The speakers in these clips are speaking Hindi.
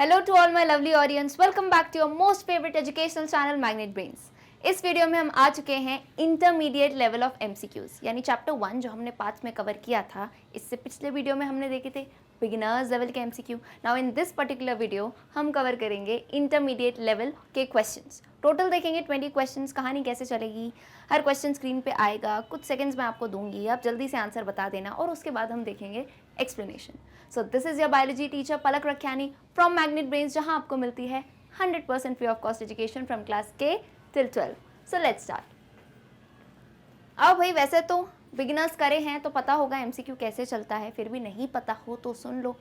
Hello to all my lovely audience, welcome back to your most favourite educational channel Magnet Brains. इस वीडियो में हम आ चुके हैं इंटरमीडिएट लेवल ऑफ एमसीक्यूज, यानी चैप्टर 1 जो हमने पार्ट्स में कवर किया था। इससे पिछले वीडियो में हमने देखे थे बिगिनर्स लेवल के MCQ. Now in this particular video हम कवर करेंगे इंटरमीडिएट लेवल के क्वेश्चंस। टोटल देखेंगे 20 क्वेश्चंस। कहानी कैसे चलेगी, हर क्वेश्चन स्क्रीन पे आएगा, कुछ सेकंड्स में आपको दूंगी, आप जल्दी से आंसर बता देना और उसके बाद हम देखेंगे explanation. So this is your biology teacher Palak Rakhiyani from Magnet Brains, जहां आपको मिलती है 100% free of cost education from class K till 12। So let's start. अब भाई वैसे तो बिगिनर्स करे हैं तो पता होगा एमसीक्यू कैसे चलता है, फिर भी नहीं पता हो तो सुन लो।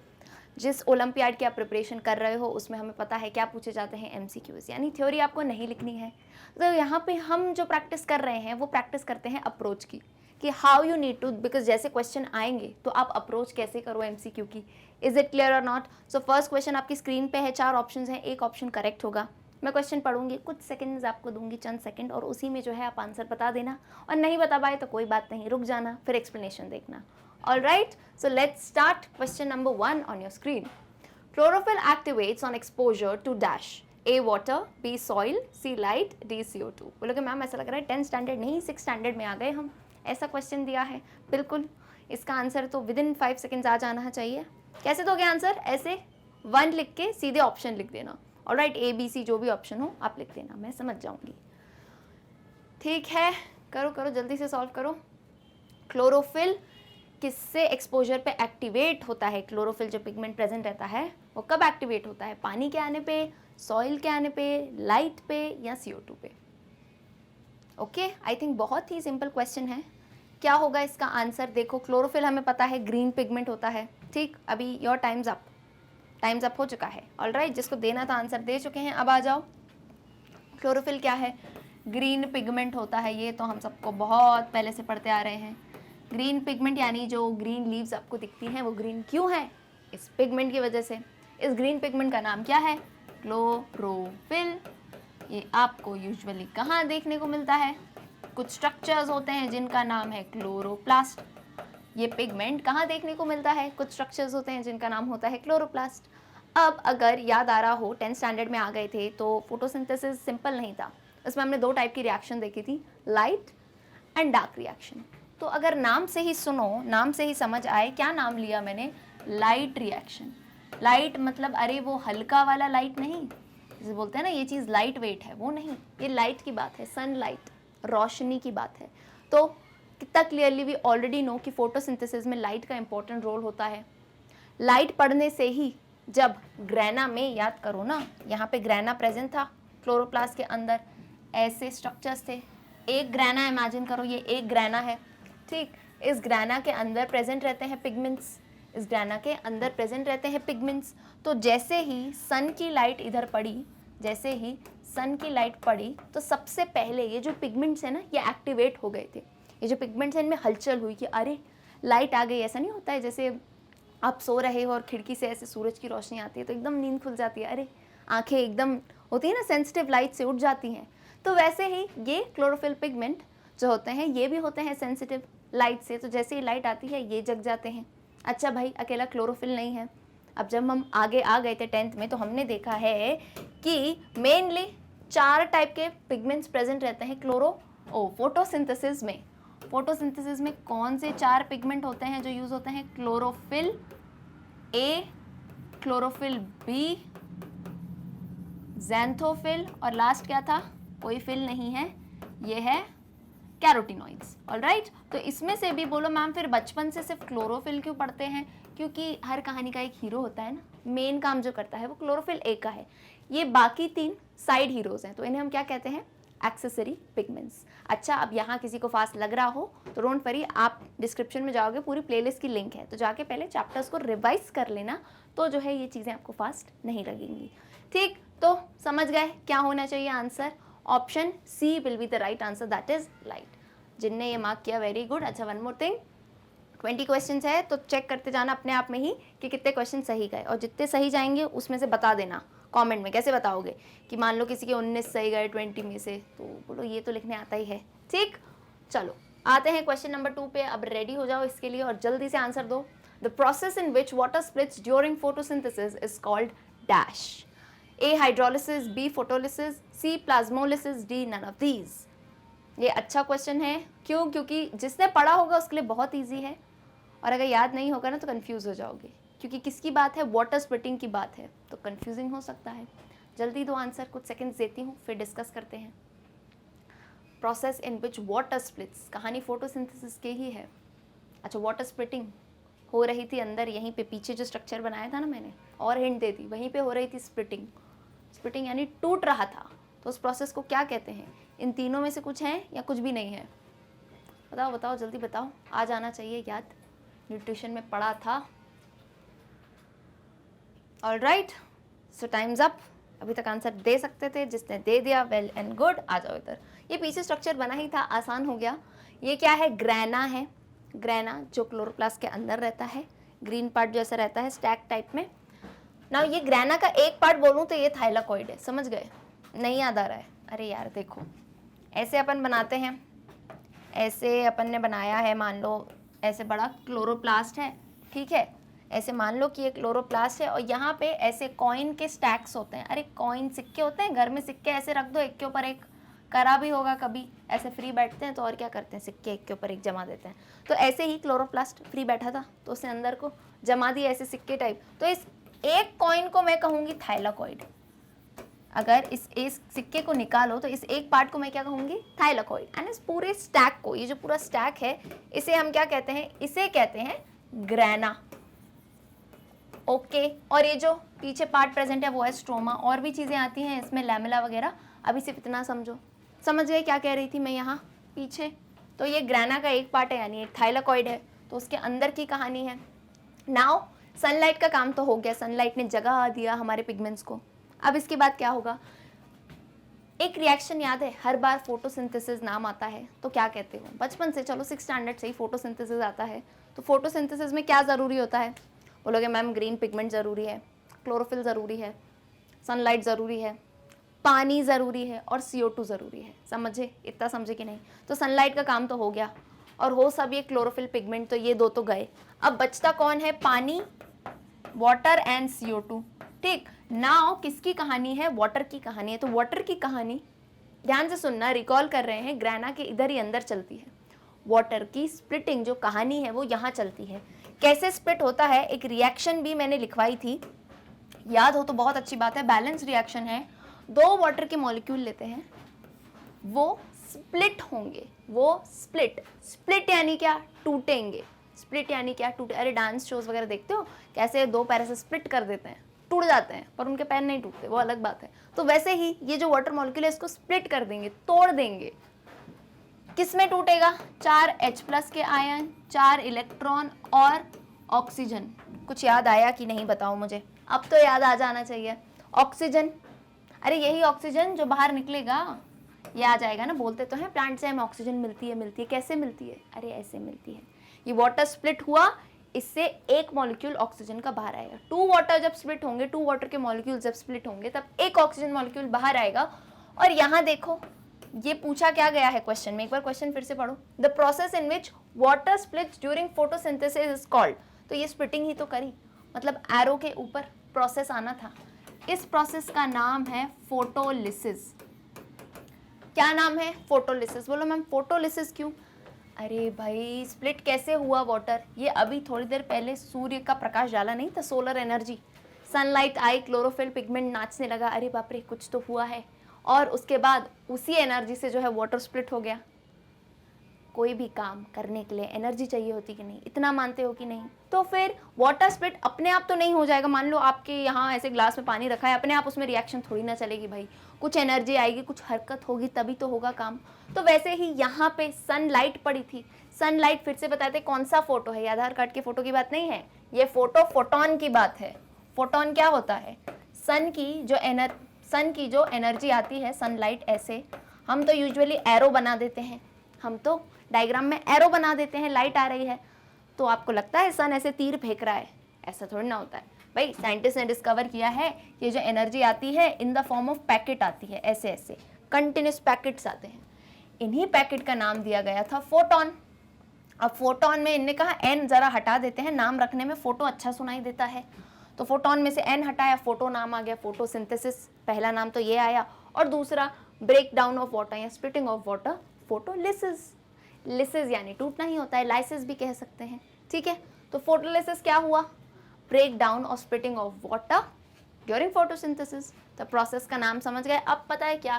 जिस ओलंपियाड की आप प्रिपरेशन कर रहे हो उसमें हमें पता है क्या पूछे जाते हैं एमसीक्यूज, यानी थ्योरी आपको नहीं लिखनी है। तो यहाँ पे हम जो प्रैक्टिस कर रहे हैं वो प्रैक्टिस करते हैं अप्रोच की, कि how you need to, because जैसे क्वेश्चन आएंगे तो आप अप्रोच कैसे करो एमसीक्यू की। इज इट क्लियर और नॉट? सो फर्स्ट क्वेश्चन आपकी स्क्रीन पे है, 4 ऑप्शंस हैं, एक ऑप्शन करेक्ट होगा। मैं क्वेश्चन पढ़ूंगी, कुछ सेकंड्स आपको दूंगी, चंद सेकंड, और उसी में जो है आप आंसर बता देना, और नहीं बता पाए तो कोई बात नहीं, रुक जाना, फिर एक्सप्लेनेशन देखना। Alright, so let's start. Question number 1 on your screen. Chlorophyll activates on exposure to dash. A. Water, B. Soil, C. Light, D. CO2. बोलोगे मैम ऐसा लग रहा है 10th स्टैंडर्ड नहीं 6th स्टैंडर्ड में आ गए हम, ऐसा क्वेश्चन दिया है। बिल्कुल, इसका आंसर तो विद इन 5 सेकेंड्स आ जाना चाहिए। कैसे दोगे आंसर? ऐसे 1 लिख के सीधे ऑप्शन लिख देना। ऑलराइट, A, B, C जो भी ऑप्शन हो आप लिख देना, मैं समझ जाऊंगी। ठीक है, करो करो जल्दी से सॉल्व करो। क्लोरोफिल किससे एक्सपोजर पे एक्टिवेट होता है? क्लोरोफिल जो पिगमेंट प्रेजेंट रहता है वो कब एक्टिवेट होता है? पानी के आने पे, सॉइल के आने पे, लाइट पे या CO2 पे? ओके, आई थिंक बहुत ही सिंपल क्वेश्चन है। क्या होगा इसका आंसर? देखो, क्लोरोफिल हमें पता है ग्रीन पिगमेंट होता है। ठीक, अभी योर टाइम्स अप हो चुका है। ऑलराइट, जिसको देना था आंसर दे चुके हैं। अब आ जाओ, क्लोरोफिल क्या है? ग्रीन पिगमेंट होता है, ये तो हम सबको बहुत पहले से पढ़ते आ रहे हैं। ग्रीन पिगमेंट यानी जो ग्रीन लीव्स आपको दिखती हैं वो ग्रीन क्यों है? इस पिगमेंट की वजह से। इस ग्रीन पिगमेंट का नाम क्या है? क्लोरोफिल। ये आपको यूजुअली कहाँ देखने को मिलता है? कुछ स्ट्रक्चर्स होते हैं जिनका नाम है क्लोरोप्लास्ट। ये पिगमेंट कहाँ देखने को मिलता है? कुछ स्ट्रक्चर्स होते हैं जिनका नाम होता है क्लोरोप्लास्ट। अब अगर याद आ रहा हो 10th स्टैंडर्ड में आ गए थे तो फोटोसिंथेसिस सिंपल नहीं था, इसमें हमने 2 टाइप की रिएक्शन देखी थी, लाइट एंड डार्क रिएक्शन। तो अगर नाम से ही सुनो, नाम से ही समझ आए, क्या नाम लिया मैंने? Light reaction. लाइट मतलब अरे वो हल्का वाला लाइट नहीं, जैसे बोलते हैं ना ये चीज़ लाइट वेट है, वो नहीं, ये लाइट की बात है, सनलाइट, रोशनी की बात है। तो कितना क्लियरली वी ऑलरेडी नो कि फोटोसिंथेसिस में लाइट का इंपॉर्टेंट रोल होता है। लाइट पड़ने से ही, जब ग्रैना में, याद करो ना, यहाँ पे ग्रैना प्रेजेंट था क्लोरोप्लास्ट के अंदर, ऐसे स्ट्रक्चर्स थे। एक ग्रैना इमेजिन करो, ये एक ग्रैना है, ठीक। इस ग्रैना के अंदर प्रेजेंट रहते हैं पिगमेंट्स, इस ग्रैना के अंदर प्रेजेंट रहते हैं पिगमेंट्स। तो जैसे ही सन की लाइट इधर पड़ी, जैसे ही सन की लाइट पड़ी तो सबसे पहले ये जो पिगमेंट्स है ना, ये एक्टिवेट हो गए थे। ये जो पिगमेंट्स हैं इनमें हलचल हुई कि अरे लाइट आ गई। ऐसा नहीं होता है जैसे आप सो रहे हो और खिड़की से ऐसे सूरज की रोशनी आती है तो एकदम नींद खुल जाती है, अरे आंखें एकदम होती है ना सेंसिटिव लाइट से उठ जाती हैं। तो वैसे ही ये क्लोरोफिल पिगमेंट जो होते हैं ये भी होते हैं सेंसिटिव लाइट से, तो जैसे ही लाइट आती है ये जग जाते हैं। अच्छा भाई, अकेला क्लोरोफिल नहीं है। अब जब हम आगे आ गए थे 10th में तो हमने देखा है कि मेनली 4 टाइप के पिगमेंट्स प्रेजेंट रहते हैं फोटोसिंथेसिस में। फोटोसिंथेसिस में कौन से 4 पिगमेंट होते हैं जो यूज होते हैं? Chlorophyll A, chlorophyll B, xanthophyll, और लास्ट क्या था? कोई फिल नहीं है, ये है कैरोटीनॉइड्स। ऑलराइट, तो इसमें से भी बोलो मैम फिर बचपन से सिर्फ क्लोरोफिल क्यों पढ़ते हैं? क्योंकि हर कहानी का एक हीरो होता है ना, मेन काम जो करता है वो क्लोरोफिल A का है। ये बाकी 3 साइड हीरोज हैं, तो इन्हें हम क्या कहते हैं? Accessory pigments. अच्छा, अब यहाँ किसी को फास्ट लग रहा हो तो डोंट वरी, आप डिस्क्रिप्शन में जाओगे, पूरी प्लेलिस्ट की लिंक है, तो जाके पहले चैप्टर्स को रिवाइज कर लेना, तो जो है ये चीज़ें आपको फास्ट नहीं लगेंगी। ठीक, तो समझ गए क्या होना चाहिए answer? Option C will be the right answer, that is light. जिनने ये मार्क किया वेरी गुड। अच्छा, वन मोर थिंग, 20 क्वेश्चंस है तो चेक करते जाना अपने आप में ही कि कितने क्वेश्चन सही गए, और जितने सही जाएंगे उसमें से बता देना कमेंट में। कैसे बताओगे? कि मान लो किसी के 19 सही गए 20 में से, तो बोलो ये तो लिखने आता ही है। ठीक, चलो आते हैं क्वेश्चन नंबर 2 पे। अब रेडी हो जाओ इसके लिए और जल्दी से आंसर दो। The process in which water splits during photosynthesis is called dash. A hydrolysis, B photolysis, C plasmolysis, D none of these. ये अच्छा क्वेश्चन है, क्यों? क्योंकि जिसने पढ़ा होगा उसके लिए बहुत ईजी है, और अगर याद नहीं होगा ना तो कंफ्यूज हो जाओगे, क्योंकि किसकी बात है? वाटर स्प्लिटिंग की बात है, तो कंफ्यूजिंग हो सकता है। जल्दी दो आंसर, कुछ सेकंड्स देती हूँ, फिर डिस्कस करते हैं। Process in which water splits, कहानी फोटोसिंथेसिस के ही है। अच्छा, वाटर स्प्लिटिंग हो रही थी अंदर, यहीं पे पीछे जो स्ट्रक्चर बनाया था ना मैंने, और हिंट दे दी, वहीं पे हो रही थी स्प्लिटिंग। स्प्लिटिंग यानी टूट रहा था, तो उस प्रोसेस को क्या कहते हैं? इन तीनों में से कुछ है या कुछ भी नहीं है? बताओ बताओ, जल्दी बताओ, आ जाना चाहिए याद, न्यूट्रिशन में पढ़ा था। ऑलराइट, सो टाइम्स अप। अभी तक आंसर दे सकते थे, जिसने दे दिया वेल एंड गुड। आ जाओ इधर। ये पीछे स्ट्रक्चर बना ही था, आसान हो गया। ये क्या है? ग्रैना है। ग्रैना जो क्लोरोप्लास्ट के अंदर रहता है, ग्रीन पार्ट जैसा रहता है स्टैक टाइप में ना। ये ग्रैना का एक पार्ट बोलूँ तो ये थाइलाकॉइड है, समझ गए? नहीं याद आ रहा है? अरे यार देखो, ऐसे अपन बनाते हैं, ऐसे अपन ने बनाया है, मान लो ऐसे बड़ा क्लोरोप्लास्ट है, ठीक है? ऐसे मान लो कि ये क्लोरोप्लास्ट है, और यहाँ पे ऐसे कॉइन के स्टैक्स होते हैं। अरे कॉइन, सिक्के होते हैं, घर में सिक्के ऐसे रख दो एक के ऊपर एक, करा भी होगा कभी, ऐसे फ्री बैठते हैं तो और क्या करते हैं, सिक्के एक के ऊपर एक जमा देते हैं। तो ऐसे ही क्लोरोप्लास्ट फ्री बैठा था, तो उसने अंदर को जमा दिया ऐसे सिक्के टाइप। तो इस एक कॉइन को मैं कहूँगी थाइलाकॉइड। अगर इस सिक्के को निकालो तो इस एक पार्ट को मैं क्या कहूँगी? थाइलाकॉइड। एंड इस पूरे स्टैक को, ये जो पूरा स्टैक है, इसे हम क्या कहते हैं? इसे कहते हैं ग्रैना। ओके, और ये जो पीछे पार्ट प्रेजेंट है वो है स्ट्रोमा। और भी चीज़ें आती हैं इसमें, लैमेला वगैरह। अभी सिर्फ इतना समझो। समझ गए क्या कह रही थी मैं यहाँ पीछे? तो ये ग्रैना का एक पार्ट है, यानी एक थाइलाकॉइड है, तो उसके अंदर की कहानी है। नाउ सनलाइट का काम तो हो गया, सनलाइट ने जगह दिया हमारे पिगमेंट्स को। अब इसके बाद क्या होगा? एक रिएक्शन याद है, हर बार फोटोसिंथेसिस नाम आता है तो क्या कहते हो? बचपन से, चलो 6th स्टैंडर्ड से ही फोटोसिंथेसिस आता है। तो फोटोसिंथेसिस में क्या ज़रूरी होता है? बोलोगे मैम ग्रीन पिगमेंट ज़रूरी है, क्लोरोफिल ज़रूरी है, सनलाइट ज़रूरी है, पानी ज़रूरी है, और CO2 ज़रूरी है। समझे? इतना समझे कि नहीं? तो सनलाइट का काम तो हो गया, और हो सब ये क्लोरोफिल पिगमेंट, तो ये दो तो गए। अब बचता कौन है? पानी, वाटर एंड CO2। ठीक, नाउ किसकी कहानी है? वाटर की कहानी है। तो वाटर की कहानी ध्यान से सुनना, रिकॉल कर रहे हैं, ग्रैना के इधर ही अंदर चलती है। वाटर की स्प्लिटिंग जो कहानी है वो यहाँ चलती है। कैसे स्प्लिट होता है? एक रिएक्शन भी मैंने लिखवाई थी, याद हो तो बहुत अच्छी बात है। बैलेंस रिएक्शन है, दो वाटर के मॉलिक्यूल लेते हैं, वो स्प्लिट होंगे। वो स्प्लिट यानी क्या? टूटेंगे। स्प्लिट यानी क्या? टूटे। अरे डांस शोज वगैरह देखते हो कैसे दो पैर से स्प्लिट कर देते हैं, टूट जाते हैं, पर उनके पैर नहीं टूटते, वो अलग बात है। तो वैसे ही ये जो वाटर मॉलिक्यूल है इसको स्प्लिट कर देंगे, तोड़ देंगे। किसमें टूटेगा? 4 H+ के आयन, 4 इलेक्ट्रॉन और ऑक्सीजन। कुछ याद आया कि नहीं बताओ मुझे? अब तो याद आ जाना चाहिए। ऑक्सीजन, अरे यही ऑक्सीजन जो बाहर निकलेगा, ये आ जाएगा ना। बोलते तो हैं प्लांट से हमें ऑक्सीजन मिलती है। कैसे मिलती है? अरे ऐसे मिलती है। ये वाटर स्प्लिट हुआ, इससे एक मॉलिक्यूल ऑक्सीजन का बाहर आएगा। 2 वाटर जब स्प्लिट होंगे, 2 वाटर के मॉलिक्यूल जब स्प्लिट होंगे, तब एक ऑक्सीजन मॉलिक्यूल बाहर आएगा। और यहाँ देखो, ये पूछा क्या गया है क्वेश्चन में, एक बार क्वेश्चन फिर से पढ़ो। The process in which water splits during photosynthesis is called. तो ये स्प्लिटिंग ही तो करी, मतलब एरो के ऊपर प्रोसेस आना था। इस प्रोसेस का नाम है फोटोलिसिस। क्या नाम है? फोटोलिसिस। बोलो मैम फोटोलिसिस क्यों? अरे भाई स्प्लिट कैसे हुआ वाटर? ये अभी थोड़ी देर पहले सूर्य का प्रकाश डाला नहीं था, सोलर एनर्जी, सनलाइट आई, क्लोरोफिल पिगमेंट नाचने लगा, अरे बाप रे कुछ तो हुआ है, और उसके बाद उसी एनर्जी से जो है वाटर स्प्लिट हो गया। कोई भी काम करने के लिए एनर्जी चाहिए होती कि नहीं? इतना मानते हो कि नहीं? तो फिर वाटर स्प्लिट अपने आप तो नहीं हो जाएगा। मान लो आपके यहाँ ऐसे ग्लास में पानी रखा है, अपने आप उसमें रिएक्शन थोड़ी ना चलेगी भाई, कुछ एनर्जी आएगी, कुछ हरकत होगी, तभी तो होगा काम। तो वैसे ही यहाँ पे सनलाइट पड़ी थी। सनलाइट फिर से बताते कौन सा फोटो है, आधार कार्ड के फोटो की बात नहीं है, ये फोटो फोटोन की बात है। फोटोन क्या होता है? सन की जो एनर्जी आती है, सनलाइट, ऐसे हम तो यूजुअली एरो बना देते हैं, हम तो डायग्राम में एरो बना देते हैं, लाइट आ रही है तो आपको लगता है सन ऐसे तीर फेंक रहा है, ऐसा थोड़ी ना होता है भाई। साइंटिस्ट ने डिस्कवर किया है कि जो एनर्जी आती है in the form of packet आती है, ऐसे ऐसे कंटिन्यूस पैकेट्स आते हैं। इन्हीं पैकेट का नाम दिया गया था फोटोन। अब फोटोन में इनने कहा एन जरा हटा देते हैं, नाम रखने में फोटो अच्छा सुनाई देता है, तो तो फोटोन में से एन हटाया, फोटो नाम आ गया, फोटोसिंथेसिस पहला नाम तो ये आया, और दूसरा ब्रेक डाउन ऑफ वाटर या splitting of water photolysis. Lysis यानी टूटना ही होता है, लाइसिस भी कह सकते हैं, ठीक है। तो फोटोलिसिस क्या हुआ, ब्रेक डाउन और splitting of water during photosynthesis. तो प्रोसेस का नाम समझ गए। अब पता है क्या,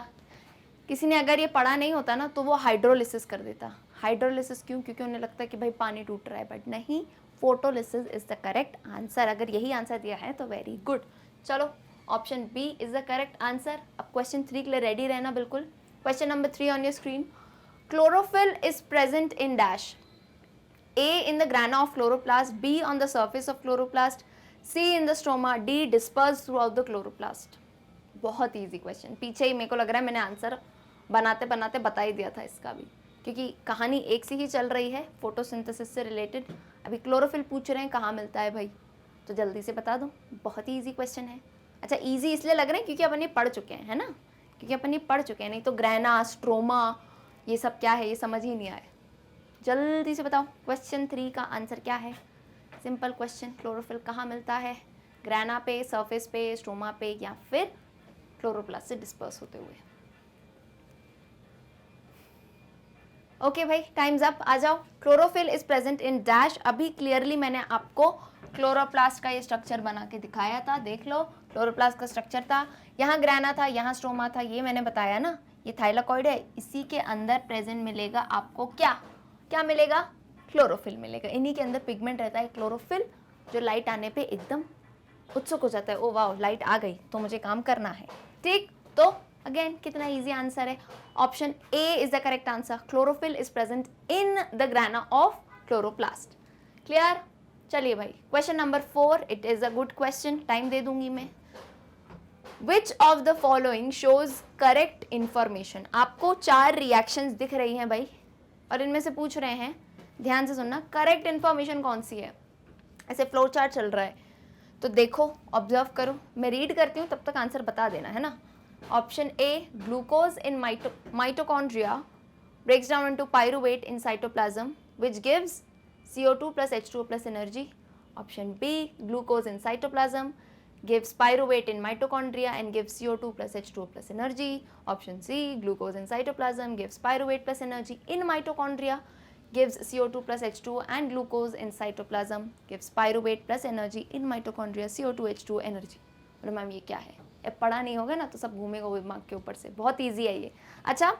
किसी ने अगर ये पढ़ा नहीं होता ना तो वो हाइड्रोलिसिस कर देता। हाइड्रोलिसिस क्यों, क्योंकि उन्हें लगता है कि भाई पानी टूट रहा है, बट नहीं, photolysis is the correct answer. अगर यही आंसर दिया है तो वेरी गुड। चलो option B is the correct answer. अब क्वेश्चन 3 के लिए रेडी रहना बिल्कुल। Question number 3 on your screen, chlorophyll is present in dash, A in the grana of chloroplast, B on the surface of chloroplast, C in the stroma, D dispersed throughout the chloroplast। बहुत इजी क्वेश्चन, पीछे ही मेरे को लग रहा है मैंने आंसर बनाते बनाते बता ही दिया था इसका भी, क्योंकि कहानी एक सी ही चल रही है फोटोसिंथेसिस से रिलेटेड। अभी क्लोरोफिल पूछ रहे हैं कहाँ मिलता है भाई, तो जल्दी से बता दो, बहुत ही ईजी क्वेश्चन है। अच्छा ईजी इसलिए लग रहे हैं क्योंकि अपन ये पढ़ चुके हैं, है ना, क्योंकि अपन ये पढ़ चुके हैं, नहीं तो ग्रैना स्ट्रोमा ये सब क्या है ये समझ ही नहीं आए। जल्दी से बताओ क्वेश्चन 3 का आंसर क्या है। सिंपल क्वेश्चन, क्लोरोफिल कहाँ मिलता है, ग्रैना पे, सरफेस पे, स्ट्रोमा पे, या फिर क्लोरोप्लास्ट से डिस्पर्स होते हुए। ओके भाई टाइम्स अप, आ जाओ। Chlorophyll is present in dash. अभी क्लियरली मैंने आपको क्लोरोप्लास्ट का ये स्ट्रक्चर बना के दिखाया था, देख लो। क्लोरोप्लास्ट का स्ट्रक्चर था, यहाँ ग्रैना था, यहाँ स्ट्रोमा था, ये मैंने बताया ना, ये थाइलाकॉइड है, इसी के अंदर प्रेजेंट मिलेगा आपको क्या क्या मिलेगा, क्लोरोफिल मिलेगा। इन्हीं के अंदर पिगमेंट रहता है क्लोरोफिल, जो लाइट आने पे एकदम उत्सुक हो जाता है, ओ वाह लाइट आ गई तो मुझे काम करना है, ठीक। तो अगेन कितना इजी आंसर है, option A is the correct answer. Chlorophyll is present in the grana of chloroplast. Clear. चलिए भाई question number 4, it is a good question, time दे दूंगी मैं। Which of the following shows correct information. आपको 4 रिएक्शंस दिख रही हैं भाई, और इनमें से पूछ रहे हैं, ध्यान से सुनना, करेक्ट इन्फॉर्मेशन कौन सी है। ऐसे फ्लो चार्ट चल रहा है तो देखो, ऑब्जर्व करो, मैं रीड करती हूँ तब तक आंसर बता देना, है ना। Option A, glucose in mitochondria breaks down into pyruvate in cytoplasm which gives CO2 plus H2O plus energy। Option B, glucose in cytoplasm gives pyruvate in mitochondria and gives CO2 plus H2O plus energy। Option C, glucose in cytoplasm gives pyruvate plus energy in mitochondria gives CO2 plus H2O and glucose in cytoplasm gives pyruvate plus energy in mitochondria CO2 H2O energy। बोलो मैम ये क्या है, अब पढ़ा नहीं होगा ना तो सब घूमेगा दिमाग के ऊपर से, बहुत ईजी है ये। अच्छा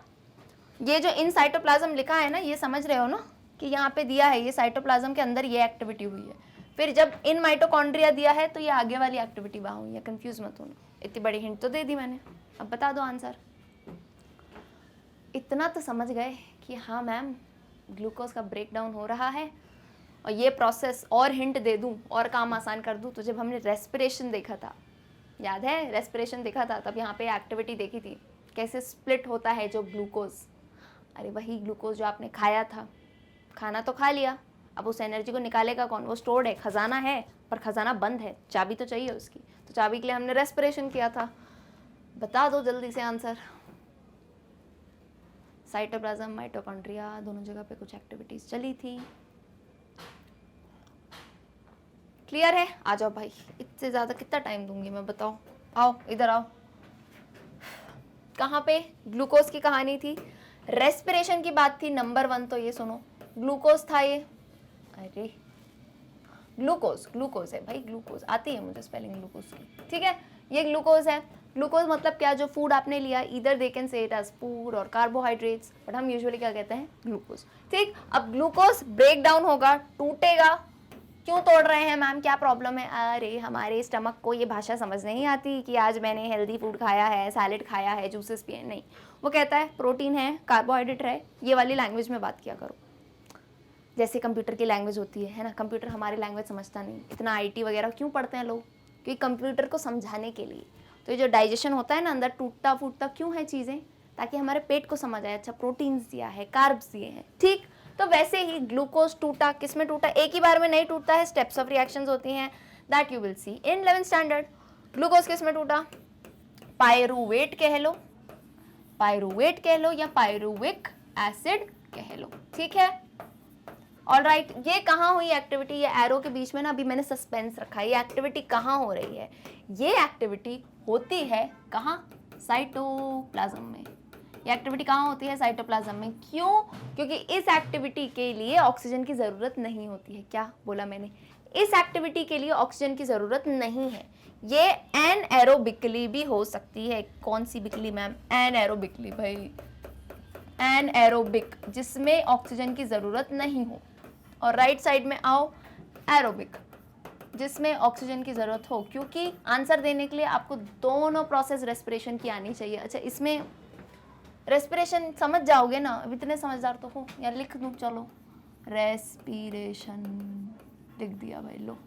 ये जो इन साइटोप्लाज्म लिखा है ना, ये समझ रहे हो ना कि यहाँ पे दिया है ये साइटोप्लाज्म के अंदर ये एक्टिविटी हुई है, फिर जब इन माइटोकॉन्ड्रिया दिया है तो ये आगे वाली एक्टिविटी वहाँ हुई है, कंफ्यूज मत होना। इतनी बड़ी हिंट तो दे दी मैंने, अब बता दो आंसर। इतना तो समझ गए कि हाँ मैम ग्लूकोज का ब्रेक डाउन हो रहा है, और ये प्रोसेस और हिंट दे दूँ और काम आसान कर दूँ, तो जब हमने रेस्पिरेशन देखा था, याद है रेस्पिरेशन देखा था, तब यहाँ पे एक्टिविटी देखी थी कैसे स्प्लिट होता है जो ग्लूकोज, अरे वही ग्लूकोज जो आपने खाया था, खाना तो खा लिया, अब उस एनर्जी को निकालेगा कौन, वो स्टोर्ड है, खजाना है पर खजाना बंद है, चाबी तो चाहिए उसकी, तो चाबी के लिए हमने रेस्पिरेशन किया था। बता दो जल्दी से आंसर। साइटोप्लाज्म माइटोकॉन्ड्रिया दोनों जगह पे कुछ एक्टिविटीज चली थी। क्लियर है, आ जाओ भाई, इससे ज़्यादा कितना टाइम दूंगी मैं, बताओ, आओ इधर आओ। कहाँ पे ग्लूकोज की कहानी थी, रेस्पिरेशन की बात थी। नंबर 1 तो ये सुनो, ग्लूकोज था ये, अरे ग्लूकोज है भाई, ग्लूकोज आती है मुझे स्पेलिंग ग्लूकोज की, ठीक है, ये ग्लूकोज है। ग्लूकोज मतलब क्या, जो फूड आपने लिया, इधर they can say it as food और कार्बोहाइड्रेट्स, बट हम यूजुअली क्या कहते हैं, ग्लूकोज, ठीक। अब ग्लूकोज ब्रेक डाउन होगा, टूटेगा, क्यों तोड़ रहे हैं मैम, क्या प्रॉब्लम है, अरे हमारे स्टमक को ये भाषा समझ नहीं आती कि आज मैंने हेल्दी फूड खाया है, सैलेड खाया है, जूसेस पिए, नहीं, वो कहता है प्रोटीन है, कार्बोहाइड्रेट है, ये वाली लैंग्वेज में बात किया करो, जैसे कंप्यूटर की लैंग्वेज होती है ना, कंप्यूटर हमारी लैंग्वेज समझता नहीं, इतना IT वगैरह क्यों पढ़ते हैं लोग, क्योंकि कंप्यूटर को समझाने के लिए। तो ये जो डाइजेशन होता है ना, अंदर टूटता फूटता क्यों है चीज़ें, ताकि हमारे पेट को समझ आए, अच्छा प्रोटीन्स दिया है, कार्ब्स दिए हैं, ठीक। तो वैसे ही ग्लूकोज टूटा, किस में टूटा, एक ही बार में नहीं टूटता है, स्टेप्स ऑफ रिएक्शंस होती हैं, that you will see in 11th standard. Glucose किस में टूटा, पायरुवेट कह लो, पायरुवेट कह लो या पायरुविक एसिड कह लो, ठीक है। ऑलराइट, ये कहाँ हुई एक्टिविटी? ये एरो के बीच में ना अभी मैंने सस्पेंस रखा है। ये एक्टिविटी कहाँ हो रही है? ये एक्टिविटी होती है कहाँ? साइटोप्लाज्म में। ये एक्टिविटी कहाँ होती है? साइटोप्लाज्म में। क्यों? क्योंकि इस एक्टिविटी के लिए ऑक्सीजन की ज़रूरत नहीं होती है। क्या बोला मैंने? इस एक्टिविटी के लिए ऑक्सीजन की ज़रूरत नहीं है। ये एनएरोबिकली भी हो सकती है। कौन सी बिकली मैम? एनएरोबिकली भाई, एनएरोबिक, जिसमें ऑक्सीजन की ज़रूरत नहीं हो। और राइट साइड में आओ, एरोबिक, जिसमें ऑक्सीजन की ज़रूरत हो। क्योंकि आंसर देने के लिए आपको दोनों प्रोसेस रेस्पिरेशन की आनी चाहिए। अच्छा, इसमें रेस्पिरेशन समझ जाओगे ना, अब इतने समझदार तो हो। या लिख दूँ? चलो, रेस्पिरेशन लिख दिया भाई, लो।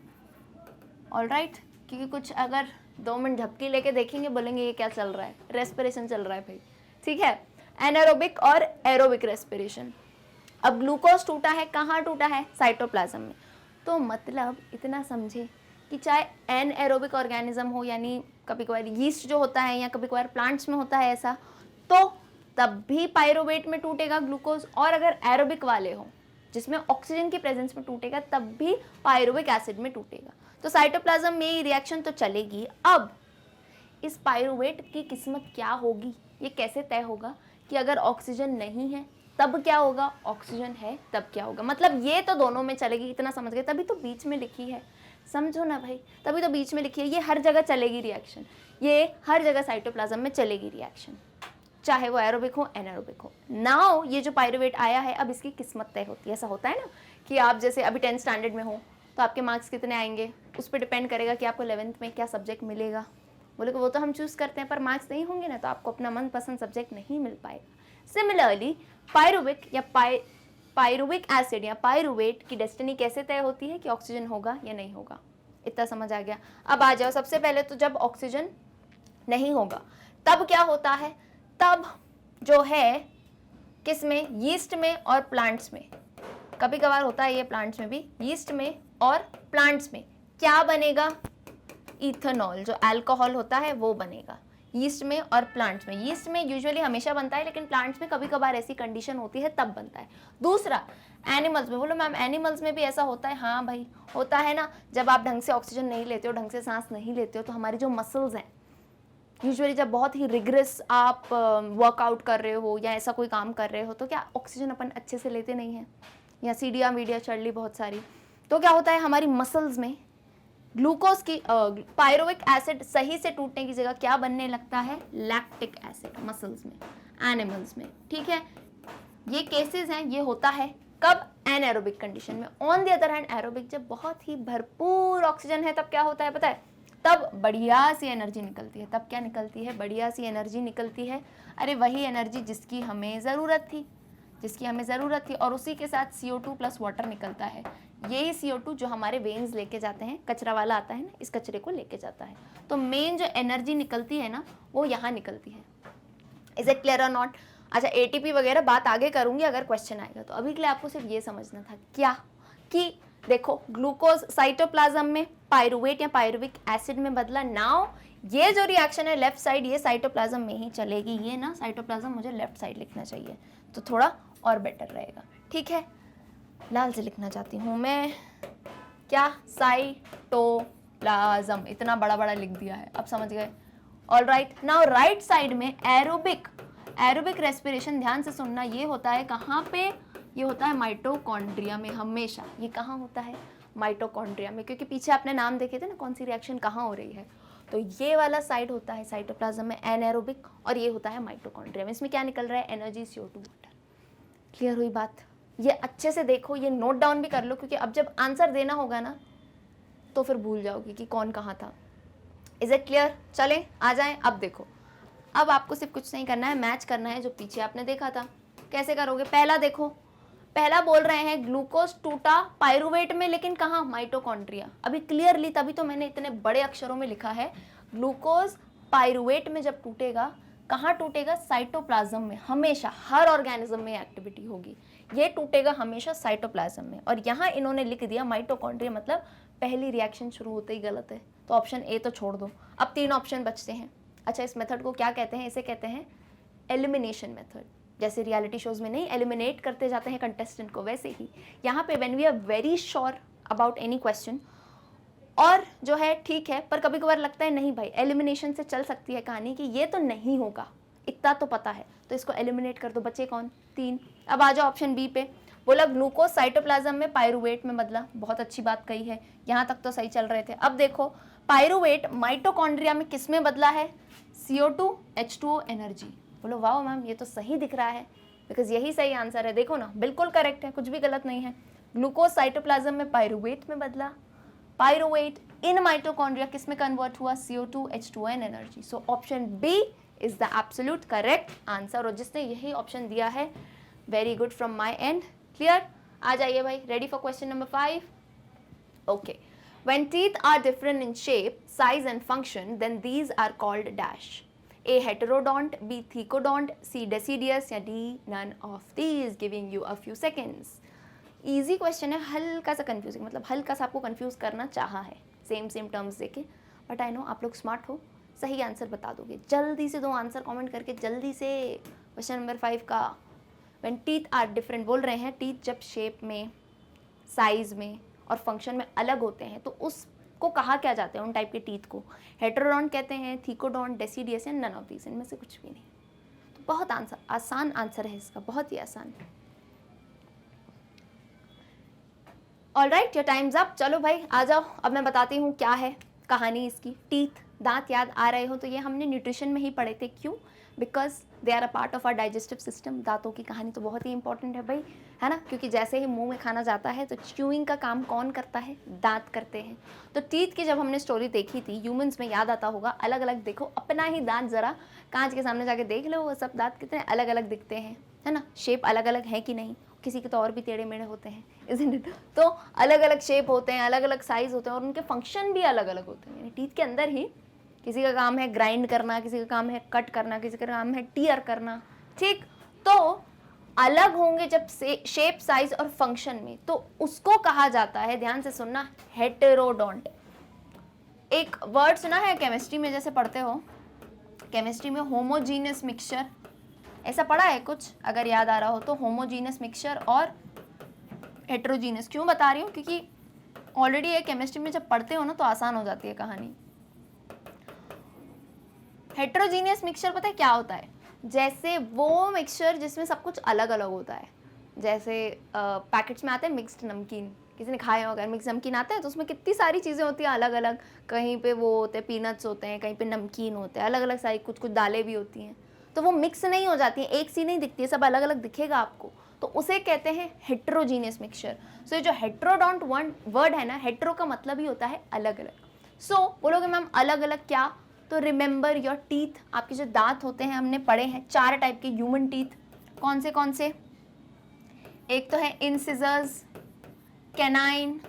ऑलराइट, क्योंकि कुछ अगर 2 मिनट झपकी लेके देखेंगे, बोलेंगे ये क्या चल रहा है? रेस्पिरेशन चल रहा है भाई, ठीक है। एनारोबिक और एरोबिक रेस्पिरेशन। अब ग्लूकोज टूटा है, कहाँ टूटा है? साइटोप्लाज्म में। तो मतलब इतना समझे कि चाहे एनएरोबिक ऑर्गेनिज्म हो, यानी कभी कभार यीस्ट जो होता है, या कभी कभार प्लांट्स में होता है ऐसा, तो तब भी पायरुवेट में टूटेगा ग्लूकोज। और अगर एरोबिक वाले हो, जिसमें ऑक्सीजन की प्रेजेंस में टूटेगा, तब भी पायरुविक एसिड में टूटेगा। तो साइटोप्लाज्म में ये रिएक्शन तो चलेगी। अब इस पायरुवेट की किस्मत क्या होगी? ये कैसे तय होगा कि अगर ऑक्सीजन नहीं है तब क्या होगा, ऑक्सीजन है तब क्या होगा? मतलब ये तो दोनों में चलेगी, इतना समझ गए। तभी तो बीच में लिखी है, समझो ना भाई, तभी तो बीच में लिखी है। ये हर जगह चलेगी रिएक्शन, ये हर जगह साइटोप्लाज्म में चलेगी रिएक्शन, चाहे वो एरोबिक हो एनारोबिक हो। नाउ ये जो पायरुवेट आया है, अब इसकी किस्मत तय होती है। ऐसा होता है ना कि आप जैसे अभी 10th स्टैंडर्ड में हो तो आपके मार्क्स कितने आएंगे, उस पर डिपेंड करेगा कि आपको 11th में क्या सब्जेक्ट मिलेगा। बोले कि वो तो हम चूज़ करते हैं, पर मार्क्स नहीं होंगे ना, तो आपको अपना मनपसंद सब्जेक्ट नहीं मिल पाएगा। सिमिलरली पायरुविक या पायरुविक एसिड या पायरुवेट की डेस्टिनी कैसे तय होती है कि ऑक्सीजन होगा या नहीं होगा? इतना समझ आ गया। अब आ जाओ, सबसे पहले तो जब ऑक्सीजन नहीं होगा तब क्या होता है? तब जो है किस में? यीस्ट में और प्लांट्स में। कभी कभार होता है ये प्लांट्स में भी, यीस्ट में और प्लांट्स में क्या बनेगा? इथेनॉल, जो अल्कोहल होता है वो बनेगा यीस्ट में और प्लांट्स में। यीस्ट में यूजुअली हमेशा बनता है, लेकिन प्लांट्स में कभी कभार ऐसी कंडीशन होती है तब बनता है। दूसरा, एनिमल्स में। बोलो मैम एनिमल्स में भी ऐसा होता है? हाँ भाई होता है ना। जब आप ढंग से ऑक्सीजन नहीं लेते हो, ढंग से सांस नहीं लेते हो, तो हमारी जो मसल्स हैं, यूजुअली जब बहुत ही रिग्रेस आप वर्कआउट कर रहे हो या ऐसा कोई काम कर रहे हो, तो क्या ऑक्सीजन अपन अच्छे से लेते नहीं हैं, या सीढ़ियाँ वीडिया चढ़ ली बहुत सारी, तो क्या होता है हमारी मसल्स में ग्लूकोज की पायरुविक एसिड सही से टूटने की जगह क्या बनने लगता है? लैक्टिक एसिड मसल्स में, एनिमल्स में, ठीक है। ये केसेस हैं, ये होता है कब? एनएरोबिक कंडीशन में। On the other hand aerobic, जब बहुत ही भरपूर ऑक्सीजन है, तब क्या होता है पता है? तब बढ़िया सी एनर्जी निकलती है। तब क्या निकलती है? बढ़िया सी एनर्जी निकलती है। अरे वही एनर्जी जिसकी हमें ज़रूरत थी, जिसकी हमें ज़रूरत थी। और उसी के साथ CO2 प्लस वाटर निकलता है। यही CO2 जो हमारे वेन्स लेके जाते हैं, कचरा वाला आता है ना, इस कचरे को लेके जाता है। तो मेन जो एनर्जी निकलती है ना, वो यहाँ निकलती है। इज इट क्लियर और नॉट? अच्छा, ATP वगैरह बात आगे करूँगी अगर क्वेश्चन आएगा तो। अभी के लिए आपको सिर्फ ये समझना था क्या कि देखो ग्लूकोज साइटोप्लाज्म में पायरुवेट या पायरुविक एसिड में बदला। नाउ ये जो रिएक्शन है लेफ्ट साइड, ये साइटोप्लाज्म में ही चलेगी। ये ना साइटोप्लाज्म मुझे लेफ्ट साइड लिखना चाहिए तो थोड़ा और बेटर रहेगा, ठीक है। लाल से लिखना चाहती हूँ मैं, क्या? साइटोप्लाज्म, इतना बड़ा बड़ा लिख दिया है, अब समझ गए। ऑलराइट, नाउ राइट साइड में एरोबिक। एरोबिक रेस्पिरेशन ध्यान से सुनना, ये होता है कहाँ पे? ये होता है माइटोकॉन्ड्रिया में हमेशा। ये कहाँ होता है? माइटोकॉन्ड्रिया में, क्योंकि पीछे आपने नाम देखे थे ना कौन सी रिएक्शन कहाँ हो रही है। तो ये वाला साइड होता है साइटोप्लाज्म में एनारोबिक, और ये होता है माइटोकॉन्ड्रिया में। इसमें क्या निकल रहा है? Energy, CO2, water. क्लियर हुई बात? ये अच्छे से देखो, ये नोट डाउन भी कर लो, क्योंकि अब जब आंसर देना होगा ना तो फिर भूल जाओगी कि कौन कहाँ था। Is it clear? चलें आ जाएं। अब देखो, अब आपको सिर्फ कुछ नहीं करना है, मैच करना है जो पीछे आपने देखा था। कैसे करोगे? पहला देखो, पहला बोल रहे हैं ग्लूकोज टूटा पायरुवेट में, लेकिन कहाँ? माइटोकॉन्ड्रिया। अभी क्लियरली, तभी तो मैंने इतने बड़े अक्षरों में लिखा है ग्लूकोज पायरुवेट में जब टूटेगा, कहाँ टूटेगा? साइटोप्लाज्म में। हमेशा हर ऑर्गेनिज्म में एक्टिविटी होगी, ये टूटेगा हमेशा साइटोप्लाज्म में। और यहाँ इन्होंने लिख दिया माइटोकॉन्ड्रिया, मतलब पहली रिएक्शन शुरू होते ही गलत है, तो ऑप्शन ए तो छोड़ दो। अब 3 ऑप्शन बचते हैं। अच्छा, इस मेथड को क्या कहते हैं? इसे कहते हैं एलिमिनेशन मेथड। जैसे रियलिटी शोज में नहीं एलिमिनेट करते जाते हैं कंटेस्टेंट को, वैसे ही यहाँ पे when we are very sure about any question और जो है ठीक है, पर कभी कभार लगता है नहीं भाई एलिमिनेशन से चल सकती है कहानी कि ये तो नहीं होगा, इतना तो पता है, तो इसको एलिमिनेट कर दो, बचे कौन? 3। अब आ जाओ ऑप्शन बी पे, बोला ग्लूकोज साइटोप्लाज्म में पायरुवेट में बदला, बहुत अच्छी बात कही है, यहाँ तक तो सही चल रहे थे। अब देखो पायरुवेट माइटोकॉन्ड्रिया में किस में बदला है? CO2 H2O energy. बोलो वाह मैम ये तो सही दिख रहा है, बिकॉज यही सही आंसर है, देखो ना बिल्कुल करेक्ट है, कुछ भी गलत नहीं है। ग्लूकोज साइटोप्लाज्म में पायरुवेट में बदला, पायरुवेट इन माइटोकॉन्ड्रिया किस में कन्वर्ट हुआ? CO2 H2O energy. So option B is the absolute correct answer, और जिसने यही ऑप्शन दिया है very good from my end. Clear? आ जाइए भाई, ready for question number 5। Okay, when teeth are different in shape, size and function, then these are called dash. A heterodont, B thecodont, C deciduous या D none of these, giving you a few seconds. Easy question है, हल्का सा confusing, मतलब हल्का सा आपको confuse करना चाहा है सेम टर्म्स देके, बट आई नो आप लोग स्मार्ट हो, सही आंसर बता दोगे। जल्दी से 2 आंसर कमेंट करके जल्दी से। क्वेश्चन नंबर 5 का when teeth are different बोल रहे हैं, टीथ जब शेप में, साइज में और फंक्शन में अलग होते हैं तो उसको कहा क्या जाता है? उन टाइप के टीथ को हेटेरोडोंट कहते हैं, थीकोडोंट, डेसिडियस या नन ऑफ दीस, इनमें से कुछ भी नहीं। तो बहुत आसान आंसर है इसका, बहुत ही आसान। Alright, your time's up. चलो भाई आ जाओ, अब मैं बताती हूँ क्या है कहानी इसकी। टीथ, दांत याद आ रहे हो तो ये हमने न्यूट्रिशन में ही पढ़े थे। क्यों? Because they are a part of our digestive system. दांतों की कहानी तो बहुत ही इंपॉर्टेंट है भाई, है ना, क्योंकि जैसे ही मुंह में खाना जाता है तो च्यूइंग का काम कौन करता है? दांत करते हैं। तो टीथ की जब हमने स्टोरी देखी थी, ह्यूमंस में याद आता होगा, अलग अलग देखो अपना ही दांत, जरा कांच के सामने जाके देख लो, वो सब दांत कितने अलग अलग दिखते हैं, है ना, शेप अलग अलग है कि नहीं, किसी के तो और भी टेढ़े मेढ़े होते हैं, isn't it? तो अलग अलग शेप होते हैं, अलग अलग साइज होते हैं और उनके फंक्शन भी अलग अलग होते हैं। यानी टीथ के अंदर ही किसी का काम है ग्राइंड करना, किसी का काम है कट करना, किसी का काम है टीयर करना, ठीक। तो अलग होंगे जब शेप, साइज और फंक्शन में, तो उसको कहा जाता है, ध्यान से सुनना, हेटेरोडोंट। एक वर्ड सुना है केमिस्ट्री में, जैसे पढ़ते हो केमिस्ट्री में, होमोजीनियस मिक्सचर, ऐसा पढ़ा है कुछ? अगर याद आ रहा हो तो, होमोजीनियस मिक्सचर और हेटेरोजीनियस। क्यों बता रही हूँ? क्योंकि ऑलरेडी ये केमिस्ट्री में जब पढ़ते हो ना तो आसान हो जाती है कहानी। हेटेरोजीनियस मिक्सचर पता है क्या होता है? जैसे वो मिक्सचर जिसमें सब कुछ अलग अलग होता है, जैसे पैकेट्स में आते हैं मिक्स्ड नमकीन, किसी ने खाए हो अगर मिक्स नमकीन आता है तो उसमें कितनी सारी चीज़ें होती हैं अलग अलग, कहीं पे वो होते हैं पीनट्स होते हैं, कहीं पे नमकीन होते हैं, अलग अलग सारी कुछ कुछ दालें भी होती हैं, तो वो मिक्स नहीं हो जाती है, एक सी नहीं दिखती है, सब अलग अलग दिखेगा आपको, तो उसे कहते हैं हेटेरोजीनियस मिक्सचर। सो ये जो हेटेरोडोंट वर्ड है ना, हेटेरो का मतलब ही होता है अलग अलग। सो बोलोगे मैम अलग अलग क्या? तो रिमेंबर योर टीथ, आपके जो दांत होते हैं हमने पढ़े हैं 4 टाइप के ह्यूमन टीथ। कौन से? एक तो है इंसिजर्स, कैनाइन,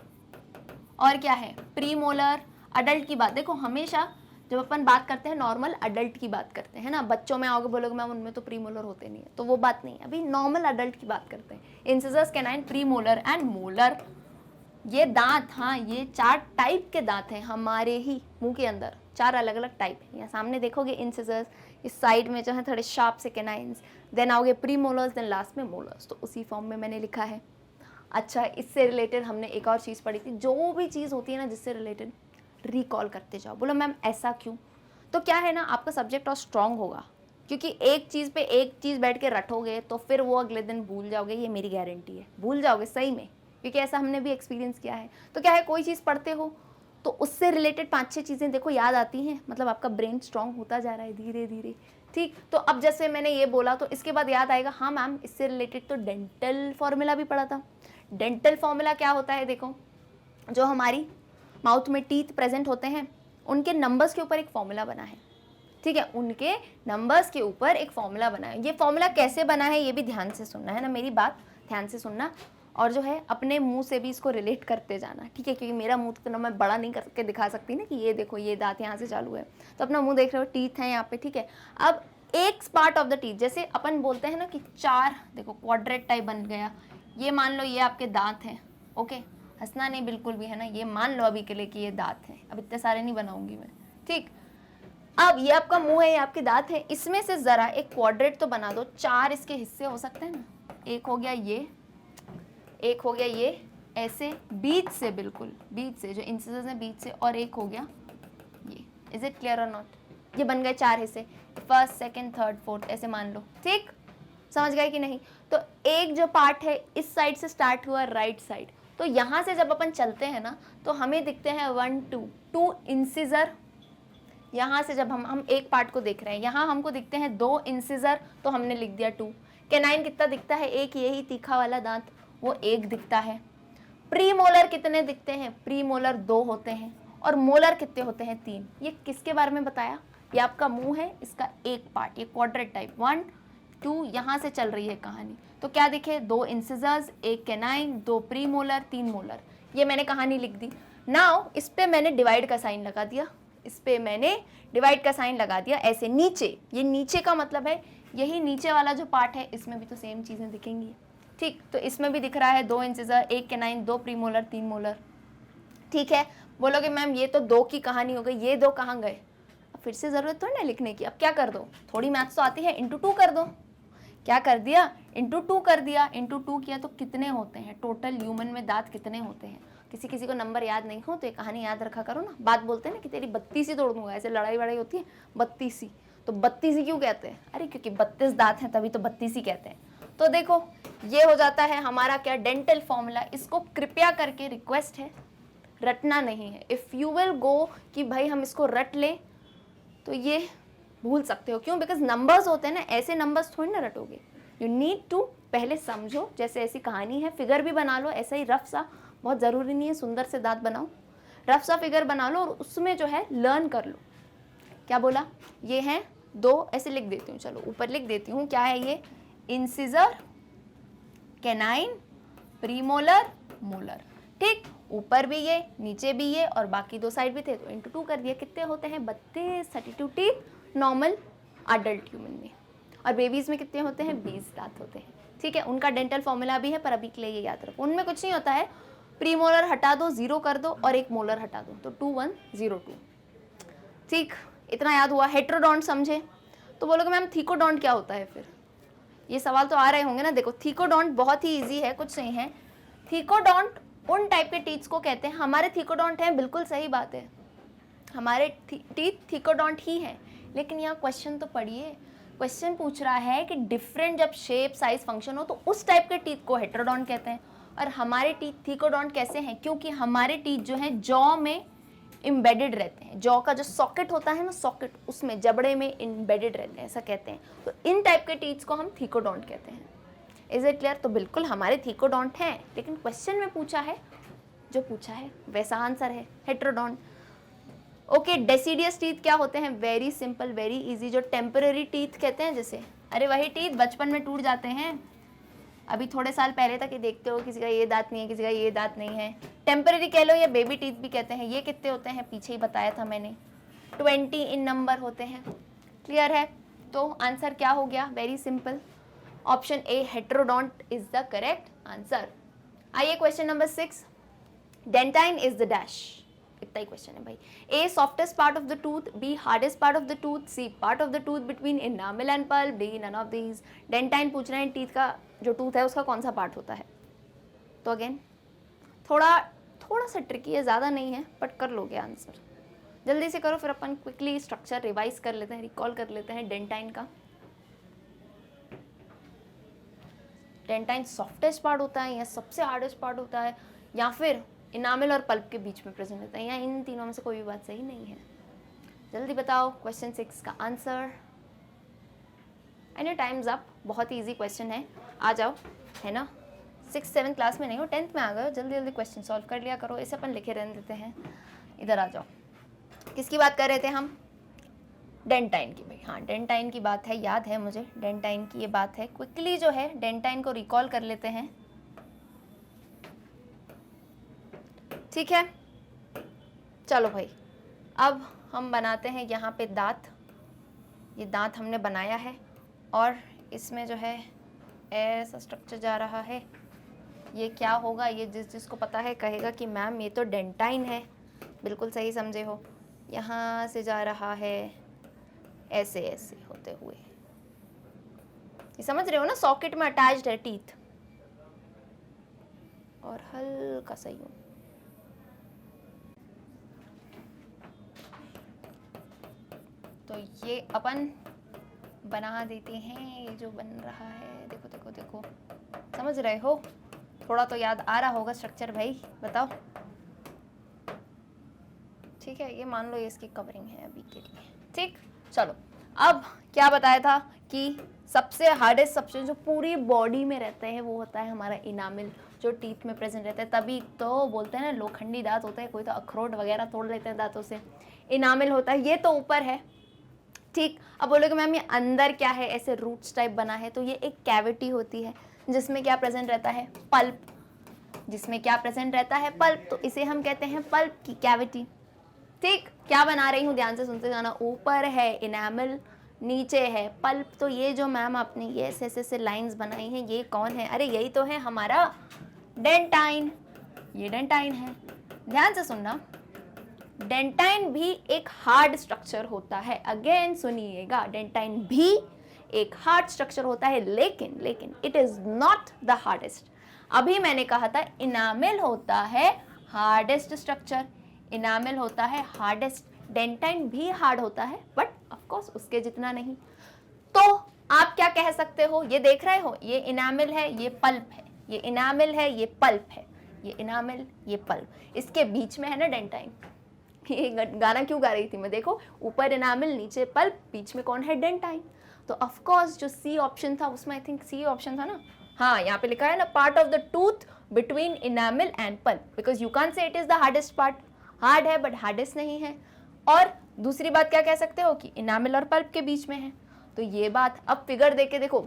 और क्या है? प्रीमोलर। अडल्ट की बात देखो, हमेशा जब अपन बात करते हैं नॉर्मल अडल्ट की बात करते हैं ना, बच्चों में आओगे बोलोगे मैम उनमें तो प्रीमोलर होते नहीं है, तो वो बात नहीं है, अभी नॉर्मल अडल्ट की बात करते हैं। Incisors, canine, premolar and molar, ये दांत, हाँ ये 4 टाइप के दांत हैं हमारे ही मुंह के अंदर, 4 अलग अलग टाइप है। यहाँ सामने देखोगे इंसिजर्स, इस साइड में जो है थोड़े शार्प से कैनाइन्स, देन आओगे प्रीमोलर्स, देन लास्ट में मोलर्स, तो उसी फॉर्म में मैंने लिखा है। अच्छा, इससे रिलेटेड हमने एक और चीज़ पढ़ी थी, जो भी चीज़ होती है ना जिससे रिलेटेड रिकॉल करते जाओ। बोलो मैम ऐसा क्यों? तो क्या है ना, आपका सब्जेक्ट और स्ट्रॉन्ग होगा, क्योंकि एक चीज़ पे एक चीज़ बैठ के रटोगे तो फिर वो अगले दिन भूल जाओगे, ये मेरी गारंटी है, भूल जाओगे सही में, क्योंकि ऐसा हमने भी एक्सपीरियंस किया है। तो क्या है, कोई चीज़ पढ़ते हो तो उससे रिलेटेड 5-6 चीज़ें देखो याद आती हैं, मतलब आपका ब्रेन स्ट्रॉन्ग होता जा रहा है धीरे धीरे, ठीक। तो अब जैसे मैंने ये बोला तो इसके बाद याद आएगा, हाँ मैम इससे रिलेटेड तो डेंटल फॉर्मूला भी पढ़ा था। डेंटल फॉर्मूला क्या होता है? देखो, जो हमारी माउथ में टीथ प्रेजेंट होते हैं उनके नंबर्स के ऊपर एक फॉर्मूला बना है, ठीक है, उनके नंबर्स के ऊपर एक फॉर्मूला बना है। ये फॉर्मूला कैसे बना है ये भी ध्यान से सुनना है ना, मेरी बात ध्यान से सुनना, और जो है अपने मुंह से भी इसको रिलेट करते जाना, ठीक है, क्योंकि मेरा मुंह तो ना मैं बड़ा नहीं करके दिखा सकती ना कि ये देखो ये दांत यहाँ से चालू है, तो अपना मुंह देख रहे हो, टीथ है यहाँ पे, ठीक है। अब एक पार्ट ऑफ द टीथ, जैसे अपन बोलते हैं ना कि 4 देखो क्वाड्रेट टाइप बन गया, ये मान लो ये आपके दांत हैं, ओके, हंसना नहीं बिल्कुल भी, है ना, ये मान लो अभी के लिए कि ये दांत हैं, अब इतने सारे नहीं बनाऊंगी मैं, ठीक। अब ये आपका मुंह है, ये आपके दांत है, इसमें से जरा एक क्वाड्रेट तो बना दो, 4 इसके हिस्से हो सकते हैं ना, एक हो गया ये, एक हो गया ये, ऐसे बीच से, बिल्कुल बीच से, जो इंसिजर्स हैं बीच से, और एक हो गया ये। इज इट क्लियर और नॉट? ये बन गए 4 हिस्से, फर्स्ट, सेकंड, थर्ड, फोर्थ, ऐसे मान लो। ठीक, समझ गए कि नहीं? तो एक जो पार्ट है इस साइड से स्टार्ट हुआ, राइट साइड, तो यहाँ से जब अपन चलते हैं ना तो हमें दिखते हैं 1 2 इंसिजर। यहाँ से जब हम एक पार्ट को देख रहे हैं, यहाँ हमको दिखते हैं 2 इंसिजर, तो हमने लिख दिया 2। कैनाइन कितना दिखता है? एक, यही तीखा वाला दांत, वो 1 दिखता है। प्री मोलर कितने दिखते हैं? प्री मोलर 2 होते हैं, और मोलर कितने होते हैं? 3। ये किसके बारे में बताया? ये आपका मुंह है, इसका एक पार्ट, ये क्वाड्रेट टाइप, 1 2, यहाँ से चल रही है कहानी। तो क्या दिखे? 2 incisors, 1 canine, 2 pre molar, 3 molar. ये मैंने कहानी लिख दी। नाउ इस पे मैंने डिवाइड का साइन लगा दिया, इस पे मैंने डिवाइड का साइन लगा दिया ऐसे नीचे। ये नीचे का मतलब है यही नीचे वाला जो पार्ट है, इसमें भी तो सेम चीज़ें दिखेंगी। ठीक, तो इसमें भी दिख रहा है 2 incisor, 1 canine, 2 pre molar, 3 molar. ठीक है, बोलोगे मैम ये तो 2 की कहानी हो गई, ये 2 कहाँ गए? अब फिर से ज़रूरत थोड़ी ना लिखने की, अब क्या कर दो, थोड़ी मैथ्स तो आती है, इंटू 2 कर दो। क्या कर दिया? इंटू 2 कर दिया। इंटू 2 किया तो कितने होते हैं टोटल ह्यूमन में दांत कितने होते हैं? किसी किसी को नंबर याद नहीं हो तो ये कहानी याद रखा करो ना। बात बोलते हैं ना कि तेरी 32 ही तोड़ दूंगा, ऐसे लड़ाई वड़ाई होती है, 32 ही, तो 32 ही क्यों कहते हैं? अरे क्योंकि 32 दांत हैं तभी तो 32 ही कहते हैं। तो देखो ये हो जाता है हमारा क्या, डेंटल फॉर्मूला। इसको कृपया करके रिक्वेस्ट है रटना नहीं है। इफ़ यू विल गो कि भाई हम इसको रट लें तो ये भूल सकते हो। क्यों? बिकॉज नंबर्स होते हैं ना, ऐसे नंबर्स थोड़ी ना रटोगे। यू नीड टू पहले समझो, जैसे ऐसी कहानी है, फिगर भी बना लो ऐसा ही रफ सा, बहुत ज़रूरी नहीं है सुंदर से दांत बनाओ, रफ सा फिगर बना लो और उसमें जो है लर्न कर लो। क्या बोला? ये हैं 2, ऐसे लिख देती हूँ, चलो ऊपर लिख देती हूँ। क्या है ये? Incisor, canine, premolar, molar. ठीक, ऊपर भी ये, नीचे भी ये, और बाकी 2 साइड भी थे तो इंटू 2 कर दिया। कितने होते हैं? 32, 32 टीथ नॉर्मल अडल्ट ह्यूमन में। और बेबीज़ में कितने होते हैं? 20 दांत होते हैं। ठीक है, उनका डेंटल फॉर्मूला भी है, पर अभी के लिए ये याद रखो। उनमें कुछ नहीं होता है, प्री मोलर हटा दो, 0 कर दो, और 1 मोलर हटा दो, तो 2 1 0 2। ठीक, इतना याद हुआ। हेट्रोडोंट समझे? तो बोलोगे मैम थीकोडोंट क्या होता है फिर? ये सवाल तो आ रहे होंगे ना। देखो थीकोडोंट बहुत ही ईजी है, कुछ नहीं है। थीकोडोंट उन टाइप के टीथ्स को कहते हैं, हमारे थीकोडोंट हैं, बिल्कुल सही बात है, हमारे टीथ थीकोडोंट ही हैं। लेकिन यहाँ क्वेश्चन तो पढ़िए, क्वेश्चन पूछ रहा है कि डिफरेंट जब शेप साइज फंक्शन हो तो उस टाइप के टीथ को हेट्रोडोंट कहते हैं, और हमारे टीथ थीकोडोंट कैसे हैं? क्योंकि हमारे टीथ जो हैं जॉ में इम्बेडेड रहते हैं। जॉ का जो सॉकेट होता है ना, सॉकेट, उसमें जबड़े में इम्बेडेड रहते हैं, ऐसा कहते हैं। तो इन टाइप के टीथ्स को हम थीकोडोंट कहते हैं। Is it clear? तो बिल्कुल हमारे थीकोडोंट हैं, लेकिन क्वेश्चन में पूछा है, जो पूछा है वैसा आंसर है, हेट्रोडोंट। ओके, डेसिडियस टीथ क्या होते हैं? वेरी सिंपल, वेरी इजी, जो टेम्पररी टीथ कहते हैं जैसे, अरे वही टीथ बचपन में टूट जाते हैं, अभी थोड़े साल पहले तक ये देखते हो किसी का ये दांत नहीं है, किसी का ये दांत नहीं है, टेम्पररी कह लो या बेबी टीथ भी कहते हैं। ये कितने होते हैं? पीछे ही बताया था मैंने, 20 इन नंबर होते हैं। क्लियर है? तो आंसर क्या हो गया? Very simple, option A heterodont is the correct answer. आइए question number 6, dentine is the dash. इतना ही क्वेश्चन है भाई। A softest part of the tooth, B hardest part of the tooth, C part of the tooth between enamel and pulp, D none of these. Dentine पूछ रहे हैं टीथ का जो टूथ है उसका कौन सा पार्ट होता है। तो अगेन थोड़ा सा ट्रिकी है, ज़्यादा नहीं है, बट कर लोगे आंसर। जल्दी से करो, फिर अपन क्विकली स्ट्रक्चर रिवाइज कर लेते हैं, रिकॉल कर लेते हैं डेंटाइन का। डेंटाइन सॉफ्टेस्ट पार्ट होता है या सबसे हार्डेस्ट पार्ट होता है, या फिर इनामल और पल्प के बीच में प्रेजेंट होता है, या इन तीनों में से कोई भी बात सही नहीं है। जल्दी बताओ क्वेश्चन 6 का आंसर। एनी टाइम्स अप, बहुत ही ईजी क्वेश्चन है, आ जाओ, है ना। 6th 7th क्लास में नहीं हो, 10th में आ गए हो, जल्दी जल्दी क्वेश्चन सॉल्व कर लिया करो। इसे अपन लिखे रहने देते हैं, इधर आ जाओ। किसकी बात कर रहे थे हम? डेंटाइन की भाई, हाँ डेंटाइन की बात है, याद है मुझे डेंटाइन की ये बात है। क्विकली जो है डेंटाइन को रिकॉल कर लेते हैं। ठीक है, चलो भाई, अब हम बनाते हैं यहाँ पे दांत। ये दांत हमने बनाया है और इसमें जो है ऐसा स्ट्रक्चर जा रहा है। ये क्या होगा? ये जिसको पता है कहेगा कि मैम ये तो डेंटाइन है। बिल्कुल सही समझे हो। यहाँ से जा रहा है ऐसे ऐसे होते हुए, ये समझ रहे हो ना, सॉकेट में अटैच्ड है टीथ, और हल्का सा यूं। तो ये अपन बना देते हैं, ये जो बन रहा है, देखो देखो देखो, समझ रहे हो? थोड़ा तो याद आ रहा होगा स्ट्रक्चर भाई, बताओ। ठीक है, ये मान लो ये इसकी कवरिंग है अभी के लिए। ठीक, चलो अब क्या बताया था कि सबसे हार्डेस्ट सब्सटेंस जो पूरी बॉडी में रहते हैं वो होता है हमारा इनामिल, जो टीथ में प्रेजेंट रहता है। तभी तो बोलते हैं ना लोखंडी दांत होते हैं, कोई तो अखरोट वगैरह तोड़ लेते हैं दांतों से, इनामिल होता है। ये तो ऊपर है, ठीक। अब बोलोगे मैम ये अंदर क्या है, ऐसे रूट्स टाइप बना है, तो ये एक कैविटी होती है जिसमें क्या प्रेजेंट रहता है, पल्प। जिसमें क्या प्रेजेंट रहता है, पल्प, तो इसे हम कहते हैं पल्प की कैविटी। ठीक, क्या बना रही हूँ ध्यान से सुनते जाना। ऊपर है इनामिल, नीचे है पल्प। तो ये जो मैम आपने ये ऐसे ऐसे लाइंस बनाई हैं, ये कौन है? अरे यही तो है हमारा डेंटाइन, ये डेंटाइन है। ध्यान से सुनना, डेंटाइन भी एक हार्ड स्ट्रक्चर होता है। अगेन सुनिएगा, डेंटाइन भी एक हार्ड स्ट्रक्चर होता है, लेकिन लेकिन it is not the hardest. अभी मैंने कहा था इनामिल होता है हार्डेस्ट स्ट्रक्चर, इनामिल होता है हार्डेस्ट। डेंटाइन भी हार्ड होता है बट ऑफ कोर्स उसके जितना नहीं। तो आप क्या कह सकते हो, ये देख रहे हो, ये इनामिल है, ये पल्प है, ये इनामिल है, ये पल्प है, ये इनामिल, ये पल्प, इसके बीच में है ना डेंटाइन। ये गाना क्यों गा रही थी मैं, देखो ऊपर इनामिल, नीचे पल्प, बीच में कौन है, डेंटाइन। तो ऑफ कोर्स जो सी ऑप्शन था उसमें, आई थिंक सी ऑप्शन था ना, हाँ यहाँ पे लिखा है ना, part of the tooth between enamel and pulp, because you can say it is the hardest part. Hard है बट हार्डेस्ट नहीं है। और दूसरी बात क्या कह सकते हो कि इनामिल और पल्प के बीच में है। तो ये बात, अब फिगर देख के देखो,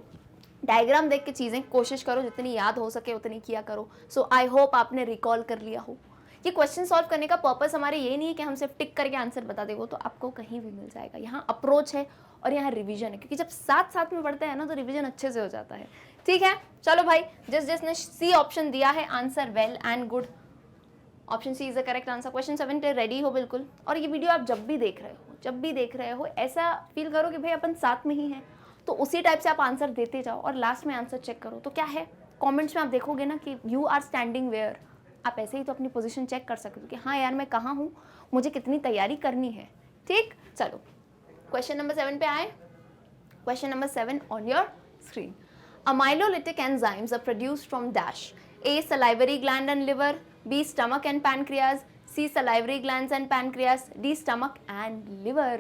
डायग्राम देख के चीजें कोशिश करो जितनी याद हो सके उतनी किया करो। सो आई होप आपने रिकॉल कर लिया हो। ये क्वेश्चन सॉल्व करने का पर्पस हमारे ये नहीं है कि हम सिर्फ टिक करके आंसर बता देंगे, तो आपको कहीं भी मिल जाएगा। यहाँ अप्रोच है और यहाँ रिवीजन है, क्योंकि जब साथ साथ में पढ़ते हैं ना तो रिवीजन अच्छे से हो जाता है। ठीक है, चलो भाई, जिसने सी ऑप्शन दिया है answer well and good. Option C is the correct answer. Question 7 पे रेडी हो बिल्कुल। और ये वीडियो आप जब भी देख रहे हो ऐसा फील करो कि भाई अपन साथ में ही हैं, तो उसी टाइप से आप आंसर देते जाओ और लास्ट में आंसर चेक करो। तो क्या है, कमेंट्स में आप देखोगे ना कि यू आर स्टैंडिंग वेयर, आप ऐसे ही तो अपनी पोजीशन चेक कर सकते हो कि हाँ यार मैं कहाँ हूँ, मुझे कितनी तैयारी करनी है। ठीक, चलो क्वेश्चन नंबर 7 पे आए। Question number 7 on your screen. Amylolytic enzymes are produced from dash. A. Salivary gland and liver. B. Stomach and pancreas. C. Salivary glands and pancreas. D. Stomach and liver.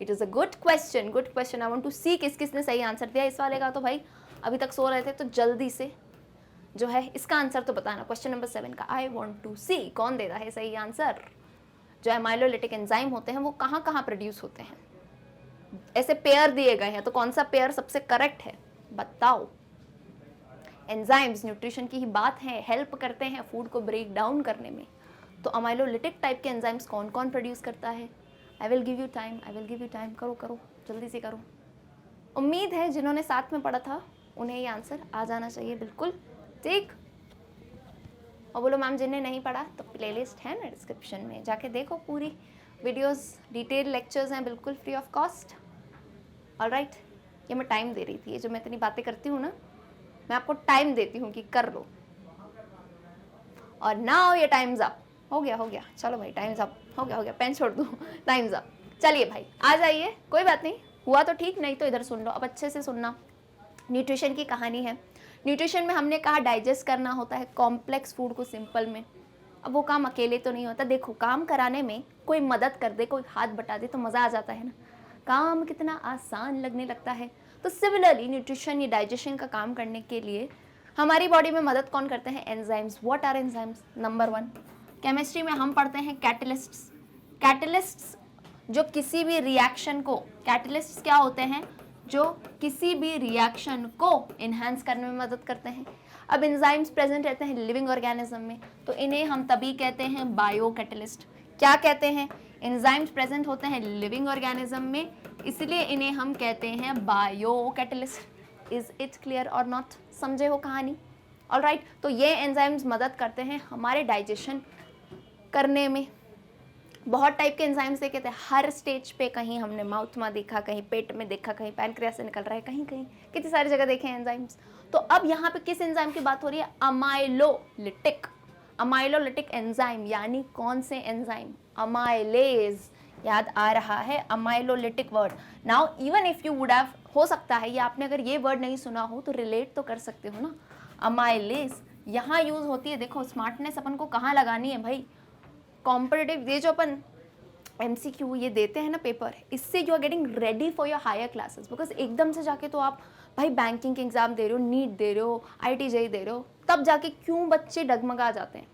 It is a good question. Good question. I want to see किस किसने सही आंसर दिया इस वाले का। तो भाई अभी तक सो रहे थे तो जल्दी से जो है इसका आंसर तो बताना। क्वेश्चन नंबर 7 का आई वॉन्ट टू सी कौन दे रहा है सही आंसर। जो एमाइलोलिटिक एंजाइम होते हैं वो कहाँ कहाँ प्रोड्यूस होते हैं। ऐसे पेयर दिए गए हैं तो कौन सा पेयर सबसे करेक्ट है बताओ। एंजाइम्स न्यूट्रिशन की ही बात है, हेल्प करते हैं फूड को ब्रेक डाउन करने में। तो अमाइलोलिटिक टाइप के एंजाइम्स कौन कौन प्रोड्यूस करता है। I will give you time, करो करो जल्दी से करो। उम्मीद है जिन्होंने साथ में पढ़ा था उन्हें ये आंसर आ जाना चाहिए बिल्कुल। ठीक, और बोलो मैम जिन्हें नहीं पढ़ा तो प्लेलिस्ट है ना डिस्क्रिप्शन में, जाके देखो पूरी वीडियोस, डिटेल लेक्चर्स हैं बिल्कुल फ्री ऑफ कॉस्ट। ऑलराइट, ये मैं टाइम दे रही थी, ये जो मैं इतनी बातें करती हूँ ना, मैं आपको टाइम देती हूँ कि कर लो। और नाउ ये टाइम्स अप हो गया, चलो भाई टाइम्स अप हो गया, पेन छोड़ दो, टाइम्स अप। चलिए भाई आ जाइए, कोई बात नहीं, हुआ तो ठीक, नहीं तो इधर सुन लो। अब अच्छे से सुनना, न्यूट्रिशन की कहानी है। न्यूट्रिशन में हमने कहा डाइजेस्ट करना होता है कॉम्प्लेक्स फूड को सिंपल में। अब वो काम अकेले तो नहीं होता। देखो काम कराने में कोई मदद कर दे, कोई हाथ बटा दे तो मज़ा आ जाता है ना, काम कितना आसान लगने लगता है। तो सिमिलरली न्यूट्रिशन या डाइजेशन का काम करने के लिए हमारी बॉडी में मदद कौन करते हैं, enzymes. What are enzymes. Number 1 chemistry में हम पढ़ते हैं कैटलिस्ट्स। कैटलिस्ट्स जो किसी भी रिएक्शन को, कैटलिस्ट्स क्या होते हैं, जो किसी भी रिएक्शन को इन्हांस करने में मदद करते हैं। अब एंजाइम्स प्रेजेंट रहते हैं लिविंग ऑर्गेनिज्म में, तो इन्हें हम तभी कहते हैं बायो कैटलिस्ट। क्या कहते हैं, एंजाइम्स प्रेजेंट होते हैं लिविंग ऑर्गेनिज्म में, इसलिए इन्हें हम कहते हैं bio catalyst. Is it clear और नॉट, समझे हो कहानी। ऑलराइट, तो ये एंजाइम्स मदद करते हैं हमारे डाइजेशन करने में। बहुत टाइप के एंजाइम्स देखे थे, हर स्टेज पे, कहीं हमने माउथ में देखा, कहीं पेट में देखा, कहीं पैनक्रियास से निकल रहा है, कहीं कहीं कितनी सारी जगह देखे हैं एंजाइम्स। तो अब यहाँ पे किस एंजाइम की बात हो रही है? अमाइलोलिटिक। अमाइलोलिटिक एंजाइम यानी कौन से एंजाइम? अमाइलेज। याद आ रहा है? Amylolytic word. Now even if you would have, हो सकता है ये आपने अगर ये वर्ड नहीं सुना हो तो रिलेट तो कर सकते हो ना। अमाइलेज यहाँ यूज होती है। देखो स्मार्टनेस अपन को कहाँ लगानी है भाई? कॉम्पिटिटिव, ये जो अपन MCQ ये देते हैं ना पेपर, इससे you are getting ready for your higher classes. Because एकदम से जाके तो आप भाई बैंकिंग के एग्जाम दे रहे हो, नीट दे रहे हो, IIT JEE दे रहे हो, तब जाके क्यों बच्चे डगमगा जाते हैं?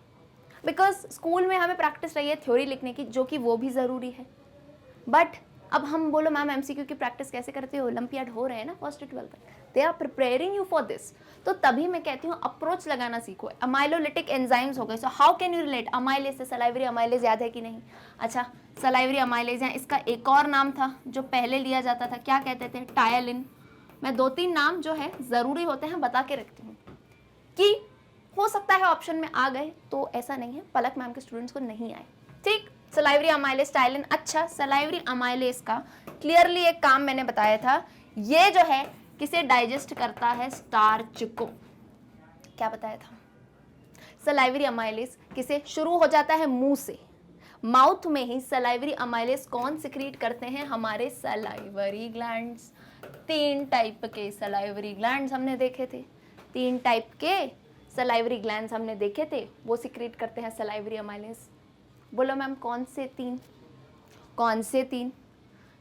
बिकॉज स्कूल में हमें प्रैक्टिस रही है थ्योरी लिखने की, जो कि वो भी ज़रूरी है, बट अब हम बोलो मैम MCQ की प्रैक्टिस कैसे करते हो? ओलंपियाड हो रहे हैं ना 1st से 12th तक, they are preparing you for this. तो तभी मैं कहती हूँ अप्रोच लगाना सीखो। अमाइलोलिटिक एंजाइम्स हो गए, so how can you relate? Amylase से सलाइवरी अमाइलेज याद है कि नहीं? अच्छा, सलाइवरी अमाइलेज है, इसका एक और नाम था जो पहले लिया जाता था, क्या कहते थे? टायलिन। मैं 2-3 नाम जो है ज़रूरी होते हैं बता के रखती हूँ कि हो सकता है ऑप्शन में आ गए, तो ऐसा नहीं है पलक मैम के स्टूडेंट्स को नहीं आए। ठीक, सलाइवरी अमाइलेज, टायलिन। अच्छा, सलाइवरी अमाइलेज का क्लियरली एक काम मैंने बताया था, ये जो है किसे डाइजेस्ट करता है? स्टार्च को। क्या बताया था? सलाइवरी अमाइलेज किसे शुरू हो जाता है? मुंह से। माउथ में ही सलाइवरी अमाइलेज कौन सिक्रीट करते हैं? हमारे सलाइवरी ग्लैंड्स। 3 टाइप के सलाइवरी ग्लैंड्स हमने देखे थे, 3 टाइप के सलाइवरी ग्लैंड्स हमने देखे थे, वो सिक्रीट करते हैं सलाइवरी अमाइलेज। बोलो मैम कौन से 3? कौन से 3?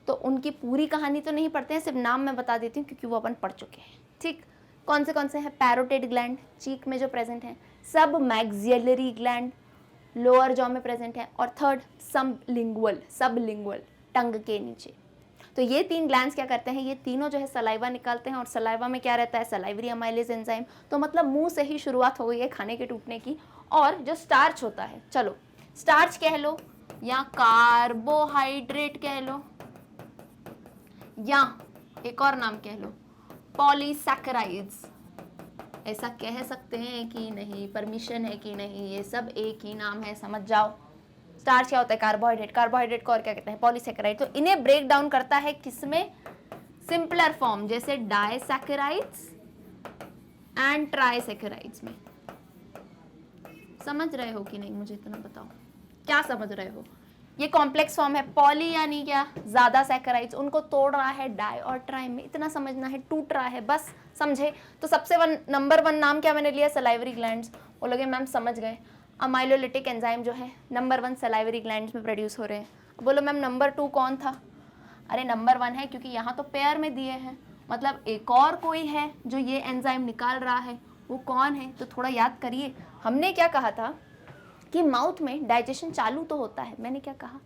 तो उनकी पूरी कहानी तो नहीं पढ़ते हैं, सिर्फ नाम मैं बता देती हूँ क्योंकि वो अपन पढ़ चुके हैं। ठीक, कौन से हैं? पैरोटिड ग्लैंड चीक में जो प्रेजेंट है, सब मैक्सिलरी ग्लैंड लोअर जॉ में प्रेजेंट है, और थर्ड सबलिंगुअल टंग के नीचे। तो ये 3 ग्लैंड्स क्या करते हैं? ये तीनों जो है सलाइवा निकालते हैं, और सलाइवा में क्या रहता है? Salivary amylase enzyme. तो मतलब मुंह से ही शुरुआत हो गई है खाने के टूटने की। और जो स्टार्च होता है, चलो स्टार्च कह लो या कार्बोहाइड्रेट कह लो, या एक और नाम कह लो पॉलीसैकेराइड्स, ऐसा कह सकते हैं कि नहीं? परमिशन है कि नहीं? ये सब एक ही नाम है, समझ जाओ। स्टार्च क्या होता है? कार्बोहाइड्रेट। कार्बोहाइड्रेट को और क्या कहते हैं? पॉलीसैकेराइड। तो इन्हें ब्रेक डाउन करता है किसमें? सिंपलर फॉर्म, जैसे डाइसैकेराइड्स एंड ट्राइसैकेराइड्स में। समझ रहे हो कि नहीं? मुझे इतना बताओ, क्या समझ रहे हो? ये कॉम्प्लेक्स फॉर्म है। पॉली यानी क्या? ज्यादा सैकेराइड्स, उनको तोड़ रहा है डाई और ट्राई में, इतना समझना है, टूट रहा है, बस समझे। तो सबसे नंबर 1 नाम क्या मैंने लिया? Salivary glands. बोलोगे मैम समझ गए, अमाइलोलिटिक एंजाइम जो है नंबर 1 सलाइवरी ग्लैंड्स में प्रोड्यूस हो रहे हैं। बोलो मैम नंबर 2 कौन था? अरे नंबर 1 है क्योंकि यहाँ तो पेयर में दिए हैं, मतलब एक और कोई है जो ये एंजाइम निकाल रहा है, वो कौन है? तो थोड़ा याद करिए, हमने क्या कहा था कि माउथ में डाइजेशन चालू तो होता है। मैंने क्या कहा?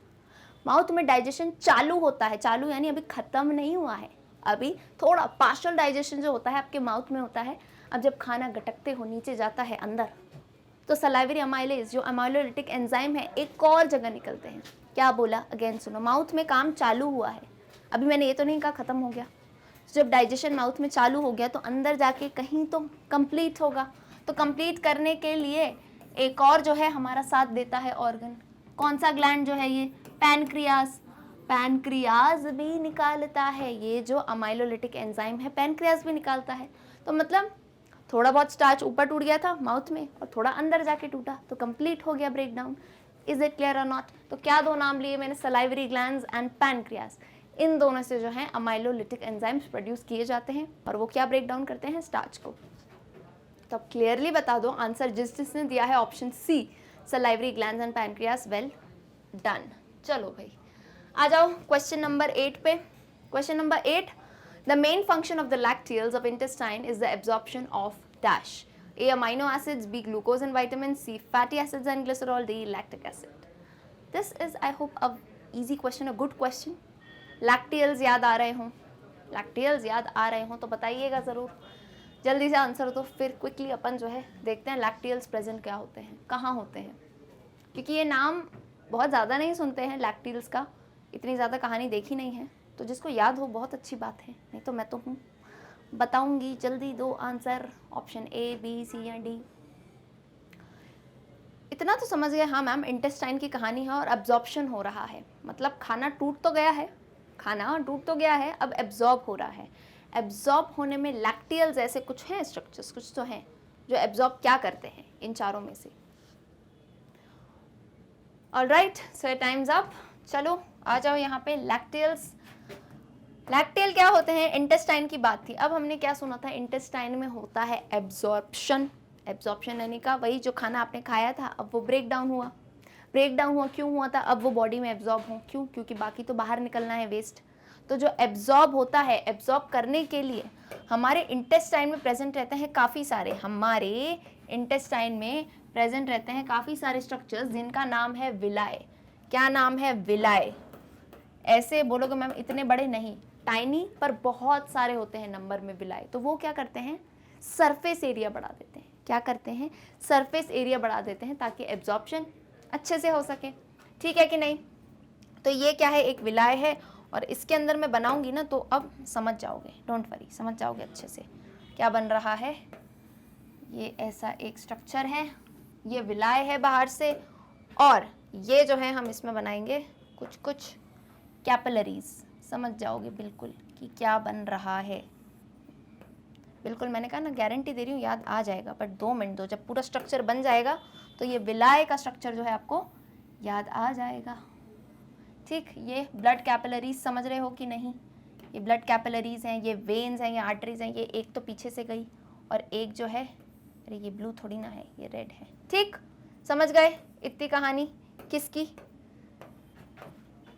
माउथ में डाइजेशन चालू होता है, चालू यानी अभी खत्म नहीं हुआ है, अभी थोड़ा पार्शियल डाइजेशन जो होता है आपके माउथ में होता है। अब जब खाना गटकते हो नीचे जाता है अंदर, तो सलाइवरी अमाइलेज जो अमाइलोलिटिक एंजाइम है एक और जगह निकलते हैं। क्या बोला? अगेन सुनो, माउथ में काम चालू हुआ है, अभी मैंने ये तो नहीं कहा खत्म हो गया। जब डाइजेशन माउथ में चालू हो गया तो अंदर जाके कहीं तो कंप्लीट होगा, तो कंप्लीट करने के लिए एक और जो है हमारा साथ देता है ऑर्गन। कौन सा ग्लैंड जो है? ये पैनक्रियाज। पैनक्रियाज भी निकालता है, ये जो अमाइलोलिटिक एंजाइम है पैनक्रियाज भी निकालता है। तो मतलब थोड़ा बहुत स्टार्च ऊपर टूट गया था माउथ में और थोड़ा अंदर जाके टूटा, तो कंप्लीट हो गया break down. Is it clear और नॉट? तो क्या 2 नाम लिए मैंने? Salivary glands and pancreas. इन दोनों से जो है अमाइलोलिटिक एंजाइम्स प्रोड्यूस किए जाते हैं, और वो क्या ब्रेक डाउन करते हैं? स्टार्च को। तो अब क्लियरली बता दो आंसर जिसने दिया है option C, salivary glands and pancreas. Well done. चलो भाई आ जाओ क्वेश्चन नंबर 8 पे। Question number 8, the main function of the lacteals of intestine is the absorption of dash. A amino acids, B glucose and vitamin, C fatty acids and glycerol, D lactic acid. This is I hope a easy question, a good question. Lacteals याद आ रहे हों? लैक्टियल्स याद आ रहे हों तो बताइएगा ज़रूर जल्दी से आंसर। तो फिर क्विकली अपन जो है देखते हैं लैक्टियल्स प्रेजेंट क्या होते हैं, कहाँ होते हैं, क्योंकि ये नाम बहुत ज़्यादा नहीं सुनते हैं लैक्टियल्स का, इतनी ज़्यादा कहानी देखी नहीं है। तो जिसको याद हो बहुत अच्छी बात है, नहीं तो मैं तो हूँ बताऊंगी। जल्दी दो आंसर, ऑप्शन ए, बी, सी या डी। इतना तो समझ गए, हाँ मैम इंटेस्टाइन की कहानी है और एब्जॉर्प्शन हो रहा है, मतलब खाना टूट तो गया है, खाना टूट तो गया है, अब एब्जॉर्ब हो रहा है। एब्जॉर्ब होने में लैक्टियल्स ऐसे कुछ हैं स्ट्रक्चर्स, कुछ तो हैं जो एब्जॉर्ब क्या करते हैं इन चारों में से। ऑलराइट, सो टाइम्स अप। चलो आ जाओ यहाँ पे, लैक्टियल्स। लैक्टियल क्या होते हैं? इंटेस्टाइन की बात थी, अब हमने क्या सुना था, इंटेस्टाइन में होता है एब्जॉर्प्शन। एब्जॉर्प्शन यानी का वही जो खाना आपने खाया था अब वो ब्रेक डाउन हुआ। ब्रेक डाउन हुआ क्यों हुआ था? अब वो बॉडी में एब्जॉर्ब हो, क्यों? क्योंकि बाकी तो बाहर निकलना है वेस्ट। तो जो एब्जॉर्ब होता है, एब्जॉर्ब करने के लिए हमारे इंटेस्टाइन में प्रेजेंट रहते हैं काफ़ी सारे, हमारे इंटेस्टाइन में प्रेजेंट रहते हैं काफ़ी सारे स्ट्रक्चर्स जिनका नाम है विलाय। क्या नाम है? विलाय। ऐसे बोलोगे मैम इतने बड़े नहीं, टाइनी, पर बहुत सारे होते हैं नंबर में विलाय। तो वो क्या करते हैं? सरफेस एरिया बढ़ा देते हैं। क्या करते हैं? सरफेस एरिया बढ़ा देते हैं ताकि एब्जॉर्प्शन अच्छे से हो सके। ठीक है कि नहीं? तो ये क्या है? एक विलाय है, और इसके अंदर मैं बनाऊंगी ना तो अब समझ जाओगे, डोंट वरी, समझ जाओगे अच्छे से क्या बन रहा है। ये ऐसा एक स्ट्रक्चर है, ये विलाय है बाहर से, और ये जो है हम इसमें बनाएंगे कुछ कुछ कैपिलरीज। समझ जाओगे बिल्कुल कि क्या बन रहा है। बिल्कुल, मैंने कहा ना, गारंटी दे रही हूँ याद आ जाएगा, बट 2 मिनट दो, जब पूरा स्ट्रक्चर बन जाएगा तो ये विलाय का स्ट्रक्चर जो है आपको याद आ जाएगा। ठीक, ये ब्लड कैपिलरीज समझ रहे हो कि नहीं? ये ब्लड कैपिलरीज हैं, ये वेन्स हैं, ये आर्टरीज हैं। ये एक तो पीछे से गई और एक जो है, अरे ये ब्लू थोड़ी ना है, ये रेड है। ठीक, समझ गए इतनी कहानी किसकी?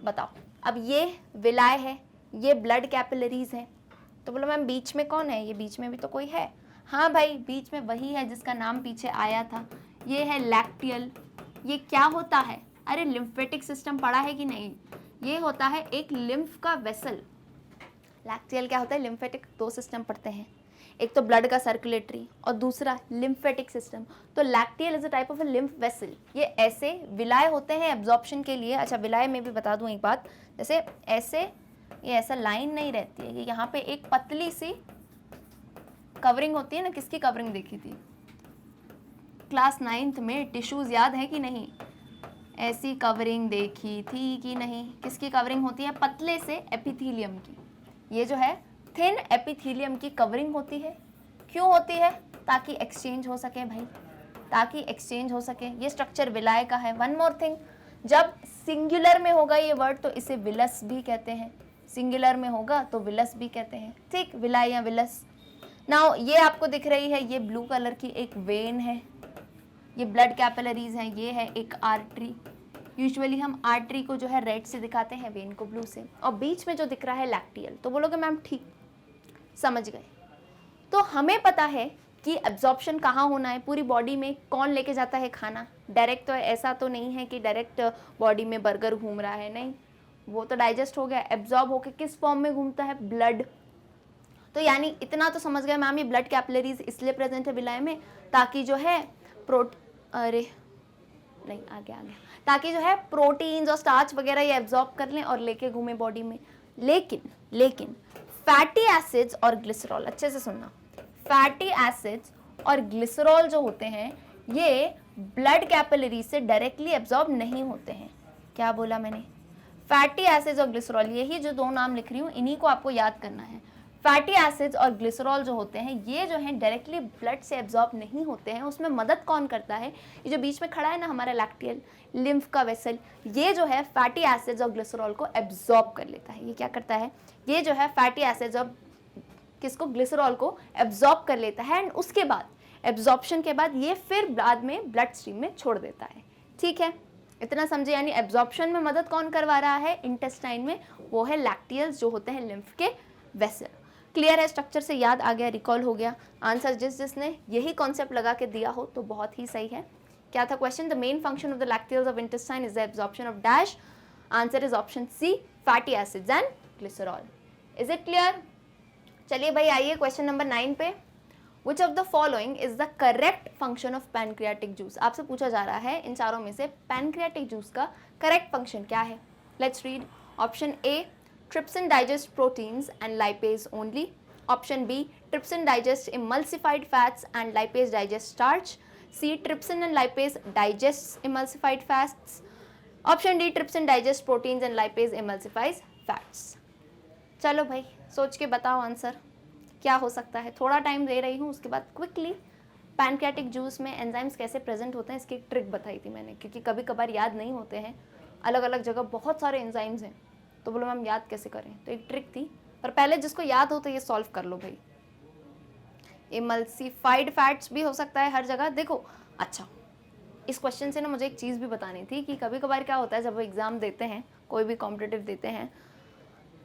बताओ। अब ये विलाय है, ये ब्लड कैपिलरीज है, तो बोलो मैम बीच में कौन है? ये बीच में भी तो कोई है। हाँ भाई, बीच में वही है जिसका नाम पीछे आया था, ये है लैक्टियल। ये क्या होता है? अरे लिम्फेटिक सिस्टम पढ़ा है कि नहीं? ये होता है एक लिम्फ का वेसल। लैक्टियल क्या होता है? लिम्फेटिक। 2 सिस्टम पढ़ते हैं, एक तो ब्लड का सर्कुलेटरी और दूसरा लिम्फेटिक सिस्टम। तो lacteal is a type of a lymph vessel. ये ऐसे विलाय होते हैं एब्जॉर्प्शन के लिए। अच्छा, विलाय में भी बता दूं एक बात, जैसे ऐसे, ये ऐसा लाइन नहीं रहती है, ये यहाँ पे एक पतली सी कवरिंग होती है ना। किसकी कवरिंग देखी थी क्लास 9th में? टिश्यूज याद है कि नहीं? ऐसी कवरिंग देखी थी कि नहीं? किसकी कवरिंग होती है? पतले से एपिथेलियम की। ये जो है थिन एपिथेलियम की कवरिंग होती है। क्यों होती है? ताकि एक्सचेंज हो सके भाई, ताकि एक्सचेंज हो सके। ये स्ट्रक्चर विलाय का है। वन मोर थिंग, जब सिंगुलर में होगा ये वर्ड तो इसे विलस भी कहते हैं, सिंगुलर में होगा तो विलस भी कहते हैं। ठीक, विलाय या विलस। नाउ ये आपको दिख रही है, ये ब्लू कलर की एक वेन है, ये ब्लड कैपिलरीज हैं, ये है एक आर्टरी। यूजुअली हम आर्टरी को जो है रेड से दिखाते हैं, वेन को ब्लू से, और बीच में जो दिख रहा है लैक्टियल। तो बोलोगे मैम ठीक, समझ गए। तो हमें पता है कि एब्जॉर्प्शन कहाँ होना है पूरी बॉडी में, कौन लेके जाता है खाना। डायरेक्ट तो ऐसा तो नहीं है कि डायरेक्ट बॉडी में बर्गर घूम रहा है, नहीं, वो तो डाइजेस्ट हो गया। एब्जॉर्ब होकर किस फॉर्म में घूमता है? ब्लड। तो यानी इतना तो समझ गए मैम, ये ब्लड कैपिलरीज इसलिए प्रेजेंट है विलाय में ताकि जो है अरे नहीं, आ गया, ताकि जो है प्रोटीन्स और स्टार्च वगैरह ये एब्जॉर्ब कर लें और लेके घूमे बॉडी में। लेकिन फैटी एसिड्स और ग्लिसरॉल, अच्छे से सुनना, फैटी एसिड्स और ग्लिसरॉल जो होते हैं ये ब्लड कैपिलरी से डायरेक्टली एब्जॉर्ब नहीं होते हैं। क्या बोला मैंने? फैटी एसिड्स और ग्लिसरॉल, यही जो 2 नाम लिख रही हूँ इन्हीं को आपको याद करना है। फैटी एसिड्स और ग्लिसरॉल जो होते हैं ये जो है डायरेक्टली ब्लड से एब्जॉर्ब नहीं होते हैं। उसमें मदद कौन करता है? ये जो बीच में खड़ा है ना हमारा लैक्टियल, लिम्फ का वेसल, ये जो है फैटी एसिड्स और ग्लिसरॉल को एब्जॉर्ब कर लेता है। ये क्या करता है? ये जो है फैटी एसिड्स और किसको? ग्लिसरॉल को एब्जॉर्ब कर लेता है, एंड उसके बाद एब्जॉर्प्शन के बाद ये फिर बाद में ब्लड स्ट्रीम में छोड़ देता है। ठीक है, इतना समझे? यानी एब्जॉर्प्शन में मदद कौन करवा रहा है इंटेस्टाइन में? वो है लैक्टियल्स जो होते हैं लिम्फ के वेसल। क्लियर है? स्ट्रक्चर से याद आ गया, रिकॉल हो गया। आंसर जिसने यही कॉन्सेप्ट लगा के दिया हो तो बहुत ही सही है। क्या था question? The main function of the lacteals of intestine is the absorption of dash. Answer is option C, fatty acids and glycerol. Is it clear? चलिए भाई आइए क्वेश्चन नंबर 9 पे। Which of the following is the correct function of pancreatic juice? आपसे पूछा जा रहा है इन चारों में से pancreatic juice का करेक्ट फंक्शन क्या है? Let's read. Option A, trypsin digests proteins and lipase only. Option B, trypsin digests emulsified fats and lipase digests starch. C trypsin and lipase digest emulsified fats, option D trypsin digest proteins and lipase emulsifies fats. चलो भाई सोच के बताओ आंसर क्या हो सकता है। थोड़ा टाइम दे रही हूँ, उसके बाद क्विकली पैनक्रियाटिक जूस में एंजाइम्स कैसे प्रेजेंट होते हैं इसकी एक ट्रिक बताई थी मैंने, क्योंकि कभी कभार याद नहीं होते हैं, अलग अलग जगह बहुत सारे एंजाइम्स हैं, तो बोलो मैम याद कैसे करें, तो एक ट्रिक थी। पर पहले जिसको याद हो तो ये सॉल्व कर लो भाई। इमल्सिफाइड फैट्स भी हो सकता है हर जगह। देखो अच्छा, इस क्वेश्चन से ना मुझे एक चीज़ भी बतानी थी कि कभी कभार क्या होता है जब वो एग्ज़ाम देते हैं, कोई भी कॉम्पिटिटिव देते हैं,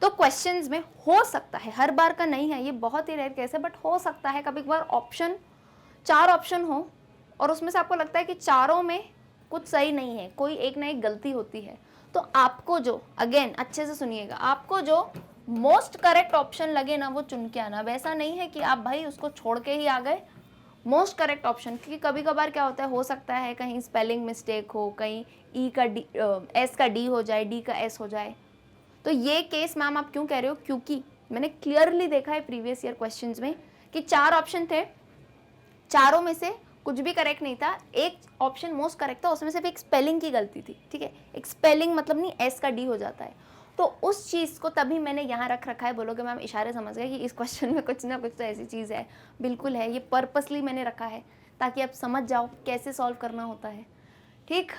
तो क्वेश्चंस में हो सकता है, हर बार का नहीं है, ये बहुत ही रेयर केस है, बट हो सकता है कभी कभार ऑप्शन 4 ऑप्शन हो और उसमें से आपको लगता है कि चारों में कुछ सही नहीं है, कोई एक ना एक गलती होती है। तो आपको जो, अगेन अच्छे से सुनिएगा, आपको जो मोस्ट करेक्ट ऑप्शन लगे ना वो चुन के आना। वैसा नहीं है कि आप भाई उसको छोड़ के ही आ गए, मोस्ट करेक्ट ऑप्शन, क्योंकि कभी कभार क्या होता है, हो सकता है कहीं स्पेलिंग मिस्टेक हो, कहीं ई का डी, एस का डी हो जाए, डी का एस हो जाए। तो ये केस मैम आप क्यों कह रहे हो, क्योंकि मैंने क्लियरली देखा है प्रीवियस ईयर क्वेश्चंस में कि 4 ऑप्शन थे, चारों में से कुछ भी करेक्ट नहीं था, एक ऑप्शन मोस्ट करेक्ट था, उसमें सिर्फ एक स्पेलिंग की गलती थी। ठीक है, एक स्पेलिंग मतलब नहीं एस का डी हो जाता है, तो उस चीज़ को तभी मैंने यहाँ रख रखा है। बोलोगे मैम इशारे समझ गए कि इस क्वेश्चन में कुछ ना कुछ तो ऐसी चीज़ है, बिल्कुल है, ये पर्पसली मैंने रखा है ताकि आप समझ जाओ कैसे सॉल्व करना होता है। ठीक,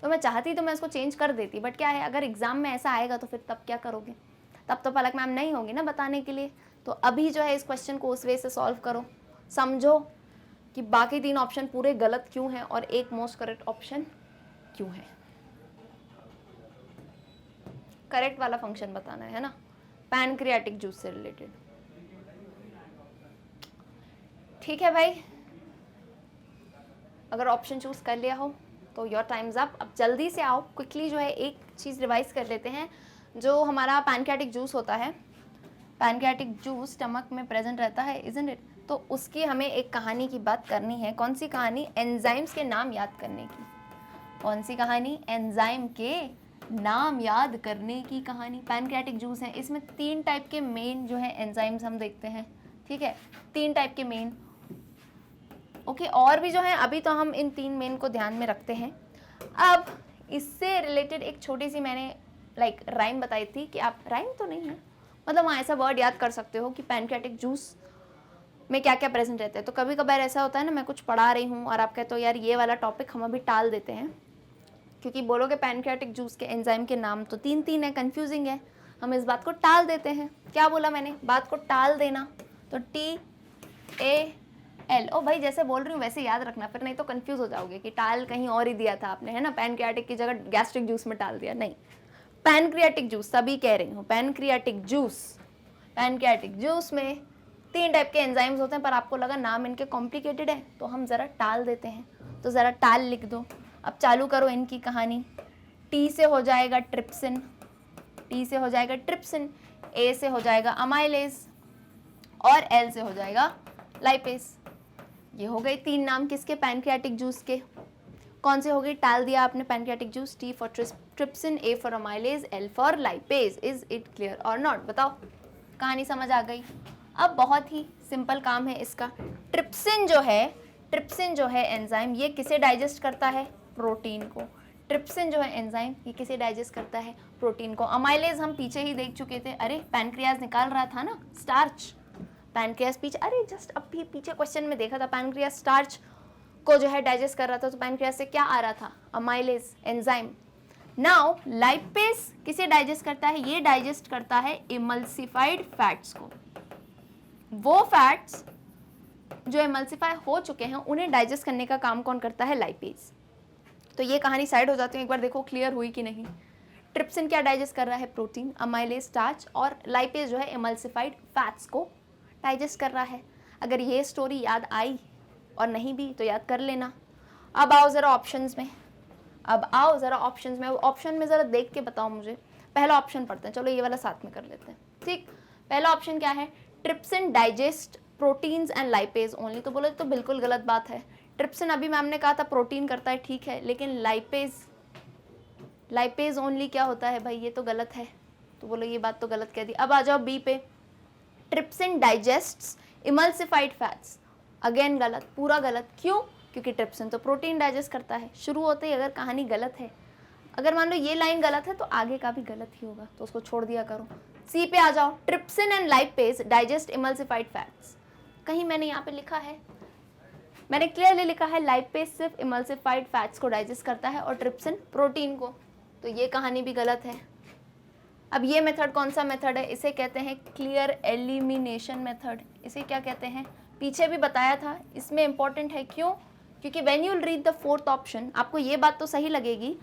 तो मैं चाहती तो मैं इसको चेंज कर देती, बट क्या है अगर एग्ज़ाम में ऐसा आएगा तो फिर तब क्या करोगे, तब तो पलक मैम नहीं होगी ना बताने के लिए। तो अभी जो है इस क्वेश्चन को उस वे से सॉल्व करो, समझो कि बाकी 3 ऑप्शन पूरे गलत क्यों हैं और एक मोस्ट करेक्ट ऑप्शन क्यों है। करेक्ट वाला फंक्शन बताना है ना, पैनक्रियाटिक जूस से रिलेटेड। ठीक है भाई, अगर ऑप्शन चूज कर लिया हो तो योर टाइम्स अप। अब जल्दी से आओ, क्विकली जो है एक चीज़ रिवाइज कर लेते हैं। जो हमारा पैनक्रियाटिक जूस होता है, पैनक्रियाटिक जूस स्टमक में प्रेजेंट रहता है, इजंट इट, तो उसकी हमें एक कहानी की बात करनी है। कौन सी कहानी, एंजाइम्स के नाम याद करने की। कौन सी कहानी, एंजाइम के नाम याद करने की कहानी। पैनक्रियाटिक जूस है, इसमें 3 टाइप के मेन जो है एंजाइम्स हम देखते हैं। ठीक है, 3 टाइप के मेन, ओके, और भी जो है, अभी तो हम इन 3 मेन को ध्यान में रखते हैं। अब इससे रिलेटेड एक छोटी सी मैंने राइम बताई थी कि आप, राइम तो नहीं है, मतलब वहाँ ऐसा वर्ड याद कर सकते हो कि पैनक्रियाटिक जूस में क्या क्या प्रेजेंट रहता है। तो कभी कभार ऐसा होता है ना, मैं कुछ पढ़ा रही हूँ और आप कहते हो यार ये वाला टॉपिक हम अभी टाल देते हैं, क्योंकि बोलोगे पैनक्रियाटिक जूस के एंजाइम के नाम तो 3 है, कंफ्यूजिंग है, हम इस बात को टाल देते हैं। क्या बोला मैंने, बात को टाल देना, तो TAL। ओ भाई जैसे बोल रही हूँ वैसे याद रखना, फिर नहीं तो कंफ्यूज हो जाओगे कि टाल कहीं और ही दिया था आपने, है ना, पैनक्रियाटिक की जगह गैस्ट्रिक जूस में टाल दिया, नहीं, पैनक्रियाटिक जूस तभी कह रही हूँ, पैनक्रियाटिक जूस। पैनक्रियाटिक जूस में 3 टाइप के एंजाइम्स होते हैं, पर आपको लगा नाम इनके कॉम्प्लिकेटेड है तो हम ज़रा टाल देते हैं, तो ज़रा टाल लिख दो। अब चालू करो इनकी कहानी। T से हो जाएगा ट्रिप्सिन, T से हो जाएगा ट्रिप्सिन, A से हो जाएगा अमाइलेज और L से हो जाएगा लाइपेज। ये हो गए 3 नाम किसके, पैनक्रियाटिक जूस के। कौन से हो गए, टाल दिया आपने pancreatic juice, T for trypsin, A for amylase, L for lipase. Is it clear और नॉट, बताओ, कहानी समझ आ गई। अब बहुत ही सिंपल काम है इसका। ट्रिप्सिन जो है एंजाइम, ये किसे डाइजेस्ट करता है, प्रोटीन को। ट्रिप्सिन जो है एंजाइम, ये किसे डाइजेस्ट करता है, प्रोटीन को। अमाइलेज हम पीछे ही देख चुके थे, अरे पैनक्रियाज निकाल रहा था ना स्टार्च, पैनक्रियाज पीछे, अरे जस्ट अभी पीछे क्वेश्चन में देखा था, पैनक्रियाज स्टार्च को जो है डाइजेस्ट कर रहा था, तो पैनक्रियाज से क्या आ रहा था, अमाइलेज एंजाइम। नाउ लाइपेज किसे डाइजेस्ट करता है, ये डाइजेस्ट करता है इमल्सिफाइड फैट्स को। वो फैट्स जो इमल्सिफाई हो चुके हैं उन्हें डाइजेस्ट करने का काम कौन करता है, लाइपेज। तो ये कहानी साइड हो जाती है, एक बार देखो क्लियर हुई कि नहीं। ट्रिप्सिन क्या डाइजेस्ट कर रहा है, प्रोटीन, अमाइलेज स्टार्च, और लाइपेज जो है इमल्सिफाइड फैट्स को डाइजेस्ट कर रहा है। अगर ये स्टोरी याद आई और नहीं भी तो याद कर लेना। अब आओ ज़रा ऑप्शंस में, ऑप्शन में ज़रा देख के बताओ मुझे। पहला ऑप्शन पढ़ते हैं, चलो ये वाला साथ में कर लेते हैं, ठीक। पहला ऑप्शन क्या है, trypsin digest proteins and lipase only. तो बोले तो बिल्कुल गलत बात है। ट्रिप्सिन अभी मैम ने कहा था प्रोटीन करता है, ठीक है, लेकिन लाइपेज ओनली क्या होता है भाई, ये तो गलत है। तो बोलो ये बात तो गलत कह दी। अब आ जाओ बी पे, ट्रिप्सिन डाइजेस्ट्स इमल्सिफाइड फैट्स, अगेन गलत, पूरा गलत। क्यों, क्योंकि ट्रिप्सिन तो प्रोटीन डाइजेस्ट करता है। शुरू होते ही अगर कहानी गलत है, अगर मान लो ये लाइन गलत है तो आगे का भी गलत ही होगा, तो उसको छोड़ दिया करो। सी पे आ जाओ। Trypsin and lipase digest emulsified fats. कहीं मैंने यहाँ पे लिखा है, मैंने क्लियरली लिखा है लाइपेज सिर्फ इमल्सिफाइड फैट्स को डाइजेस्ट करता है और ट्रिप्सिन प्रोटीन को, तो ये कहानी भी गलत है। अब ये मेथड कौन सा मेथड है? इसे कहते हैं क्लियर एलिमिनेशन मेथड। इसे क्या कहते हैं? पीछे भी बताया था। इसमें इंपॉर्टेंट है, क्यों? क्योंकि when you will read the fourth option, आपको ये बात तो सही लगेगी,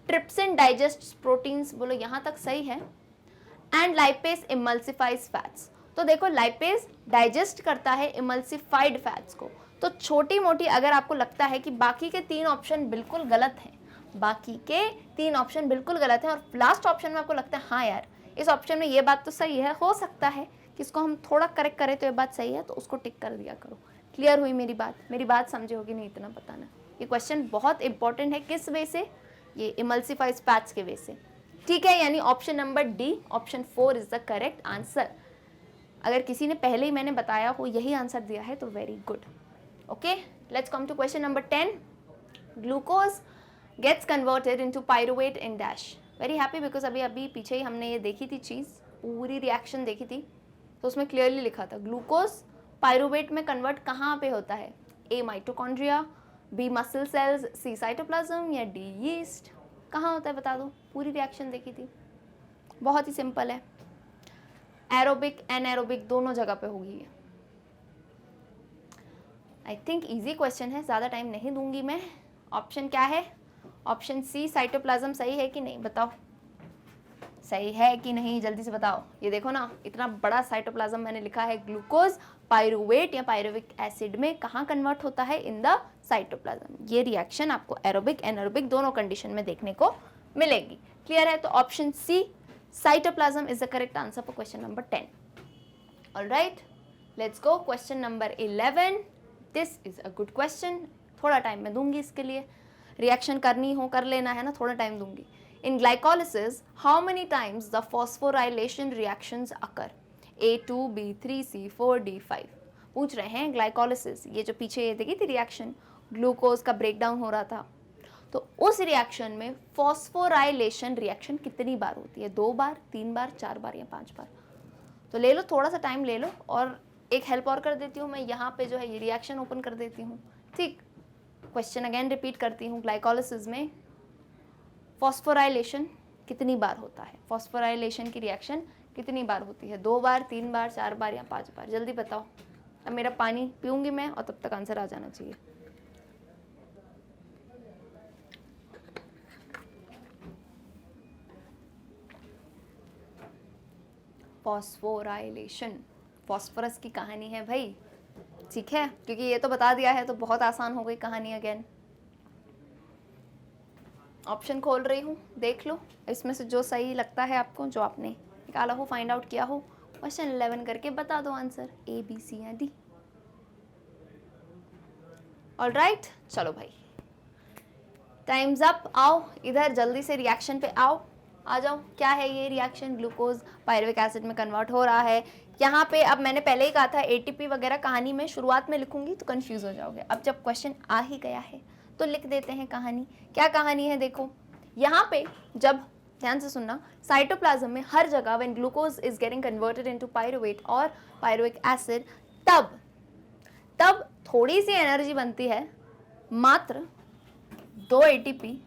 ट्रिप्सिन डाइजेस्ट प्रोटीन्स, बोलो यहाँ तक सही है, एंड लाइपेज इमल्सिफाइज फैट्स। तो देखो लाइपेज डाइजेस्ट करता है इमल्सिफाइड फैट्स को। तो छोटी मोटी अगर आपको लगता है कि बाकी के 3 ऑप्शन बिल्कुल गलत हैं, बाकी के 3 ऑप्शन बिल्कुल गलत हैं और लास्ट ऑप्शन में आपको लगता है हाँ यार इस ऑप्शन में ये बात तो सही है, हो सकता है कि इसको हम थोड़ा करेक्ट करें तो ये बात सही है, तो उसको टिक कर दिया करो। क्लियर हुई मेरी बात? मेरी बात समझे होगी नहीं, इतना बताना। ये क्वेश्चन बहुत इंपॉर्टेंट है। किस वे से? ये इमल्सिफाइड फैट्स के वे से। ठीक है, यानी option number D, option 4 is the correct answer. अगर किसी ने पहले ही मैंने बताया हो यही आंसर दिया है तो very good. Okay, let's come to question number 10। Glucose gets converted into pyruvate in dash. Very happy because अभी पीछे ही हमने ये देखी थी चीज़, पूरी रिएक्शन देखी थी, तो उसमें क्लियरली लिखा था ग्लूकोज पायरुवेट में कन्वर्ट कहाँ पे होता है? ए माइटोकॉन्ड्रिया, बी मसल सेल्स, सी साइटोप्लाज्म या डी यीस्ट। कहाँ होता है बता दो, पूरी रिएक्शन देखी थी। बहुत ही सिंपल है, एरोबिक एनएरोबिक दोनों जगह पे होगी। आई थिंक इजी क्वेश्चन है, ज़्यादा टाइम नहीं दूंगी मैं। ऑप्शन क्या है? ऑप्शन सी साइटोप्लाज्म सही है कि नहीं बताओ, सही है कि नहीं जल्दी से बताओ। ये देखो ना, इतना बड़ा साइटोप्लाज्म मैंने लिखा है। ग्लूकोज पायरुवेट या पायरुविक एसिड में कहाँ कन्वर्ट होता है? In the cytoplasm. ये रिएक्शन आपको एरोबिक एनएरोबिक दोनों कंडीशन में देखने को मिलेगी। क्लियर है? तो option C cytoplasm is the correct answer for question number 10। Alright, let's go question number 11। This is a good question. थोड़ा टाइम मैं दूंगी इसके लिए, रिएक्शन करनी हो कर लेना है ना, थोड़ा टाइम दूंगी। In glycolysis, how many times the phosphorylation reactions occur? A2, B3, C4, D5। पूछ रहे हैं ग्लाइकोलिसिस, ये जो पीछे ये देखी थी रिएक्शन, ग्लूकोज का ब्रेकडाउन हो रहा था, तो उस रिएक्शन में फॉस्फोराइलेशन रिएक्शन कितनी बार होती है? 2 बार, 3 बार, 4 बार या 5 बार? तो ले लो, थोड़ा सा टाइम ले लो, और एक हेल्प और कर देती हूँ मैं, यहाँ पे जो है ये रिएक्शन ओपन कर देती हूँ। ठीक, क्वेश्चन अगेन रिपीट करती हूँ। ग्लाइकोलिसिस में फॉस्फोराइलेशन कितनी बार होता है? फॉस्फोराइलेशन की रिएक्शन कितनी बार होती है? 2 बार, 3 बार, 4 बार या 5 बार? जल्दी बताओ। अब मेरा पानी पीऊंगी मैं और तब तक आंसर आ जाना चाहिए। फॉस्फोराइलेशन, फॉस्फोरस की कहानी है भाई, ठीक है, क्योंकि ये तो बता दिया है तो बहुत आसान हो गई कहानी। अगेन ऑप्शन खोल रही हूँ, देख लो इसमें से जो सही लगता है आपको, जो आपने निकाला हो, फाइंड आउट किया हो, क्वेश्चन 11 करके बता दो आंसर, ए बी सी या डी। ऑलराइट, चलो भाई टाइम्स अप। आओ इधर जल्दी से रिएक्शन पे आओ, आ जाओ। क्या है ये रिएक्शन? ग्लूकोज पायरुविक एसिड में कन्वर्ट हो रहा है। यहाँ पे अब मैंने पहले ही कहा था एटीपी वगैरह कहानी में शुरुआत में लिखूंगी तो कंफ्यूज हो जाओगे। अब जब क्वेश्चन आ ही गया है तो लिख देते हैं कहानी। क्या कहानी है देखो, यहाँ पे जब ध्यान से सुनना, साइटोप्लाज्म में हर जगह when glucose is getting converted into pyruvate or pyruvic acid, तब थोड़ी सी एनर्जी बनती है, मात्र 2 एटीपी,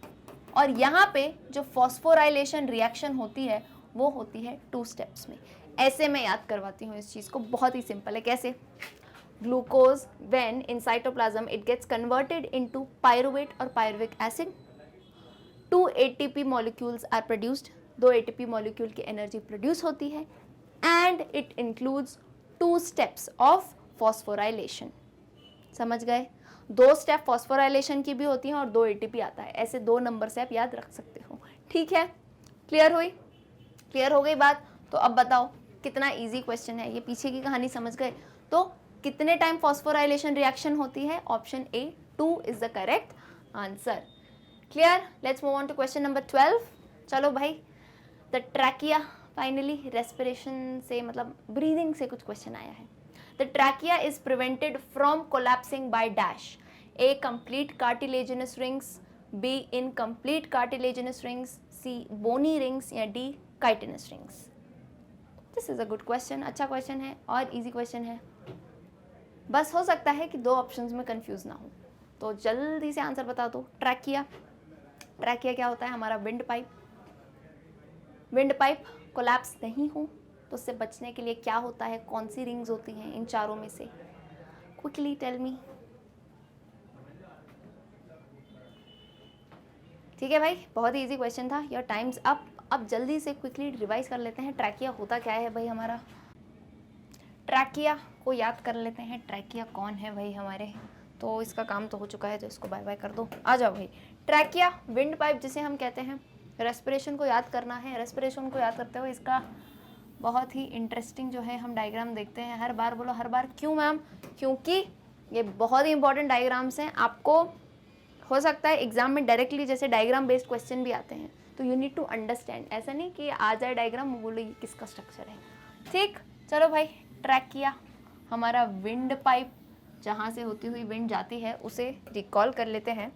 और यहाँ पे जो फॉस्फोराइलेशन रिएक्शन होती है वो होती है 2 स्टेप्स में। ऐसे मैं याद करवाती हूँ इस चीज़ को, बहुत ही सिंपल है। कैसे? Glucose when in cytoplasm it gets converted into pyruvate or pyruvic acid, 2 ATP molecules are produced, 2 ATP molecule की एनर्जी प्रोड्यूस होती है, and it includes 2 steps of phosphorylation. समझ गए? 2 स्टेप फॉस्फोराइलेशन की भी होती हैं और 2 एटीपी आता है। ऐसे 2 नंबर से आप याद रख सकते हो। ठीक है, क्लियर हुई? क्लियर हो गई बात? तो अब बताओ कितना इजी क्वेश्चन है ये, पीछे की कहानी समझ गए? तो कितने टाइम फॉस्फोराइलेशन रिएक्शन होती है? Option A 2 is the correct answer. Clear? Let's move on to question number 12। चलो भाई, द ट्रैकिया, फाइनली रेस्पिरेशन से मतलब ब्रीदिंग से कुछ क्वेश्चन आया है। The trachea is prevented from collapsing by dash. A. complete cartilaginous rings, B. incomplete cartilaginous rings, C. bony rings या D. chitinous rings? This is a good question. अच्छा क्वेश्चन है और इजी क्वेश्चन है, बस हो सकता है कि दो ऑप्शंस में कंफ्यूज ना हो, तो जल्दी से आंसर बता दो। ट्रैकिया, ट्रैकिया क्या होता है? हमारा wind pipe. Wind pipe collapse नहीं हो तो उससे बचने के लिए क्या होता है? कौन सी रिंग्स होती हैं इन चारों में से? Quickly tell me. ठीक है भाई, बहुत ही इजी क्वेश्चन था। Your time's up. अब जल्दी से क्विकली रिवाइज कर लेते हैं, ट्रैकिया होता क्या है भाई हमारा। ट्रैकिया को याद कर लेते हैं, ट्रैकिया कौन है भाई हमारे। तो इसका काम तो हो चुका है, तो इसको बाय बाय कर दो। आ जाओ भाई, ट्रैकिया विंड पाइप जिसे हम कहते हैं। रेस्पिरेशन को याद करना है। रेस्पिरेशन को याद करते हुए इसका बहुत ही इंटरेस्टिंग जो है हम डायग्राम देखते हैं। हर बार बोलो, हर बार। क्यों मैम? क्योंकि ये बहुत ही इंपॉर्टेंट डायग्राम्स हैं। आपको हो सकता है एग्जाम में डायरेक्टली जैसे डायग्राम बेस्ड क्वेश्चन भी आते हैं, तो यू नीड टू अंडरस्टैंड। ऐसा नहीं कि आ जाए डायग्राम बोलो ये किसका स्ट्रक्चर है। ठीक, चलो भाई, ट्रैकिया हमारा विंड पाइप जहाँ से होती हुई विंड जाती है उसे रिकॉल कर लेते हैं।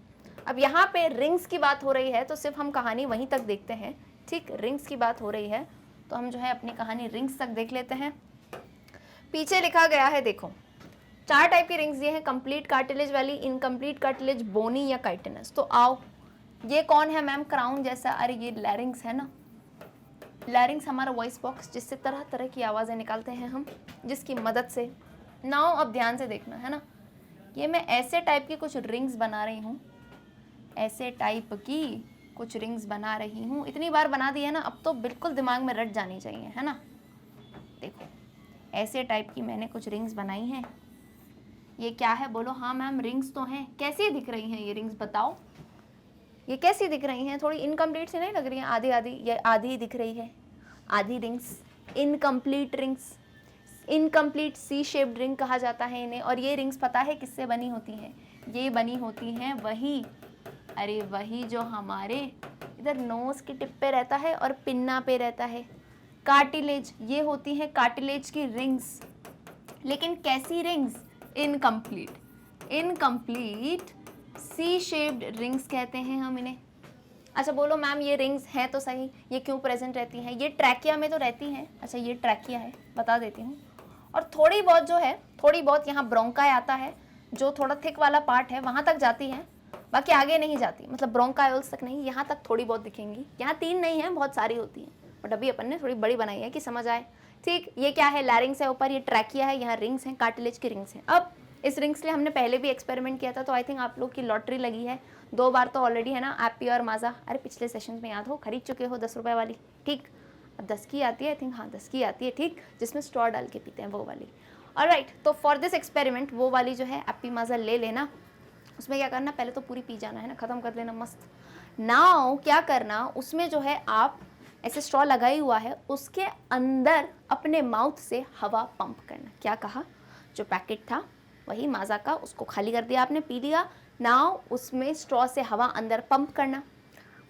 अब यहाँ पे रिंग्स की बात हो रही है तो सिर्फ हम कहानी वहीं तक देखते हैं। ठीक, रिंग्स की बात हो रही है तो हम जो है अपनी कहानी रिंग्स तक देख लेते हैं। पीछे लिखा गया है, देखो 4 टाइप की रिंग्स ये हैं, कंप्लीट कार्टिलेज वाली, इनकम्प्लीट कार्टिलेज, बोनी या काइटिनस। तो आओ, ये कौन है मैम? क्राउन जैसा। अरे ये लैरिंग्स है ना। लैरिंग्स हमारा वॉइस बॉक्स जिससे तरह तरह की आवाज़ें निकालते हैं हम, जिसकी मदद से। नाउ अब ध्यान से देखना है ना, ये मैं ऐसे टाइप की कुछ रिंग्स बना रही हूँ, ऐसे टाइप की कुछ रिंग्स बना रही हूँ। इतनी बार बना दी है ना, अब तो बिल्कुल दिमाग में रट जानी चाहिए, है ना। देखो, ऐसे टाइप की मैंने कुछ रिंग्स बनाई हैं। ये क्या है बोलो? हाँ मैम, रिंग्स तो हैं। कैसी दिख रही हैं ये रिंग्स, बताओ। ये कैसी दिख रही हैं? थोड़ी इनकम्प्लीट सी नहीं लग रही हैं? आधी आधी, ये आधी ही दिख रही है, आधी rings. Incomplete rings, incomplete C shaped ring कहा जाता है इन्हें। और ये रिंग्स पता है किससे बनी होती हैं? ये बनी होती हैं वही, अरे वही जो हमारे इधर नोज की टिप पे रहता है और पिन्ना पे रहता है, कार्टिलेज। ये होती हैं कार्टिलेज की रिंग्स। लेकिन कैसी rings? Incomplete. Incomplete C shaped rings कहते हैं हम इन्हें। अच्छा बोलो मैम, ये रिंग्स हैं तो सही, ये क्यों प्रेजेंट रहती हैं? ये ट्रैकिया में तो रहती हैं। अच्छा, ये ट्रैकिया है, बता देती हूँ। और थोड़ी बहुत जो है, थोड़ी बहुत यहाँ ब्रोंकाई आता है, जो थोड़ा थिक वाला पार्ट है वहाँ तक जाती है, बाकी आगे नहीं जाती। मतलब ब्रोंकायोल्स तक नहीं, यहाँ तक थोड़ी बहुत दिखेंगी। यहाँ 3 नहीं है, बहुत सारी होती हैं, बट अभी अपन ने थोड़ी बड़ी बनाई है कि समझ आए। ठीक, ये क्या है? लैरिंग्स है ऊपर, ये ट्रैकिया है, यहाँ रिंग्स हैं, कार्टिलेज की रिंग्स हैं। अब इस रिंग्स के लिए हमने पहले भी एक्सपेरिमेंट किया था, तो आई थिंक आप लोग की लॉटरी लगी है 2 बार तो ऑलरेडी, है ना। एप्पी और माजा, अरे पिछले सेशन में याद हो, खरीद चुके हो 10 रुपये वाली। ठीक, अब 10 की आती है आई थिंक, हाँ 10 की आती है, ठीक, जिसमें स्ट्रॉ डाल के पीते हैं वो वाली। ऑलराइट, तो फॉर दिस एक्सपेरिमेंट वो वाली जो है एप्पी माजा ले लेना। उसमें क्या करना, पहले तो पूरी पी जाना है ना, ख़त्म कर लेना मस्त। नाउ क्या करना, उसमें जो है आप ऐसे स्ट्रॉ लगाई हुआ है, उसके अंदर अपने माउथ से हवा पंप करना। क्या कहा? जो पैकेट था वही माजा का, उसको खाली कर दिया आपने, पी लिया। नाउ उसमें स्ट्रॉ से हवा अंदर पंप करना।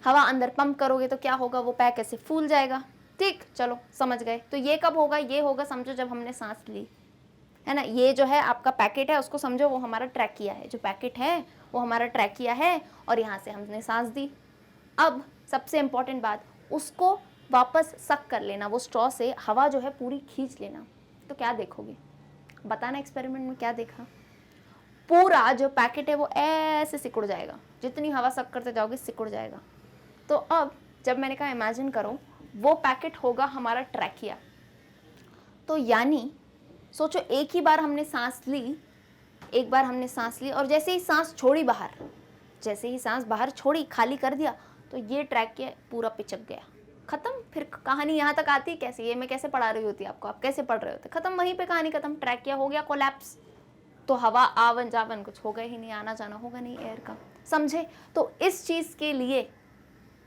हवा अंदर पंप करोगे तो क्या होगा? वो पैक ऐसे फूल जाएगा। ठीक, चलो समझ गए। तो ये कब होगा? ये होगा समझो जब हमने सांस ली, है ना। ये जो है आपका पैकेट है, उसको समझो वो हमारा ट्रैकिया है। जो पैकेट है वो हमारा ट्रैकिया है, और यहाँ से हमने सांस दी। अब सबसे इम्पॉर्टेंट बात, उसको वापस सक कर लेना, वो स्ट्रॉ से हवा जो है पूरी खींच लेना। तो क्या देखोगे? बताना एक्सपेरिमेंट में क्या देखा? पूरा जो पैकेट है वो ऐसे सिकुड़ जाएगा, जितनी हवा सक करते जाओगे सिकुड़ जाएगा। तो अब जब मैंने कहा इमेजिन करो, वो पैकेट होगा हमारा ट्रैकिया। तो यानी सोचो, एक ही बार हमने सांस ली, एक बार हमने सांस ली, और जैसे ही सांस छोड़ी बाहर, जैसे ही सांस बाहर छोड़ी, खाली कर दिया, तो ये ट्रैकिया पूरा पिचक गया, खत्म। फिर कहानी यहाँ तक आती है कैसे? ये मैं कैसे पढ़ा रही होती आपको, आप कैसे पढ़ रहे होते? खत्म, वहीं पे कहानी खत्म। ट्रैकिया हो गया कोलैप्स, तो हवा आवन जावन कुछ होगा ही नहीं, आना जाना होगा नहीं एयर का, समझे। तो इस चीज़ के लिए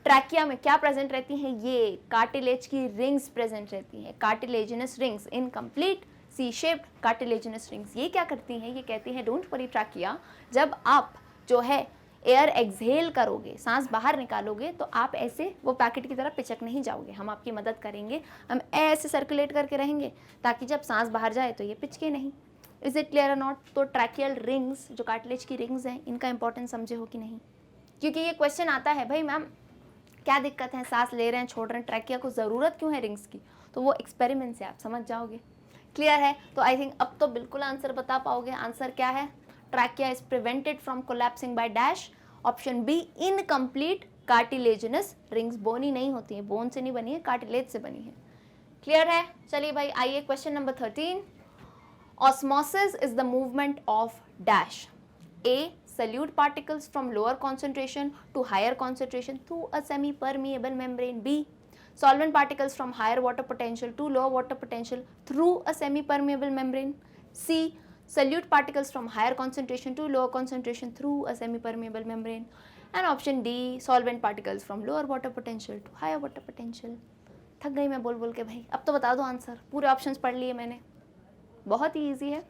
ट्रैकिया में क्या प्रेजेंट रहती हैं? ये कार्टिलेज की रिंग्स प्रेजेंट रहती हैं, cartilaginous rings, incomplete C shaped cartilaginous rings. ये क्या करती हैं? ये कहती हैं डोंट वरी ट्रैकिया, जब आप जो है एयर एक्सहेल करोगे, सांस बाहर निकालोगे, तो आप ऐसे वो पैकेट की तरह पिचक नहीं जाओगे। हम आपकी मदद करेंगे, हम ऐसे सर्कुलेट करके रहेंगे ताकि जब सांस बाहर जाए तो ये पिचके नहीं। इज इट क्लियर और नॉट? तो ट्रैकियल रिंग्स, जो कार्टिलेज की रिंग्स हैं, इनका इंपॉर्टेंस समझे हो कि नहीं? क्योंकि ये क्वेश्चन आता है, भाई मैम क्या दिक्कत है, सांस ले रहे हैं छोड़ रहे हैं, ट्रैकिया को ज़रूरत क्यों है रिंग्स की? तो वो एक्सपेरिमेंट से आप समझ जाओगे। क्लियर है? तो आई थिंक अब तो बिल्कुल आंसर बता पाओगे। आंसर क्या है? Trachea is prevented from collapsing by dash. Option B, incomplete cartilaginous rings. Bony नहीं होती है, बोन से नहीं बनी है, कार्टिलेज से बनी है। क्लियर है? चलिए भाई आइए question number 13। Osmosis is the movement of dash. A, solute particles from lower concentration to higher concentration through a semi-permeable membrane. B, solvent particles from higher water potential to lower water potential through a semi-permeable membrane. C, solute particles from higher concentration to lower concentration through a semi-permeable membrane. And option D, solvent particles from lower water potential to higher water potential. थक गई मैं बोल बोल के भाई, अब तो बता दो आंसर। पूरे ऑप्शंस पढ़ लिए मैंने, बहुत ही ईजी है।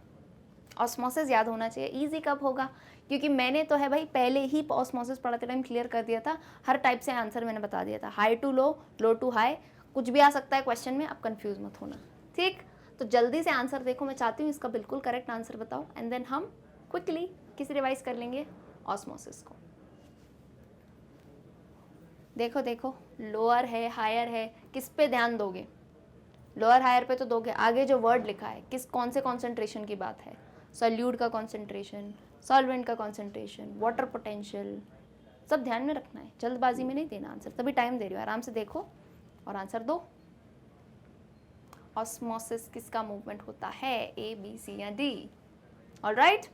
ऑस्मोसिस याद होना चाहिए। ईजी कब होगा? क्योंकि मैंने तो है भाई पहले ही ऑस्मोसिस पढ़ाते टाइम क्लियर कर दिया था, हर टाइप से आंसर मैंने बता दिया था। High to low, low to high, कुछ भी आ सकता है क्वेश्चन में, आप कंफ्यूज मत होना, ठीक? तो जल्दी से आंसर देखो, मैं चाहती हूँ इसका बिल्कुल करेक्ट आंसर बताओ, एंड देन हम क्विकली किसी रिवाइज कर लेंगे ऑस्मोसिस को। देखो देखो, लोअर है हायर है, किस पे ध्यान दोगे? लोअर हायर पे तो दोगे, आगे जो वर्ड लिखा है किस कौन से कॉन्सेंट्रेशन की बात है? सॉल्यूट का कॉन्सेंट्रेशन, सॉल्वेंट का कॉन्सेंट्रेशन, वाटर पोटेंशियल, सब ध्यान में रखना है, जल्दबाजी में नहीं देना आंसर, तभी टाइम दे रही हो, आराम से देखो और आंसर दो। ऑस्मोसिस किसका मूवमेंट होता है? ए, बी, सी या डी? ऑलराइट,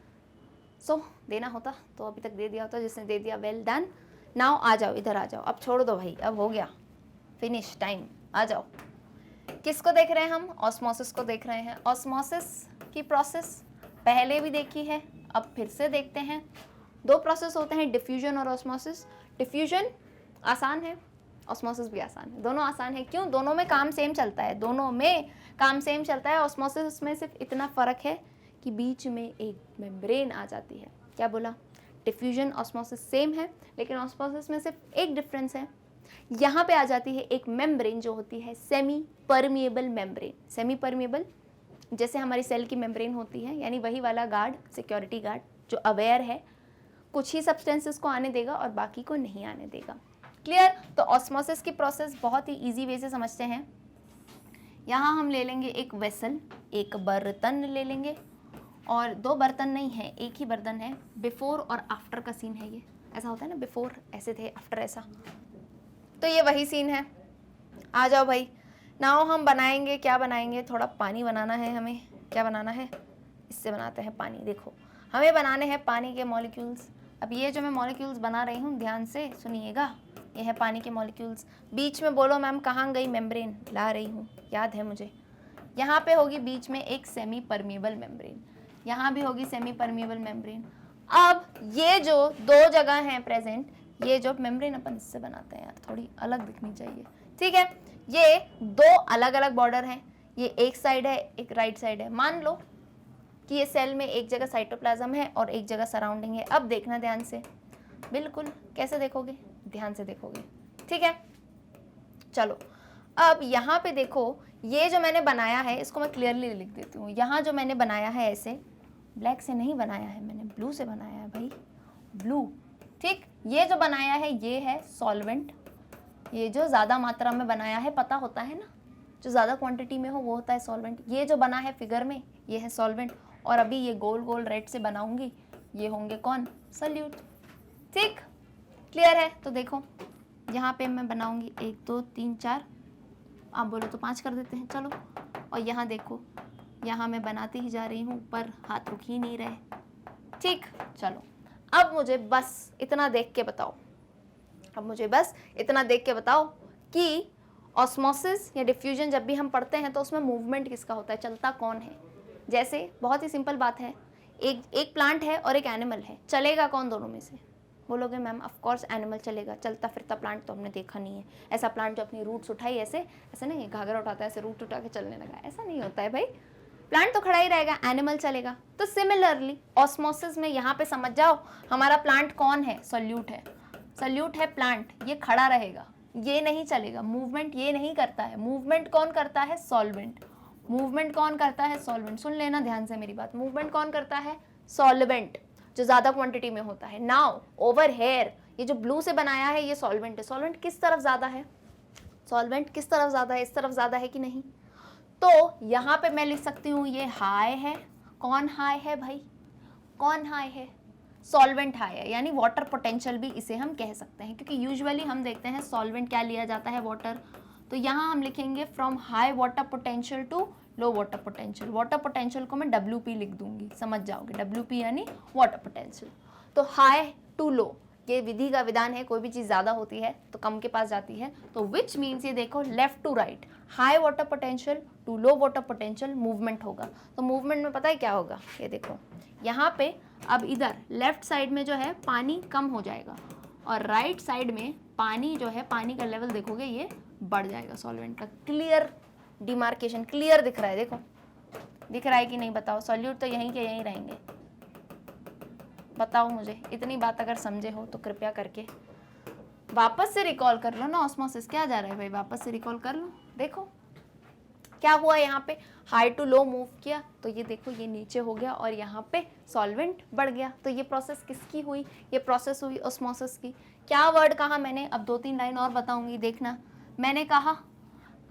सो देना होता तो अभी तक दे दिया होता, जिसने दे दिया वेल डन। नाउ आ जाओ, इधर आ जाओ, अब छोड़ दो भाई, अब हो गया फिनिश टाइम, आ जाओ। किसको देख रहे हैं हम? ऑस्मोसिस को देख रहे हैं। ऑस्मोसिस की प्रोसेस पहले भी देखी है, अब फिर से देखते हैं। दो प्रोसेस होते हैं, डिफ्यूजन और ऑस्मोसिस। डिफ्यूजन आसान है, ऑस्मोसिस भी आसान है, दोनों आसान है। क्यों? दोनों में काम सेम चलता है, दोनों में काम सेम चलता है। ऑस्मोसिस में सिर्फ इतना फ़र्क है कि बीच में एक मेम्ब्रेन आ जाती है। क्या बोला? डिफ्यूजन ऑस्मोसिस सेम है, लेकिन ऑस्मोसिस में सिर्फ एक डिफरेंस है, यहाँ पे आ जाती है एक मेम्ब्रेन जो होती है semi permeable membrane. Semi permeable जैसे हमारी सेल की मेम्ब्रेन होती है, यानी वही वाला गार्ड, सिक्योरिटी गार्ड, जो अवेयर है, कुछ ही सब्सटेंसेस को आने देगा और बाकी को नहीं आने देगा। क्लियर? तो ऑस्मोसिस की प्रोसेस बहुत ही इजी वे से समझते हैं। यहाँ हम ले लेंगे एक वेसल, एक बर्तन ले लेंगे, और दो बर्तन नहीं है, एक ही बर्तन है। बिफोर और आफ्टर का सीन है ये, ऐसा होता है ना, बिफोर ऐसे थे, आफ्टर ऐसा, तो ये वही सीन है। आ जाओ भाई, नाउ हम बनाएंगे, क्या बनाएंगे? थोड़ा पानी बनाना है हमें। क्या बनाना है? इससे बनाते हैं पानी। देखो, हमें बनाने हैं पानी के मॉलिक्यूल्स। अब ये जो मैं मॉलिक्यूल्स बना रही हूँ, ध्यान से सुनिएगा, ये है पानी के मॉलिक्यूल्स। बीच में बोलो मैम कहाँ गई मेम्ब्रेन? ला रही हूँ, याद है मुझे। यहाँ पे होगी बीच में एक सेमी परमिएबल मेम्ब्रेन, यहाँ भी होगी सेमी परमिएबल मेम्ब्रेन। अब ये जो दो जगह हैं प्रेजेंट, ये जो मेम्ब्रेन अपन इससे बनाते हैं यार, थोड़ी अलग दिखनी चाहिए, ठीक है? ये दो अलग अलग बॉर्डर हैं, ये एक साइड है, एक राइट साइड है। मान लो कि ये सेल में एक जगह साइटोप्लाज्म है और एक जगह सराउंडिंग है। अब देखना ध्यान से, बिल्कुल कैसे देखोगे? ध्यान से देखोगे, ठीक है? चलो, अब यहाँ पे देखो, ये जो मैंने बनाया है इसको मैं क्लियरली लिख देती हूँ। यहाँ जो मैंने बनाया है, ऐसे ब्लैक से नहीं बनाया है मैंने, ब्लू से बनाया है भाई, ब्लू, ठीक? ये जो बनाया है ये है सॉल्वेंट, ये जो ज़्यादा मात्रा में बनाया है, पता होता है ना, जो ज़्यादा क्वांटिटी में हो वो होता है सॉल्वेंट। ये जो बना है फिगर में, ये है सॉल्वेंट, और अभी ये गोल गोल रेड से बनाऊंगी, ये होंगे कौन? सॉल्यूट, ठीक? क्लियर है? तो देखो, यहाँ पे मैं बनाऊंगी 1 2 3 4, आप बोलो तो 5 कर देते हैं, चलो। और यहाँ देखो, यहाँ मैं बनाती ही जा रही हूँ, ऊपर हाथ रुक ही नहीं रहे, ठीक? चलो, अब मुझे बस इतना देख के बताओ, अब मुझे बस इतना देख के बताओ कि ऑस्मोसिस या डिफ्यूजन जब भी हम पढ़ते हैं तो उसमें मूवमेंट किसका होता है, चलता कौन है? जैसे बहुत ही सिंपल बात है, एक प्लांट है और एक एनिमल है, चलेगा कौन दोनों में से? बोलोगे मैम ऑफ कोर्स एनिमल चलेगा, चलता फिरता प्लांट तो हमने देखा नहीं है। ऐसा प्लांट जो अपनी रूट्स उठाई ऐसे ऐसे नहीं, घाघरा उठाता है ऐसे रूट उठा के चलने लगा, ऐसा नहीं होता है भाई, प्लांट तो खड़ा ही रहेगा, एनिमल चलेगा। तो सिमिलरली ऑस्मोसिस में यहाँ पे समझ जाओ, हमारा प्लांट कौन है? सॉल्यूट है, सॉल्यूट है प्लांट, ये खड़ा रहेगा, ये नहीं चलेगा, मूवमेंट ये नहीं करता है। मूवमेंट कौन करता है? सॉल्वेंट। मूवमेंट कौन करता है? सॉल्वेंट। सुन लेना ध्यान से मेरी बात, मूवमेंट कौन करता है? सॉल्वेंट, जो ज्यादा क्वांटिटी में होता है। नाउ ओवर हेयर, ये जो ब्लू से बनाया है ये सॉल्वेंट है। सॉल्वेंट किस तरफ ज्यादा है? सॉल्वेंट किस तरफ ज्यादा है? इस तरफ ज्यादा है कि नहीं? तो यहाँ पे मैं लिख सकती हूँ ये हाई है। कौन हाई है भाई? कौन हाई है? सॉल्वेंट हाई है, यानी वाटर पोटेंशियल भी इसे हम कह सकते हैं, क्योंकि यूजुअली हम देखते हैं सॉल्वेंट क्या लिया जाता है? वाटर। तो यहाँ हम लिखेंगे from high water potential to low water potential. Water potential को मैं WP लिख दूंगी, समझ जाओगे, WP यानी वाटर पोटेंशियल। तो हाई टू लो, ये विधि का विधान है, कोई भी चीज़ ज़्यादा होती है तो कम के पास जाती है। तो विच मीन्स ये देखो left to right, high water potential to low water potential movement होगा। तो मूवमेंट में पता है क्या होगा? ये देखो यहाँ पे अब इधर लेफ्ट साइड में जो है पानी कम हो जाएगा और राइट साइड में पानी जो है, पानी का लेवल देखोगे ये बढ़ जाएगा। सॉल्वेंट का क्लियर डिमार्केशन क्लियर दिख रहा है, देखो दिख रहा है कि नहीं बताओ? सॉल्यूट तो यहीं के यहीं रहेंगे, बताओ मुझे। इतनी बात अगर समझे हो तो कृपया करके वापस से रिकॉल कर लो ना। ऑस्मोसिस क्या जा रहा है भाई, वापस से रिकॉल कर लो। देखो क्या हुआ, यहाँ पे हाई टू लो मूव किया तो ये देखो ये नीचे हो गया और यहाँ पे सॉल्वेंट बढ़ गया। तो ये प्रोसेस किसकी हुई? ये प्रोसेस हुई ऑस्मोसिस की। क्या वर्ड कहा मैंने? अब 2-3 लाइन और बताऊंगी, देखना। मैंने कहा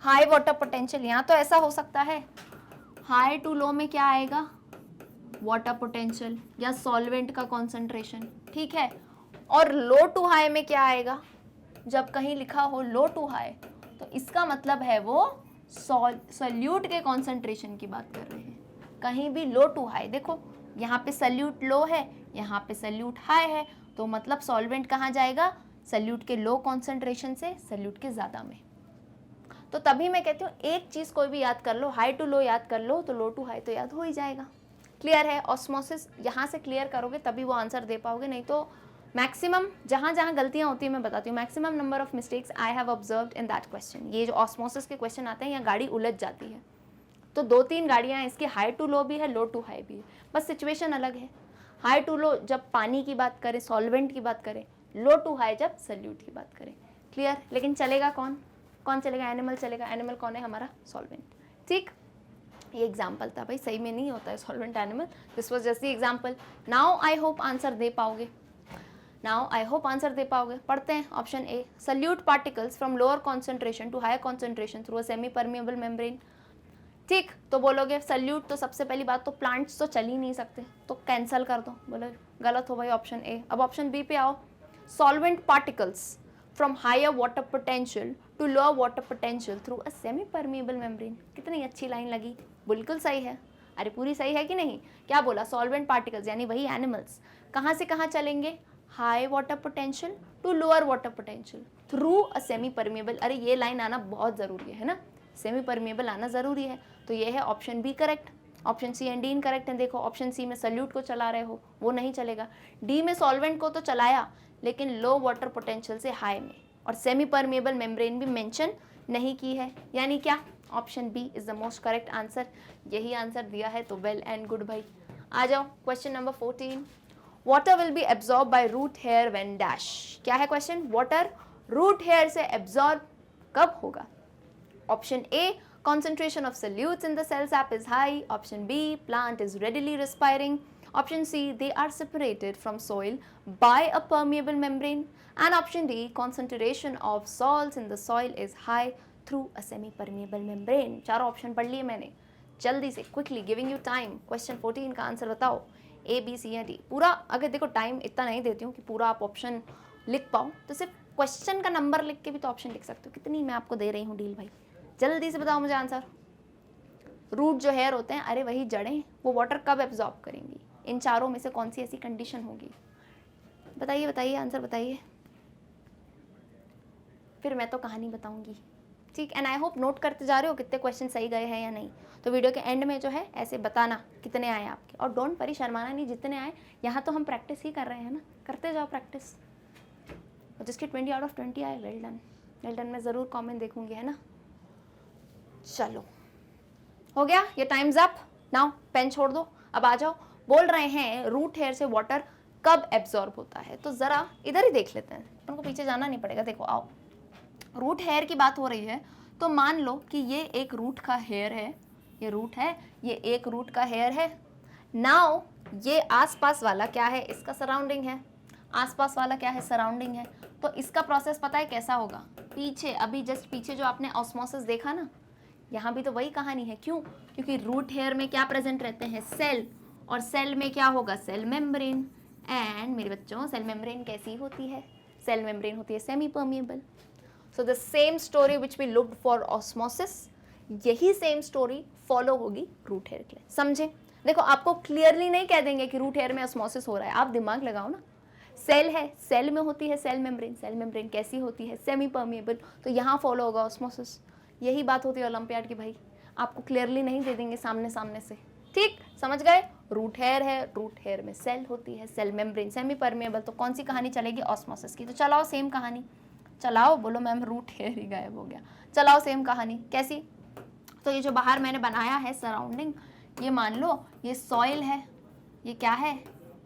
हाई वाटर पोटेंशियल, यहाँ तो ऐसा हो सकता है हाई टू लो में क्या आएगा? वाटर पोटेंशियल या सॉल्वेंट का कॉन्सेंट्रेशन, ठीक है। और लो टू हाई में क्या आएगा? जब कहीं लिखा हो लो टू हाई तो इसका मतलब है वो सॉल्यूट के कॉन्सेंट्रेशन की बात कर रहे हैं। कहीं भी लो टू हाई, देखो यहाँ पे सॉल्यूट लो है, यहाँ पे सॉल्यूट हाई है, तो मतलब सॉल्वेंट कहाँ जाएगा? सॉल्यूट के लो कॉन्सेंट्रेशन से सॉल्यूट के ज़्यादा में। तो तभी मैं कहती हूँ एक चीज़ कोई भी याद कर लो, हाई टू लो याद कर लो तो लो टू हाई तो याद हो ही जाएगा। क्लियर है? ऑस्मोसिस यहाँ से क्लियर करोगे तभी वो आंसर दे पाओगे, नहीं तो मैक्सिमम जहाँ जहाँ गलतियाँ होती है मैं बताती हूँ। Maximum number of mistakes I have observed in that question. ये जो ऑस्मोसिस के क्वेश्चन आते हैं यहाँ गाड़ी उलझ जाती है। तो 2-3 गाड़ियाँ हैं, इसकी हाई टू लो भी है, लो टू हाई भी है, बस सिचुएशन अलग है। हाई टू लो जब पानी की बात करें, सॉल्वेंट की बात करें, लो टू हाई जब सॉल्यूट की बात करें। क्लियर? लेकिन चलेगा कौन? कौन चलेगा? एनिमल चलेगा। एनिमल कौन है? हमारा सॉल्वेंट। ठीक, ये एग्जाम्पल था भाई, सही में नहीं होता है solvent animal, this was just the example. Now I hope answer दे पाओगे, नाउ आई होप आंसर दे पाओगे। पढ़ते हैं option A, solute particles from lower concentration to higher concentration through a semi permeable membrane. ठीक, तो बोलोगे सल्यूट, तो सबसे पहली बात तो प्लांट्स तो चल ही नहीं सकते, तो कैंसिल कर दो, बोलो गलत हो भाई ऑप्शन ए। अब ऑप्शन बी पे आओ, solvent particles from higher water potential to lower water potential through a semi permeable membrane. कितनी अच्छी लाइन लगी, बिल्कुल सही है। अरे पूरी सही है कि नहीं? क्या बोला? सॉल्वेंट पार्टिकल्स यानी वही एनिमल्स कहाँ से कहाँ चलेंगे? High water potential to lower water potential through a semi permeable. अरे ये लाइन आना बहुत ज़रूरी है ना, सेमी परमिएबल आना ज़रूरी है। तो ये है option B correct, option C and D incorrect है। देखो ऑप्शन सी में सल्यूट को चला रहे हो, वो नहीं चलेगा। डी में सॉल्वेंट को तो चलाया लेकिन लो वाटर पोटेंशियल से हाई में, और सेमी परमिएबल मेम्ब्रेन भी मेंशन नहीं की है, यानी क्या? Option B is the most correct answer. यही आंसर दिया है तो वेल एंड गुड भाई। आ जाओ question number 14, water will be absorb by root hair when dash. क्या है क्वेश्चन? वाटर रूट हेयर से एब्जॉर्ब कब होगा? Option A, concentration of solutes in the cell sap is high. Option B, plant is readily respiring. Option C, they are separated from soil by a permeable membrane. And option D, concentration of salts in the soil is high through a semi-permeable membrane. चारों ऑप्शन पढ़ लिए मैंने, जल्दी से quickly giving you time. Question 14 का आंसर बताओ, ए बी सी या डी। पूरा अगर देखो टाइम इतना नहीं देती हूँ कि पूरा आप ऑप्शन लिख पाओ, तो सिर्फ क्वेश्चन का नंबर लिख के भी तो ऑप्शन लिख सकते हो। कितनी मैं आपको दे रही हूँ डील भाई, जल्दी से बताओ मुझे आंसर। रूट जो हेयर होते हैं, अरे वही जड़ें, वो वाटर कब एब्जॉर्ब करेंगी? इन चारों में से कौन सी ऐसी कंडीशन होगी? बताइए बताइए, आंसर बताइए, फिर मैं तो कहानी बताऊंगी। ठीक, एंड आई होप नोट करते जा रहे हो कितने क्वेश्चन सही गए हैं या नहीं। तो वीडियो के एंड में जो है ऐसे बताना कितने आए आपके, और डोंट वरी, शर्माना नहीं, जितने आए। यहाँ तो हम प्रैक्टिस ही कर रहे हैं ना, करते जाओ प्रैक्टिस। और जिसके 20 आउट ऑफ 20 आए, वेल डन, वेल डन। मैं ज़रूर कॉमेंट देखूंगी, है ना। चलो हो गया, ये टाइम्स अप। नाउ पेन छोड़ दो, अब आ जाओ। बोल रहे हैं रूट हेयर से वाटर कब एब्जॉर्ब होता है, तो ज़रा इधर ही देख लेते हैं, उनको पीछे जाना नहीं पड़ेगा। देखो आओ, रूट हेयर की बात हो रही है तो मान लो कि ये एक रूट का हेयर है, ये रूट है, ये एक रूट का हेयर है। नाउ ये आसपास वाला क्या है, इसका सराउंडिंग है, आसपास वाला क्या है, सराउंडिंग है। तो इसका प्रोसेस पता है कैसा होगा, पीछे अभी जस्ट पीछे जो आपने ऑस्मोसिस देखा ना, यहाँ भी तो वही कहानी है। क्यों? क्योंकि रूट हेयर में क्या प्रेजेंट रहते हैं, सेल, और सेल में क्या होगा, सेल मेम्ब्रेन। एंड मेरे बच्चों सेल मेम्ब्रेन कैसी होती है, सेल मेम्ब्रेन होती है semi permeable. So the same story which we looked for osmosis, यही सेम स्टोरी फॉलो होगी रूट हेयर के लिए। समझे? देखो आपको क्लियरली नहीं कह देंगे कि रूट हेयर में ऑस्मोसिस हो रहा है, आप दिमाग लगाओ ना। सेल है, सेल में होती है सेल मेम्ब्रेन, सेल मेम्ब्रेन कैसी होती है, सेमी परमिएबल, तो यहाँ फॉलो होगा ऑस्मोसिस। यही बात होती है ओलंपियाड की भाई, आपको क्लियरली नहीं दे देंगे सामने सामने से। ठीक, समझ गए? रूट हेयर है, रूट हेयर में सेल होती है, सेल मेम्ब्रेन सेमी परमिएबल, तो कौन सी कहानी चलेगी, ऑस्मोसिस की। तो चलाओ सेम कहानी, चलाओ। बोलो मैम रूट हेयर ही गायब हो गया, चलाओ सेम कहानी। कैसी? तो ये जो बाहर मैंने बनाया है सराउंडिंग, ये मान लो ये सॉइल है, ये क्या है,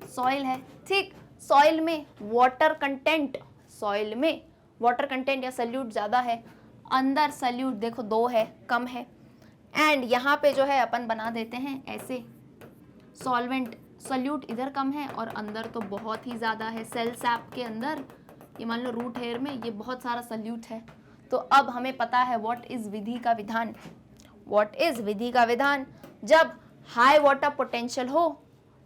सॉइल है। ठीक, सॉइल में वाटर कंटेंट, सॉइल में वाटर कंटेंट या सल्यूट ज़्यादा है, अंदर सल्यूट देखो 2 है, कम है। एंड यहाँ पे जो है अपन बना देते हैं ऐसे सॉल्वेंट, सल्यूट इधर कम है और अंदर तो बहुत ही ज़्यादा है। सेल सैप के अंदर ये मान लो रूट हेयर में ये बहुत सारा सल्यूट है। तो अब हमें पता है व्हाट इज़ विधि का विधान, व्हाट इज़ विधि का विधान। जब हाई वाटर पोटेंशियल हो,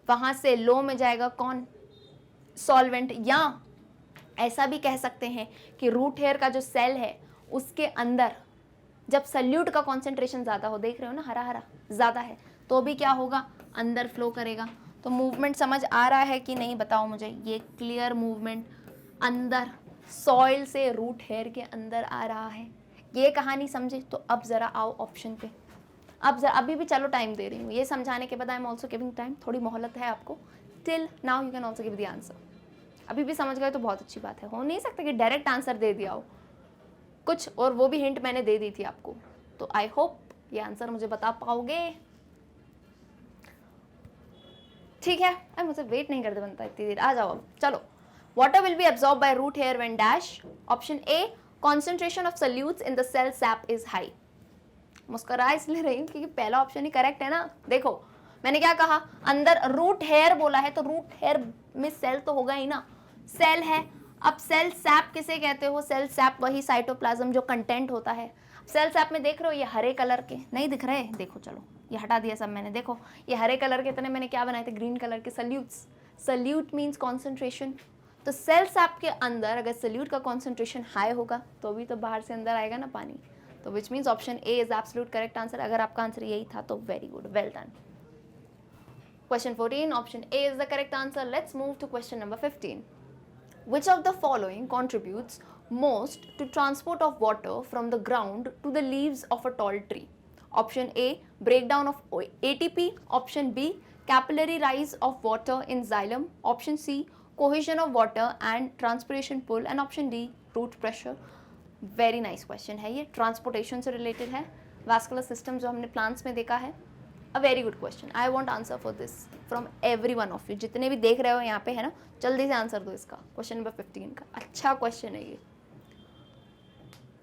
वहाँ से लो में जाएगा कौन, सॉल्वेंट। या ऐसा भी कह सकते हैं कि रूट हेयर का जो सेल है उसके अंदर जब सल्यूट का कॉन्सेंट्रेशन ज़्यादा हो, देख रहे हो ना हरा हरा ज़्यादा है, तो भी क्या होगा, अंदर फ्लो करेगा। तो मूवमेंट समझ आ रहा है कि नहीं बताओ मुझे, ये क्लियर मूवमेंट अंदर सॉइल से रूट हेयर के अंदर आ रहा है, ये कहानी समझे। तो अब ज़रा आओ ऑप्शन पे, अब जरा अभी भी चलो टाइम दे रही हूँ ये समझाने के बाद, I am also giving time, थोड़ी मोहलत है आपको। Till now you can also give the answer. अभी भी समझ गए तो बहुत अच्छी बात है, हो नहीं सकता कि डायरेक्ट आंसर दे दिया हो कुछ, और वो भी हिंट मैंने दे दी थी आपको। तो आई होप ये आंसर मुझे बता पाओगे। ठीक है, अब मुझे वेट नहीं करते बनता इतनी देर, आ जाओ अब चलो। Water will be absorb by root hair when dash. Option A, concentration of solutes in the cell sap is high. मुस्कुरा इसलिए रही हूँ क्योंकि पहला ऑप्शन ही करेक्ट है ना। देखो मैंने क्या कहा, अंदर रूट हेयर बोला है तो रूट हेयर में सेल तो होगा ही ना, सेल है। अब सेल सैप किसे कहते हो, सेल सैप वही साइटोप्लाज्म जो कंटेंट होता है। सेल सैप में देख रहे हो ये हरे कलर के नहीं दिख रहे, देखो चलो ये हटा दिया सब मैंने, देखो ये हरे कलर के इतने मैंने क्या बनाए थे, ग्रीन कलर के सल्यूट्स। Solute means concentration. तो सेल सैप के अंदर अगर सल्यूट का कॉन्सेंट्रेशन हाई होगा तो भी तो बाहर से अंदर आएगा ना पानी, तो which means option A is absolute correct answer. अगर आपका आंसर यही था तो very good, well done. Question 14, option A is the correct answer. Let's move to question number 15. Which of the following contributes most to transport of water from the ground to the leaves of a tall tree? Option A, breakdown of ATP. Option B, capillary rise of water in xylem. Option C, cohesion of water and transpiration pull. And option D, root pressure. Very nice question है ये, transportation से related है, vascular system जो हमने plants में देखा है। A very good question, I want answer for this from every one of you, जितने भी देख रहे हो यहाँ पे है ना, जल्दी से आंसर दो इसका। क्वेश्चन नंबर 15 का अच्छा क्वेश्चन है ये।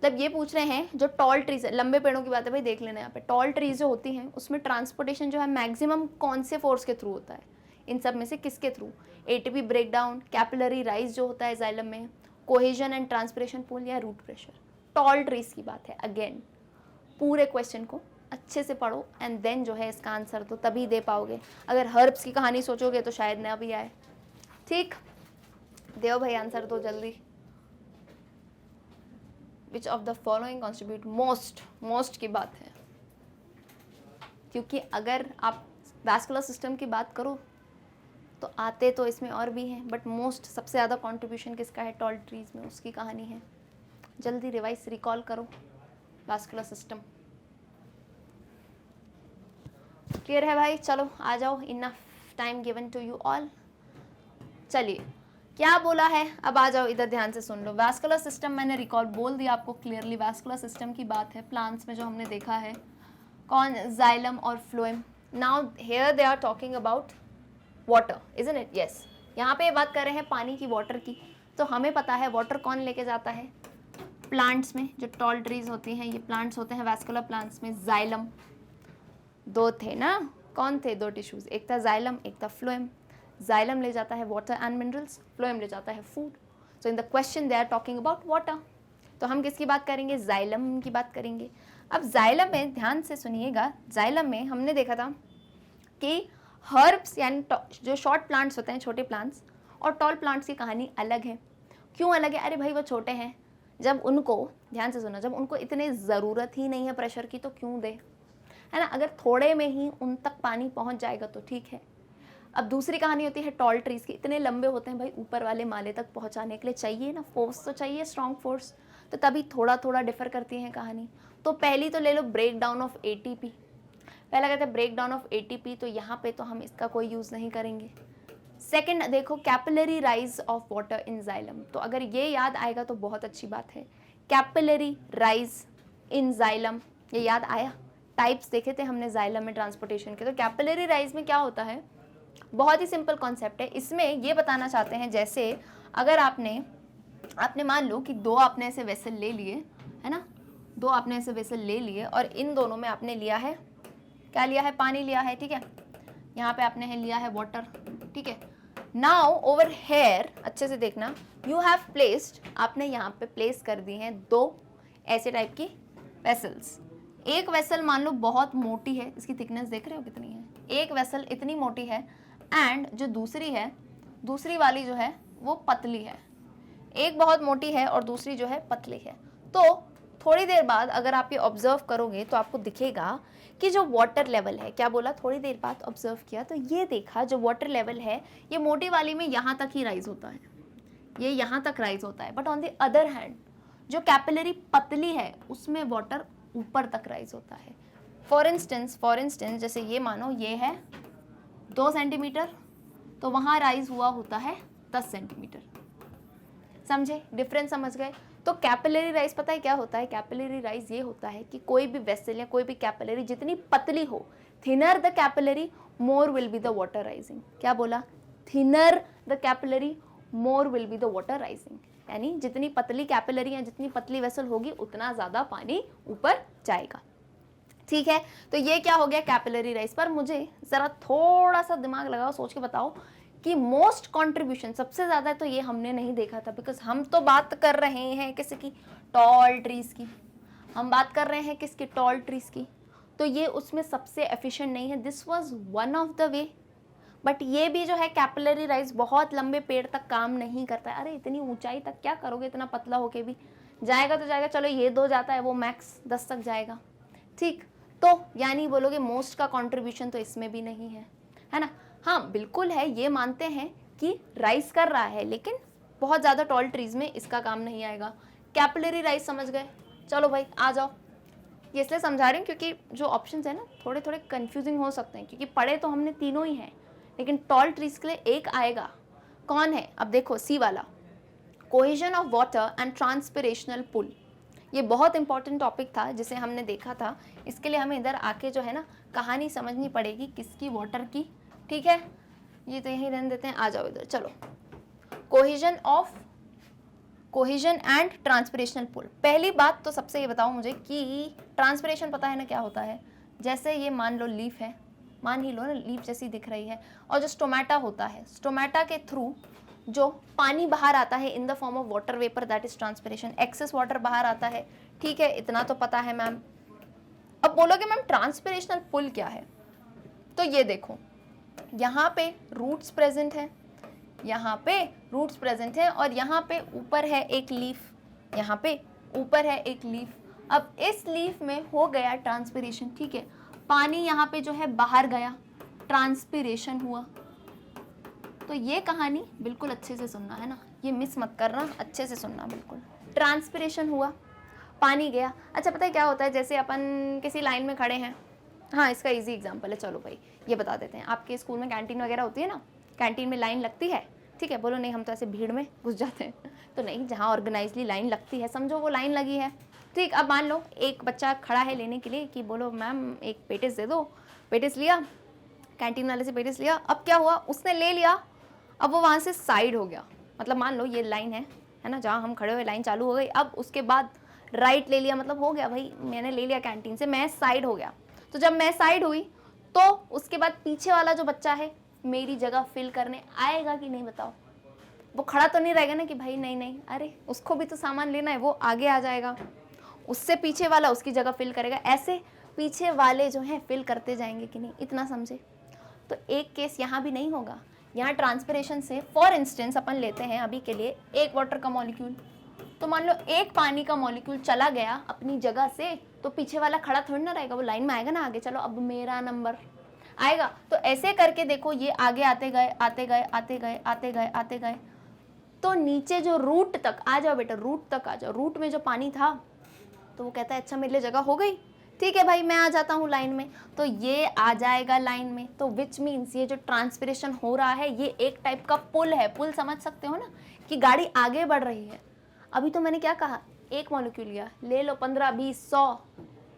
तब ये पूछ रहे हैं जो टॉल ट्रीज है, लंबे पेड़ों की बात है भाई, देख लेना यहाँ पे, टॉल ट्रीज जो होती हैं उसमें ट्रांसपोर्टेशन जो है मैक्सिमम कौन से फोर्स के थ्रू होता है, इन सब में से किसके through, ATP breakdown, capillary rise जो होता है जाइलम में, कोहेजन एंड ट्रांसपिरेशन पुल, या रूट प्रेशर। टॉल ट्रीज की बात है। अगेन पूरे क्वेश्चन को अच्छे से पढ़ो एंड देन जो है इसका आंसर तो तभी दे पाओगे। अगर हर्ब्स की कहानी सोचोगे तो शायद ना भी आए। ठीक, दो भाई आंसर तो जल्दी। विच of the following contribute most, most की बात है, क्योंकि अगर आप वैस्कुलर सिस्टम की बात करो तो आते तो इसमें और भी हैं, बट मोस्ट सबसे ज़्यादा कॉन्ट्रीब्यूशन किसका है, टॉल ट्रीज में, उसकी कहानी है। जल्दी रिवाइज रिकॉल करो वैस्कुलर सिस्टम। क्लियर है भाई, चलो आ जाओ, enough time given to you all. चलिए क्या बोला है, अब आ जाओ इधर ध्यान से सुन लो। वैस्कुलर सिस्टम मैंने रिकॉल बोल दिया आपको क्लियरली, वैस्कुलर सिस्टम की बात है प्लांट्स में जो हमने देखा है, कौन, जाइलम और phloem. Now here they are talking about water, isn't it, yes. यहाँ पे बात कर रहे हैं पानी की, वाटर की। तो हमें पता है वाटर कौन लेके जाता है, प्लांट्स में जो टॉल ट्रीज होती हैं, ये प्लांट्स होते हैं वैस्कुलर प्लांट्स में, जाइलम। दो थे ना, कौन थे दो टिश्यूज, एक था जाइलम एक था फ्लोएम। जाइलम ले जाता है वाटर एंड मिनरल्स, फ्लोएम ले जाता है food. So in the question they are talking about water, तो हम किसकी बात करेंगे, जाइलम की बात करेंगे। अब जाइलम में ध्यान से सुनिएगा, जाइलम में हमने देखा था कि हर्ब्स यानी जो शॉर्ट प्लांट्स होते हैं, छोटे प्लांट्स, और टॉल प्लांट्स की कहानी अलग है। क्यों अलग है, अरे भाई वो छोटे हैं, जब उनको, ध्यान से सुनो, जब उनको इतने ज़रूरत ही नहीं है प्रेशर की तो क्यों दे, है ना। अगर थोड़े में ही उन तक पानी पहुंच जाएगा तो ठीक है। अब दूसरी कहानी होती है टॉल ट्रीज की, इतने लंबे होते हैं भाई, ऊपर वाले माले तक पहुंचाने के लिए चाहिए ना फोर्स, तो चाहिए स्ट्रॉन्ग फोर्स, तो तभी थोड़ा थोड़ा डिफर करती है कहानी। तो पहली तो ले लो ब्रेक डाउन ऑफ एटीपी, पहला कहते हैं ब्रेक डाउन ऑफ एटीपी, तो यहाँ पे तो हम इसका कोई यूज़ नहीं करेंगे। सेकंड देखो capillary rise of water in xylem, तो अगर ये याद आएगा तो बहुत अच्छी बात है। कैपिलरी राइज इन जाइलम, ये याद आया, टाइप्स देखे थे हमने जाइलम में ट्रांसपोर्टेशन के। तो कैपिलरी राइज में क्या होता है, बहुत ही सिंपल कॉन्सेप्ट है। इसमें ये बताना चाहते हैं, जैसे अगर आपने मान लो कि दो आपने ऐसे वेसल ले लिए, है ना, दो आपने ऐसे वेसल ले लिए और इन दोनों में आपने लिया है, क्या लिया है, पानी लिया है, ठीक है। यहाँ पे आपने लिया है वाटर, ठीक है। नाउ ओवर हेयर, अच्छे से देखना, यू हैव प्लेस्ड, आपने यहाँ पे प्लेस कर दी हैं दो ऐसे टाइप की वेसल्स। एक वेसल मान लो बहुत मोटी है, इसकी थिकनेस देख रहे हो कितनी है, एक वेसल इतनी मोटी है, एंड जो दूसरी है, दूसरी वाली जो है वो पतली है। एक बहुत मोटी है और दूसरी जो है पतली है। तो थोड़ी देर बाद अगर आप ये ऑब्जर्व करोगे तो आपको दिखेगा कि जो वाटर लेवल है, क्या बोला, थोड़ी देर बाद ऑब्जर्व किया तो ये देखा जो वाटर लेवल है ये मोटी वाली में यहाँ तक ही राइज होता है, ये यहाँ तक राइज होता है। But on the other hand जो कैपिलरी पतली है उसमें वाटर ऊपर तक राइज होता है। फॉर इंस्टेंस जैसे ये मानो ये है 2 सेंटीमीटर, तो वहाँ राइज हुआ होता है 10 सेंटीमीटर। समझे, डिफरेंस समझ गए। तो कैपिलरी राइज पता है क्या होता है, कैपिलरी राइज ये होता है कि कोई भी वेसल या कोई भी कैपिलरी जितनी पतली हो, thinner the capillary more will be the water rising. क्या बोला, thinner the capillary more will be the water rising, यानी जितनी पतली कैपिलरी या जितनी पतली वेसल होगी उतना ज़्यादा पानी ऊपर जाएगा। ठीक है, तो ये क्या हो गया कैपिलरी राइज। पर मुझे ज़रा थोड़ा सा दिमाग लगाओ, सोच के बताओ कि मोस्ट कंट्रीब्यूशन सबसे ज़्यादा तो ये हमने नहीं देखा था, बिकॉज हम तो बात कर रहे हैं किसी की, टॉल ट्रीज की, हम बात कर रहे हैं किसकी, टॉल ट्रीज की। तो ये उसमें सबसे एफिशिएंट नहीं है, this was one of the way. But ये भी जो है कैपिलरी राइज बहुत लंबे पेड़ तक काम नहीं करता है। अरे इतनी ऊंचाई तक क्या करोगे, इतना पतला होके भी जाएगा तो जाएगा, चलो ये 2 जाता है, वो मैक्स 10 तक जाएगा। ठीक, तो यानी बोलोगे मोस्ट का कंट्रीब्यूशन तो इसमें भी नहीं है ना। हाँ बिल्कुल है, ये मानते हैं कि राइज कर रहा है, लेकिन बहुत ज़्यादा टॉल ट्रीज में इसका काम नहीं आएगा। कैपिलरी राइज समझ गए, चलो भाई आ जाओ। ये इसलिए समझा रही हूँ क्योंकि जो ऑप्शंस है ना थोड़े थोड़े कंफ्यूजिंग हो सकते हैं, क्योंकि पढ़े तो हमने तीनों ही हैं, लेकिन टॉल ट्रीज के लिए एक आएगा, कौन है, अब देखो सी वाला, cohesion of water and transpirational पुल। ये बहुत इंपॉर्टेंट टॉपिक था जिसे हमने देखा था। इसके लिए हमें इधर आके जो है ना कहानी समझनी पड़ेगी किसकी, वाटर की। ठीक है, ये तो यहीं रहने देते हैं, आ जाओ इधर, चलो। कोहेजन एंड ट्रांसपिरेशनल पुल। पहली बात तो सबसे ये बताओ मुझे कि ट्रांसपिरेशन पता है ना क्या होता है। जैसे ये मान लो लीफ है, मान ही लो ना लीफ जैसी दिख रही है, और जो स्टोमेटा होता है, स्टोमेटा के थ्रू जो पानी बाहर आता है in the form of water vapour, that is transpiration, excess water बाहर आता है। ठीक है, इतना तो पता है मैम। अब बोलोगे मैम ट्रांसपिरेशनल पुल क्या है, तो ये देखो यहाँ पे रूट्स प्रेजेंट है, यहाँ पे रूट्स प्रेजेंट है, और यहाँ पे ऊपर है एक लीफ, यहाँ पे ऊपर है एक लीफ। अब इस लीफ में हो गया ट्रांसपिरेशन, ठीक है, पानी यहाँ पे जो है बाहर गया, ट्रांसपिरेशन हुआ। तो ये कहानी बिल्कुल अच्छे से सुनना है ना, ये मिस मत करना, अच्छे से सुनना बिल्कुल। ट्रांसपिरेशन हुआ, पानी गया। अच्छा पता है क्या होता है, जैसे अपन किसी लाइन में खड़े हैं, हाँ इसका इजी एग्जांपल है, चलो भाई ये बता देते हैं। आपके स्कूल में कैंटीन वगैरह होती है ना, कैंटीन में लाइन लगती है, ठीक है, बोलो नहीं हम तो ऐसे भीड़ में घुस जाते हैं, तो नहीं, जहाँ ऑर्गेनाइजली लाइन लगती है समझो वो लाइन लगी है। ठीक, अब मान लो एक बच्चा खड़ा है लेने के लिए कि बोलो मैम एक पेटिस दे दो, पेटिस लिया, कैंटीन वाले से पेटिस लिया। अब क्या हुआ, उसने ले लिया, अब वो वहाँ से साइड हो गया, मतलब मान लो ये लाइन है ना, जहाँ हम खड़े हुए लाइन चालू हो गई, अब उसके बाद राइट ले लिया, मतलब हो गया भाई मैंने ले लिया कैंटीन से, मैं साइड हो गया। तो जब मैं साइड हुई तो उसके बाद पीछे वाला जो बच्चा है मेरी जगह फिल करने आएगा कि नहीं बताओ? वो खड़ा तो नहीं रहेगा ना कि भाई नहीं नहीं, अरे उसको भी तो सामान लेना है, वो आगे आ जाएगा, उससे पीछे वाला उसकी जगह फिल करेगा, ऐसे पीछे वाले जो हैं फिल करते जाएंगे कि नहीं, इतना समझे। तो एक केस यहाँ भी नहीं होगा। यहाँ ट्रांसपिरेशन से फॉर इंस्टेंस अपन लेते हैं अभी के लिए एक वाटर का मॉलिक्यूल, तो मान लो एक पानी का मॉलिक्यूल चला गया अपनी जगह से, तो पीछे वाला खड़ा थोड़ी ना रहेगा, वो लाइन में आएगा ना आगे, चलो अब मेरा नंबर आएगा। तो ऐसे करके देखो ये आगे आते गए आते गए आते गए आते गए आते गए, तो नीचे जो रूट तक आ जाओ बेटा, रूट तक आ जाओ। रूट में जो पानी था तो वो कहता है अच्छा मेरे लिए जगह हो गई, ठीक है भाई मैं आ जाता हूँ लाइन में, तो ये आ जाएगा लाइन में। तो विच मीन्स ये जो ट्रांसपिरेशन हो रहा है ये एक टाइप का पुल है। पुल समझ सकते हो ना कि गाड़ी आगे बढ़ रही है। अभी तो मैंने क्या कहा, एक मॉलिक्यूल लिया, ले लो 15 20 100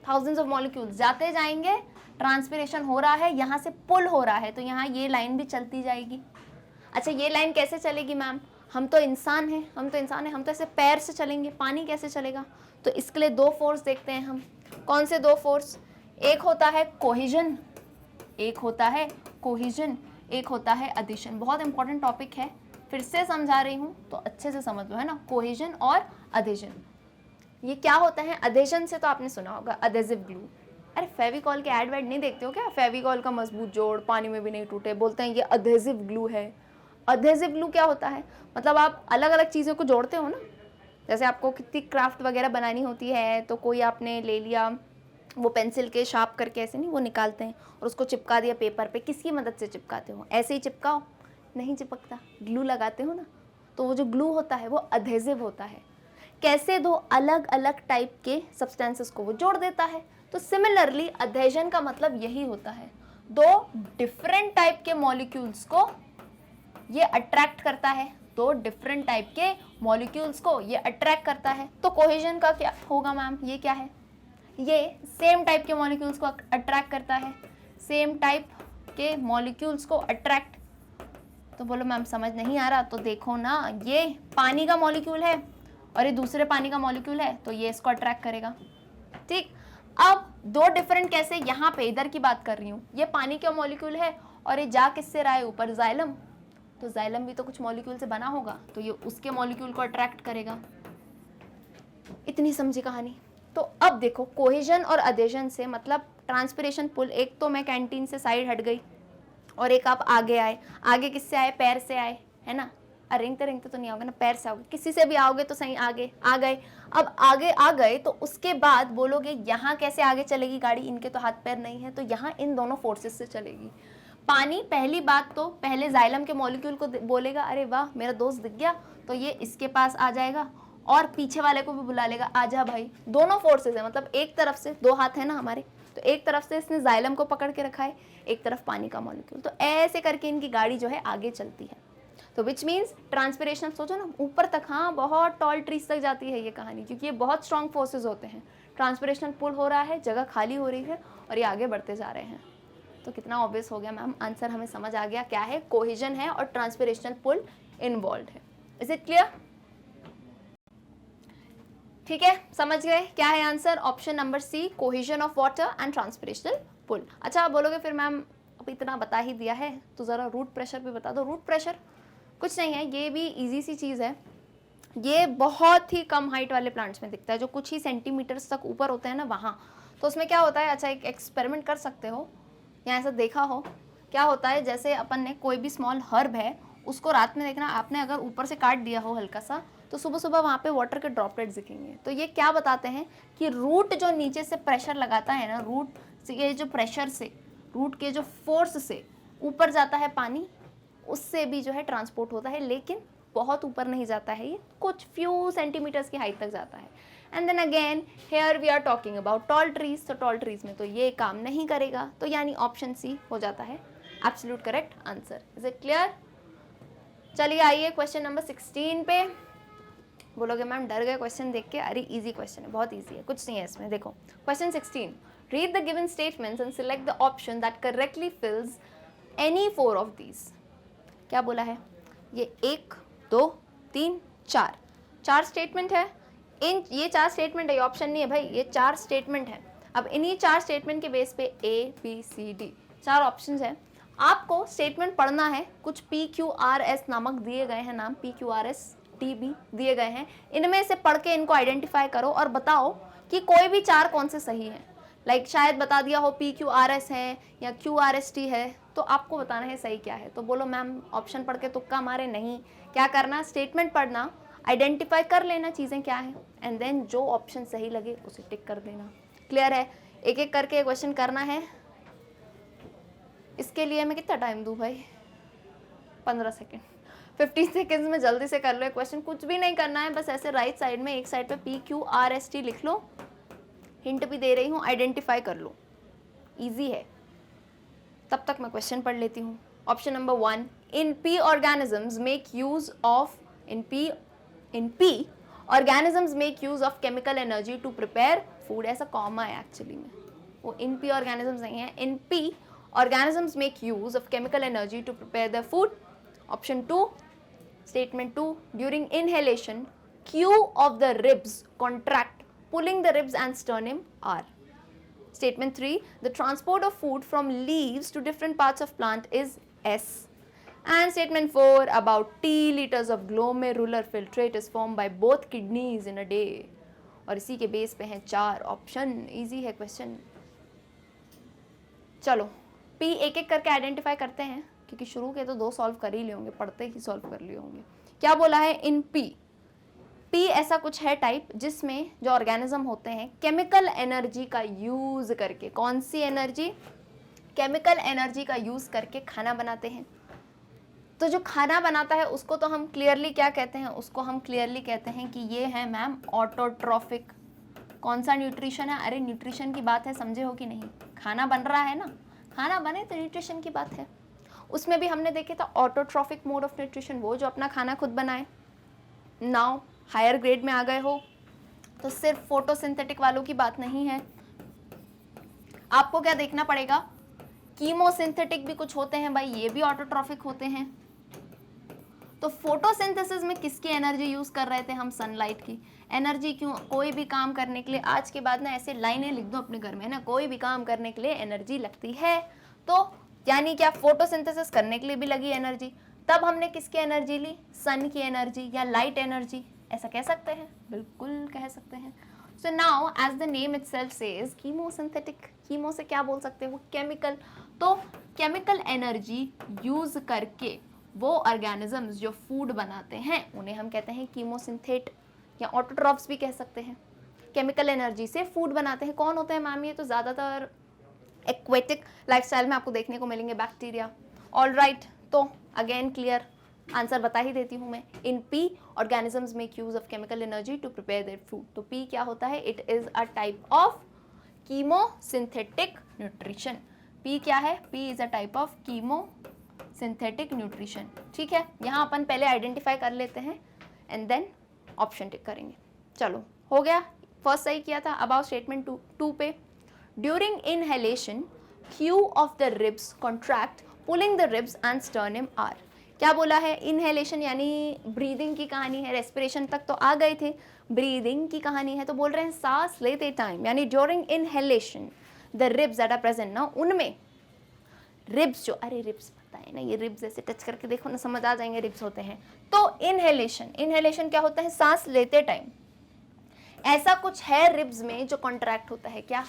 थाउजेंड्स ऑफ मॉलिक्यूल्स जाते जाएंगे, ट्रांसपिरेशन हो रहा है, यहाँ से पुल हो रहा है, तो यहाँ ये लाइन भी चलती जाएगी। अच्छा ये लाइन कैसे चलेगी मैम, हम तो इंसान हैं, हम तो ऐसे पैर से चलेंगे, पानी कैसे चलेगा? तो इसके लिए दो फोर्स देखते हैं हम। कौन से दो फोर्स? एक होता है कोहिजन, एक होता है कोहिजन, एक होता है अडिशन। बहुत इंपॉर्टेंट टॉपिक है, फिर से समझा रही हूँ तो अच्छे से समझ लो, है ना। कोहिजन और अडेशन, ये क्या होता है? अडेशन से तो आपने सुना होगा अडेसिव ग्लू। अरे फेविकॉल के एड वेड नहीं देखते हो क्या? फेविकॉल का मजबूत जोड़, पानी में भी नहीं टूटे, बोलते हैं ये अडेसिव ग्लू है। अडेसिव ग्लू क्या होता है? मतलब आप अलग अलग चीज़ों को जोड़ते हो ना, जैसे आपको कितनी क्राफ्ट वगैरह बनानी होती है, तो कोई आपने ले लिया वो पेंसिल के शार्प करके, ऐसे नहीं वो निकालते हैं और उसको चिपका दिया पेपर पे, किसकी मदद से चिपकाते हो? ऐसे ही चिपकाओ, नहीं चिपकता, ग्लू लगाते हो ना, तो वो जो ग्लू होता है वो अडेसिव होता है। कैसे? दो अलग अलग टाइप के सब्सटेंसेस को वो जोड़ देता है। तो सिमिलरली अडेशन का मतलब यही होता है, दो डिफरेंट टाइप के मॉलिक्यूल्स को ये अट्रैक्ट करता है, दो डिफरेंट टाइप के मॉलिक्यूल्स को ये अट्रैक्ट करता है। तो कोहेजन का क्या होगा मैम? ये क्या है? ये सेम टाइप के मॉलिक्यूल्स को अट्रैक्ट करता है, सेम टाइप के मॉलिक्यूल्स को अट्रैक्ट। तो बोलो मैम समझ नहीं आ रहा, तो देखो ना, ये पानी का मॉलिक्यूल है और ये दूसरे पानी का मॉलिक्यूल है, तो ये इसको अट्रैक्ट करेगा, ठीक। अब दो डिफरेंट कैसे? यहाँ पे इधर की बात कर रही हूँ, ये पानी का मॉलिक्यूल है और ये जा किससे रहा है? ऊपर, जाइलम। तो जाइलम भी तो कुछ मॉलिक्यूल से बना होगा, तो ये उसके मॉलिक्यूल को अट्रैक्ट करेगा। इतनी समझी कहानी। तो अब देखो कोहेजन और अडेशन से मतलब ट्रांसपिरेशन पुल, एक तो मैं कैंटीन से साइड हट गई और एक आप आगे आए। आगे किससे आए? पैर से आए, है ना। रेंगते रेंगते तो नहीं आओगे ना, पैर से आओगे, किसी से भी आओगे तो सही आगे आ गए। अब आगे आ गए तो उसके बाद बोलोगे यहाँ कैसे आगे चलेगी गाड़ी, इनके तो हाथ पैर नहीं है, तो यहाँ इन दोनों फोर्सेस से चलेगी। पानी पहली बात तो पहले जाइलम के मॉलिक्यूल को बोलेगा अरे वाह मेरा दोस्त दिख गया, तो ये इसके पास आ जाएगा और पीछे वाले को भी बुला लेगा, आजा भाई। दोनों फोर्सेस है, मतलब एक तरफ से, दो हाथ है ना हमारे, तो एक तरफ से इसने जाइलम को पकड़ के रखा है, एक तरफ पानी का मॉलिक्यूल, तो ऐसे करके इनकी गाड़ी जो है आगे चलती है। तो विच मीन्स ट्रांसपिरेशन, सोचो ना ऊपर तक, हाँ बहुत टॉल ट्रीज तक जाती है ये कहानी, क्योंकि ये बहुत स्ट्रॉन्ग फोर्सेस होते हैं। ट्रांसपिरेशन पुल हो रहा है, जगह खाली हो रही है और ये आगे बढ़ते जा रहे हैं। तो कितना ऑब्वियस हो गया मैम, आंसर हमें समझ आ गया क्या है, कोहेजन है और ट्रांसपिरेशन पुल इन्वॉल्व है। Is it clear? ठीक है, समझ गए क्या है answer? Option number C, cohesion of water and transpirational pull. अच्छा आप बोलोगे फिर मैम अब इतना बता ही दिया है तो ज़रा रूट प्रेशर भी बता दो। रूट प्रेशर कुछ नहीं है, ये भी इजी सी चीज़ है। ये बहुत ही कम हाइट वाले प्लांट्स में दिखता है, जो कुछ ही सेंटीमीटर्स तक ऊपर होते हैं ना वहाँ। तो उसमें क्या होता है, अच्छा एक एक्सपेरिमेंट कर सकते हो या ऐसा देखा हो, क्या होता है जैसे अपन ने कोई भी स्मॉल हर्ब है उसको रात में देखना, आपने अगर ऊपर से काट दिया हो हल्का सा, तो सुबह सुबह वहाँ पे वाटर के ड्रॉपलेट्स दिखेंगे। तो ये क्या बताते हैं कि रूट जो नीचे से प्रेशर लगाता है ना, रूट से ये जो प्रेशर से, रूट के जो फोर्स से ऊपर जाता है पानी, उससे भी जो है ट्रांसपोर्ट होता है, लेकिन बहुत ऊपर नहीं जाता है, ये कुछ फ्यू सेंटीमीटर्स की हाइट तक जाता है। And then again here we are talking about tall trees, तो टॉल ट्रीज में तो ये काम नहीं करेगा, तो यानी ऑप्शन सी हो जाता है absolute correct answer. Is it clear? चलिए आइए क्वेश्चन नंबर 16 पे। बोलोगे मैम डर गए क्वेश्चन देख के, अरे इजी क्वेश्चन है, बहुत इजी है, कुछ नहीं है इसमें। देखो question 16, read the given statements and select the option that correctly fills any 4 of these. क्या बोला है? ये 1 2 3 4 4 स्टेटमेंट है। इन ये 4 स्टेटमेंट है, ये ऑप्शन नहीं है भाई, ये 4 स्टेटमेंट है। अब इन्हीं 4 स्टेटमेंट के बेस पे A B C D 4 options है, आपको स्टेटमेंट पढ़ना है। कुछ PQRS नामक दिए गए हैं नाम, PQRS T भी दिए गए हैं, इनमें से पढ़ के इनको आइडेंटिफाई करो और बताओ कि कोई भी 4 कौन से सही हैं। लाइक शायद बता दिया हो PQRS है या QRST है, तो आपको बताना है सही क्या है। तो बोलो मैम ऑप्शन पढ़ के तुक्का मारे, नहीं, क्या करना, स्टेटमेंट पढ़ना, आइडेंटिफाई कर लेना चीज़ें क्या है, एंड देन जो ऑप्शन सही लगे उसे टिक कर देना। क्लियर है? एक एक करके क्वेश्चन करना है। इसके लिए मैं कितना टाइम दूँ भाई? 15 सेकेंड, 15 सेकेंड्स में जल्दी से कर लो क्वेश्चन। कुछ भी नहीं करना है, बस ऐसे राइट साइड में एक साइड पे PQRST लिख लो, हिंट भी दे रही हूँ, आइडेंटिफाई कर लो, इजी है। तब तक मैं क्वेश्चन पढ़ लेती हूँ। Option number 1, in P organisms make use of in P organisms make use of chemical energy to prepare food। ऐसा कॉमा है एक्चुअली में, वो इन P organisms नहीं है। इन P organisms make use of chemical energy to prepare their food। Option 2, statement 2, during inhalation Q of the ribs contract, pulling the ribs and sternum are। Statement 3, the transport of food from leaves to different parts of plant is S। And statement 4, about T liters of glomerular filtrate is formed by both kidneys in a day। और इसी के बेस पे हैं 4 ऑप्शन, इजी है क्वेश्चन। चलो P एक एक करके आइडेंटिफाई करते हैं, क्योंकि शुरू के तो 2 सॉल्व कर ही लिए होंगे, पढ़ते ही सॉल्व कर लिए होंगे। क्या बोला है इन P ऐसा कुछ है टाइप जिसमें जो ऑर्गेनिज्म होते हैं केमिकल एनर्जी का यूज करके, कौन सी एनर्जी? केमिकल एनर्जी का यूज करके खाना बनाते हैं। तो जो खाना बनाता है उसको तो हम क्लियरली क्या कहते हैं? उसको हम क्लियरली कहते हैं कि ये है मैम ऑटोट्रॉफिक। कौन सा न्यूट्रिशन है? अरे न्यूट्रिशन की बात है, समझे हो कि नहीं? खाना बन रहा है ना, खाना बने तो न्यूट्रिशन की बात है। उसमें भी हमने देखे था ऑटोट्रॉफिक मोड ऑफ न्यूट्रिशन, वो जो अपना खाना खुद बनाए। नाउ हायर ग्रेड में आ गए हो तो सिर्फ फोटोसिंथेटिक वालों की बात नहीं है, आपको क्या देखना पड़ेगा? कीमोसिंथेटिक भी कुछ होते हैं भाई, ये भी ऑटोट्रॉफिक होते हैं। तो फोटोसिंथेसिस में किसकी एनर्जी यूज कर रहे थे हम? सनलाइट की एनर्जी। क्यों? कोई भी काम करने के लिए, आज के बाद ना ऐसे लाइनें लिख दो अपने घर में, है ना, कोई भी काम करने के लिए एनर्जी लगती है। तो यानी क्या? फोटोसिंथेसिस करने के लिए भी लगी एनर्जी। तब हमने किसकी एनर्जी ली? सन की एनर्जी या लाइट एनर्जी, ऐसा कह सकते हैं, बिल्कुल कह सकते हैं। So now as the name itself says chemosynthetic, chemo से क्या बोल सकते हैं? वो केमिकल। तो केमिकल एनर्जी यूज करके वो ऑर्गेनिजम्स जो फूड बनाते हैं उन्हें हम कहते हैं कीमोसिंथेट या ऑटोट्रॉफ्स भी कह सकते हैं। केमिकल एनर्जी से फूड बनाते हैं। कौन होते हैं मैम? ये तो ज़्यादातर एक्वेटिक लाइफस्टाइल में आपको देखने को मिलेंगे, बैक्टीरिया। ऑल राइट, तो अगेन क्लियर आंसर बता ही देती हूँ मैं। In P organisms make use of chemical energy to prepare their food. तो P क्या होता है? It is a type of chemosynthetic nutrition. P क्या है? P is a type of chemosynthetic nutrition. ठीक है, यहाँ अपन पहले आइडेंटिफाई कर लेते हैं एंड देन ऑप्शन टिक करेंगे। चलो हो गया, फर्स्ट सही किया था। अबाउट स्टेटमेंट 2 पे, during inhalation Q of the ribs contract, pulling the ribs and sternum are. क्या बोला है? इनहेलेशन यानी ब्रीदिंग की कहानी है। रेस्पिरेशन तक तो आ गए थे, ब्रीदिंग की कहानी है। तो बोल रहे हैं सांस लेते टाइम, यानी during inhalation the ribs that are present ना, उनमें रिब्स जो, अरे रिब्स पता है ना, ये रिब्स ऐसे टच करके देखो ना, समझ आ जाएंगे रिब्स होते हैं। तो इनहेलेशन क्या होता है? सांस लेते टाइम ऐसा कुछ है रिब्स में जो कॉन्ट्रैक्ट होता है। क्या?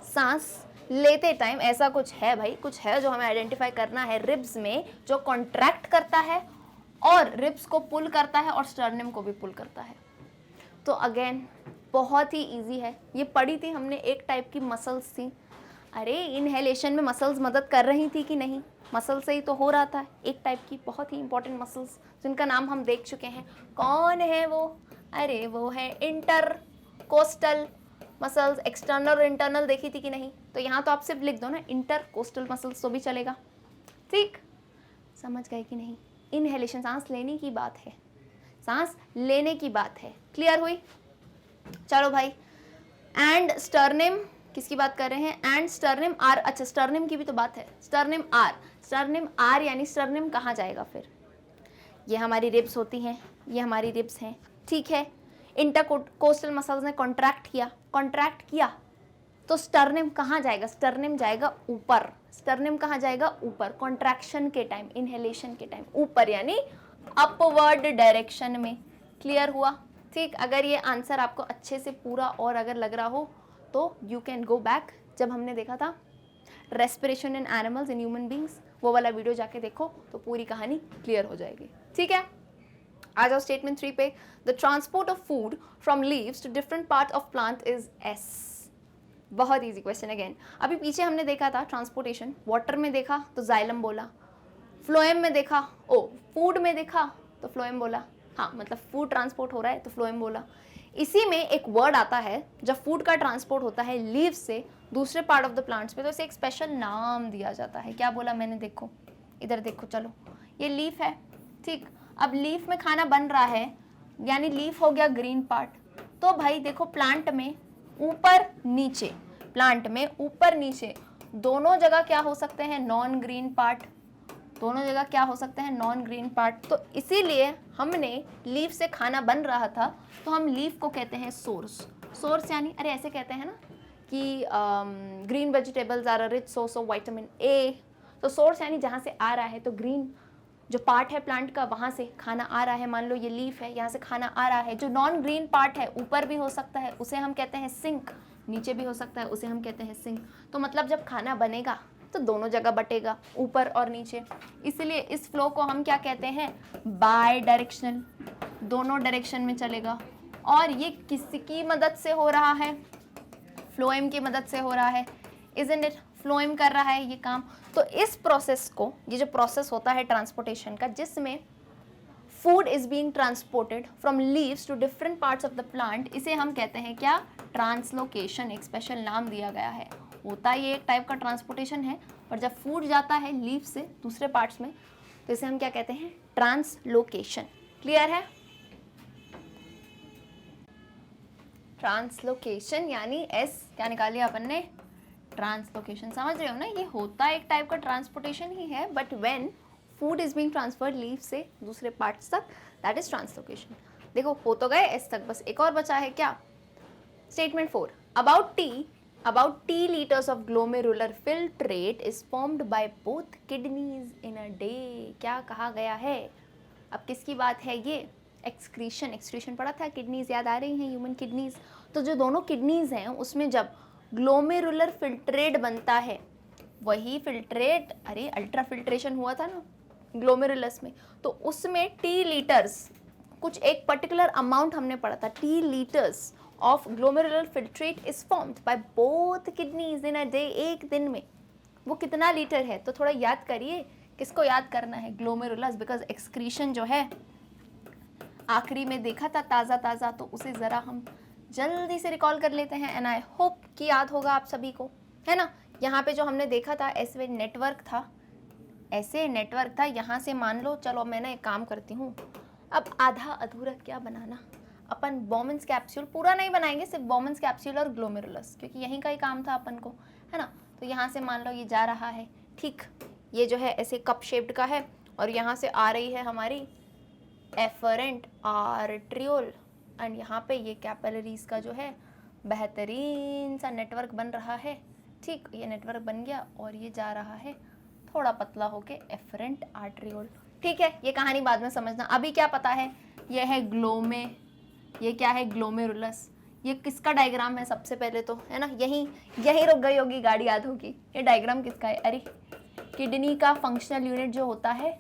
सांस लेते टाइम ऐसा कुछ है भाई, कुछ है जो हमें आइडेंटिफाई करना है रिब्स में जो कॉन्ट्रैक्ट करता है और रिब्स को पुल करता है और स्टर्नम को भी पुल करता है। तो अगेन बहुत ही इजी है, ये पढ़ी थी हमने, एक टाइप की मसल्स थी। अरे इनहेलेशन में मसल्स मदद कर रही थी कि नहीं? मसल से ही तो हो रहा था, एक टाइप की बहुत ही इंपॉर्टेंट मसल्स जिनका नाम हम देख चुके हैं। कौन है वो? अरे वो है इंटरकोस्टल मसल्स। एक्सटर्नल और इंटरनल देखी थी कि नहीं? तो यहाँ तो आप सिर्फ लिख दो ना इंटरकोस्टल मसल्स, तो भी चलेगा। ठीक, समझ गए कि नहीं? इनहेलेशन सांस लेने की बात है, सांस लेने की बात है। क्लियर हुई? चलो भाई, एंड स्टर्नम किसकी बात कर रहे हैं? And sternum are. अच्छा, स्टर्नम की भी तो बात है। स्टर्नम आर यानी स्टर्नम कहाँ जाएगा फिर? ये हमारी रिब्स होती हैं, ये हमारी रिब्स हैं, ठीक है। इंटरकोस्टल मसल्स ने कॉन्ट्रैक्ट किया तो स्टर्निम कहाँ जाएगा? स्टर्निम जाएगा ऊपर। स्टर्निम कहाँ जाएगा? ऊपर। कॉन्ट्रैक्शन के टाइम, इनहेलेशन के टाइम ऊपर, यानी अपवर्ड डायरेक्शन में। क्लियर हुआ? ठीक। अगर ये आंसर आपको अच्छे से पूरा और अगर लग रहा हो तो यू कैन गो बैक, जब हमने देखा था respiration in animals in human beings, वो वाला वीडियो जाके देखो तो पूरी कहानी क्लियर हो जाएगी। ठीक है, आ जाओ स्टेटमेंट 3 पे। The transport of food from leaves to different part of plant is S. बहुत इजी क्वेश्चन अगेन। अभी पीछे हमने देखा था ट्रांसपोर्टेशन, वाटर में देखा तो जाइलम बोला, फ्लोएम में देखा, फूड में देखा तो फ्लोएम बोला, हाँ मतलब फूड ट्रांसपोर्ट हो रहा है तो फ्लोएम बोला। इसी में एक वर्ड आता है जब फूड का ट्रांसपोर्ट होता है लीव से दूसरे पार्ट ऑफ द प्लांट्स पे, तो इसे एक स्पेशल नाम दिया जाता है। क्या बोला मैंने? देखो इधर देखो, चलो ये लीफ है, ठीक। अब लीफ में खाना बन रहा है, यानी लीफ हो गया ग्रीन पार्ट। तो भाई देखो प्लांट में ऊपर नीचे, प्लांट में ऊपर नीचे दोनों जगह क्या हो सकते हैं? Non green part. दोनों जगह क्या हो सकते हैं? Non green part. तो इसीलिए हमने लीफ से खाना बन रहा था तो हम लीफ को कहते हैं सोर्स। सोर्स यानी अरे ऐसे कहते हैं ना कि green vegetables are a rich source of vitamin A. तो सोर्स यानी जहाँ से आ रहा है, तो ग्रीन जो पार्ट है प्लांट का वहाँ से खाना आ रहा है। मान लो ये लीफ है, यहाँ से खाना आ रहा है। जो नॉन ग्रीन पार्ट है ऊपर भी हो सकता है, उसे हम कहते हैं सिंक। नीचे भी हो सकता है, उसे हम कहते हैं सिंक। तो मतलब जब खाना बनेगा तो दोनों जगह बटेगा, ऊपर और नीचे। इसलिए इस फ्लो को हम क्या कहते हैं? बाय डायरेक्शनल, दोनों डायरेक्शन में चलेगा। और ये किसकी मदद से हो रहा है? फ्लोएम की मदद से हो रहा है, इजंट इट? फ्लोएम कर रहा है ये काम। तो इस प्रोसेस को, ये जो प्रोसेस होता है ट्रांसपोर्टेशन का, जिसमें food is being transported from leaves to different parts of the plant, इसे हम कहते हैं क्या? ट्रांसलोकेशन। एक स्पेशल नाम दिया गया है। होता ये एक टाइप का ट्रांसपोर्टेशन है, पर जब फूड जाता है लीफ से दूसरे पार्ट्स में तो इसे हम क्या कहते हैं? ट्रांसलोकेशन। क्लियर है? ट्रांसलोकेशन यानी एस क्या निकाल लिया अपन ने? ट्रांसलोकेशन। समझ रहे हो ना? ये होता एक टाइप का ट्रांसपोर्टेशन ही है, but when food is being transferred leaf से दूसरे पार्ट्स तक, दैट इज ट्रांसलोकेशन। देखो हो तो गए एस तक, बस एक और बचा है क्या? Statement 4। About T liters of glomerular filtrate is formed by both kidneys in a day। क्या कहा गया है? अब किसकी बात है ये? एक्सक्रीशन पढ़ा था, किडनीज याद आ रही हैं, ह्यूमन किडनीज। तो जो दोनों किडनीज हैं उसमें जब ग्लोमेरुलर फिल्ट्रेट बनता है, वही फिल्ट्रेट, अरे अल्ट्रा फिल्ट्रेशन हुआ था ना ग्लोमेरुलस में, तो उसमें टी लीटर्स, कुछ एक पर्टिकुलर अमाउंट हमने पढ़ा था, T litres of glomerular filtrate is formed by both kidneys in a day. एक दिन में वो कितना लीटर है? तो थोड़ा याद करिए, किसको याद करना है? ग्लोमेरुलस, बिकॉज एक्सक्रीशन जो है आखिरी में देखा था ताज़ा ताज़ा, तो उसे ज़रा हम जल्दी से रिकॉल कर लेते हैं। एंड आई होप कि याद होगा आप सभी को, है ना? यहाँ पे जो हमने देखा था ऐसे नेटवर्क था, ऐसे नेटवर्क था। यहाँ से मान लो, चलो मैं ना एक काम करती हूँ, अब आधा अधूरा क्या बनाना, अपन बॉमन्स कैप्सूल पूरा नहीं बनाएंगे, सिर्फ बॉमन्स कैप्सूल और ग्लोमेरुलस, क्योंकि यहीं का ही काम था अपन को, है ना? तो यहाँ से मान लो ये जा रहा है, ठीक, ये जो है ऐसे कप शेप्ड का है, और यहाँ से आ रही है हमारी एफरेंट आर्ट्रियोल, एंड यहाँ पे ये कैपिलरीज का जो है बेहतरीन सा नेटवर्क बन रहा है। ठीक, ये नेटवर्क बन गया और ये जा रहा है थोड़ा पतला होके एफरेंट आर्ट्रियोल। ठीक है, ये कहानी बाद में समझना। अभी क्या पता है? ये है ग्लोमे, ये क्या है? ग्लोमेरुलस। ये किसका डायग्राम है सबसे पहले तो, है ना? यहीं रुक गई होगी गाड़ी, याद होगी। ये डायग्राम किसका है? अरे किडनी का फंक्शनल यूनिट जो होता है,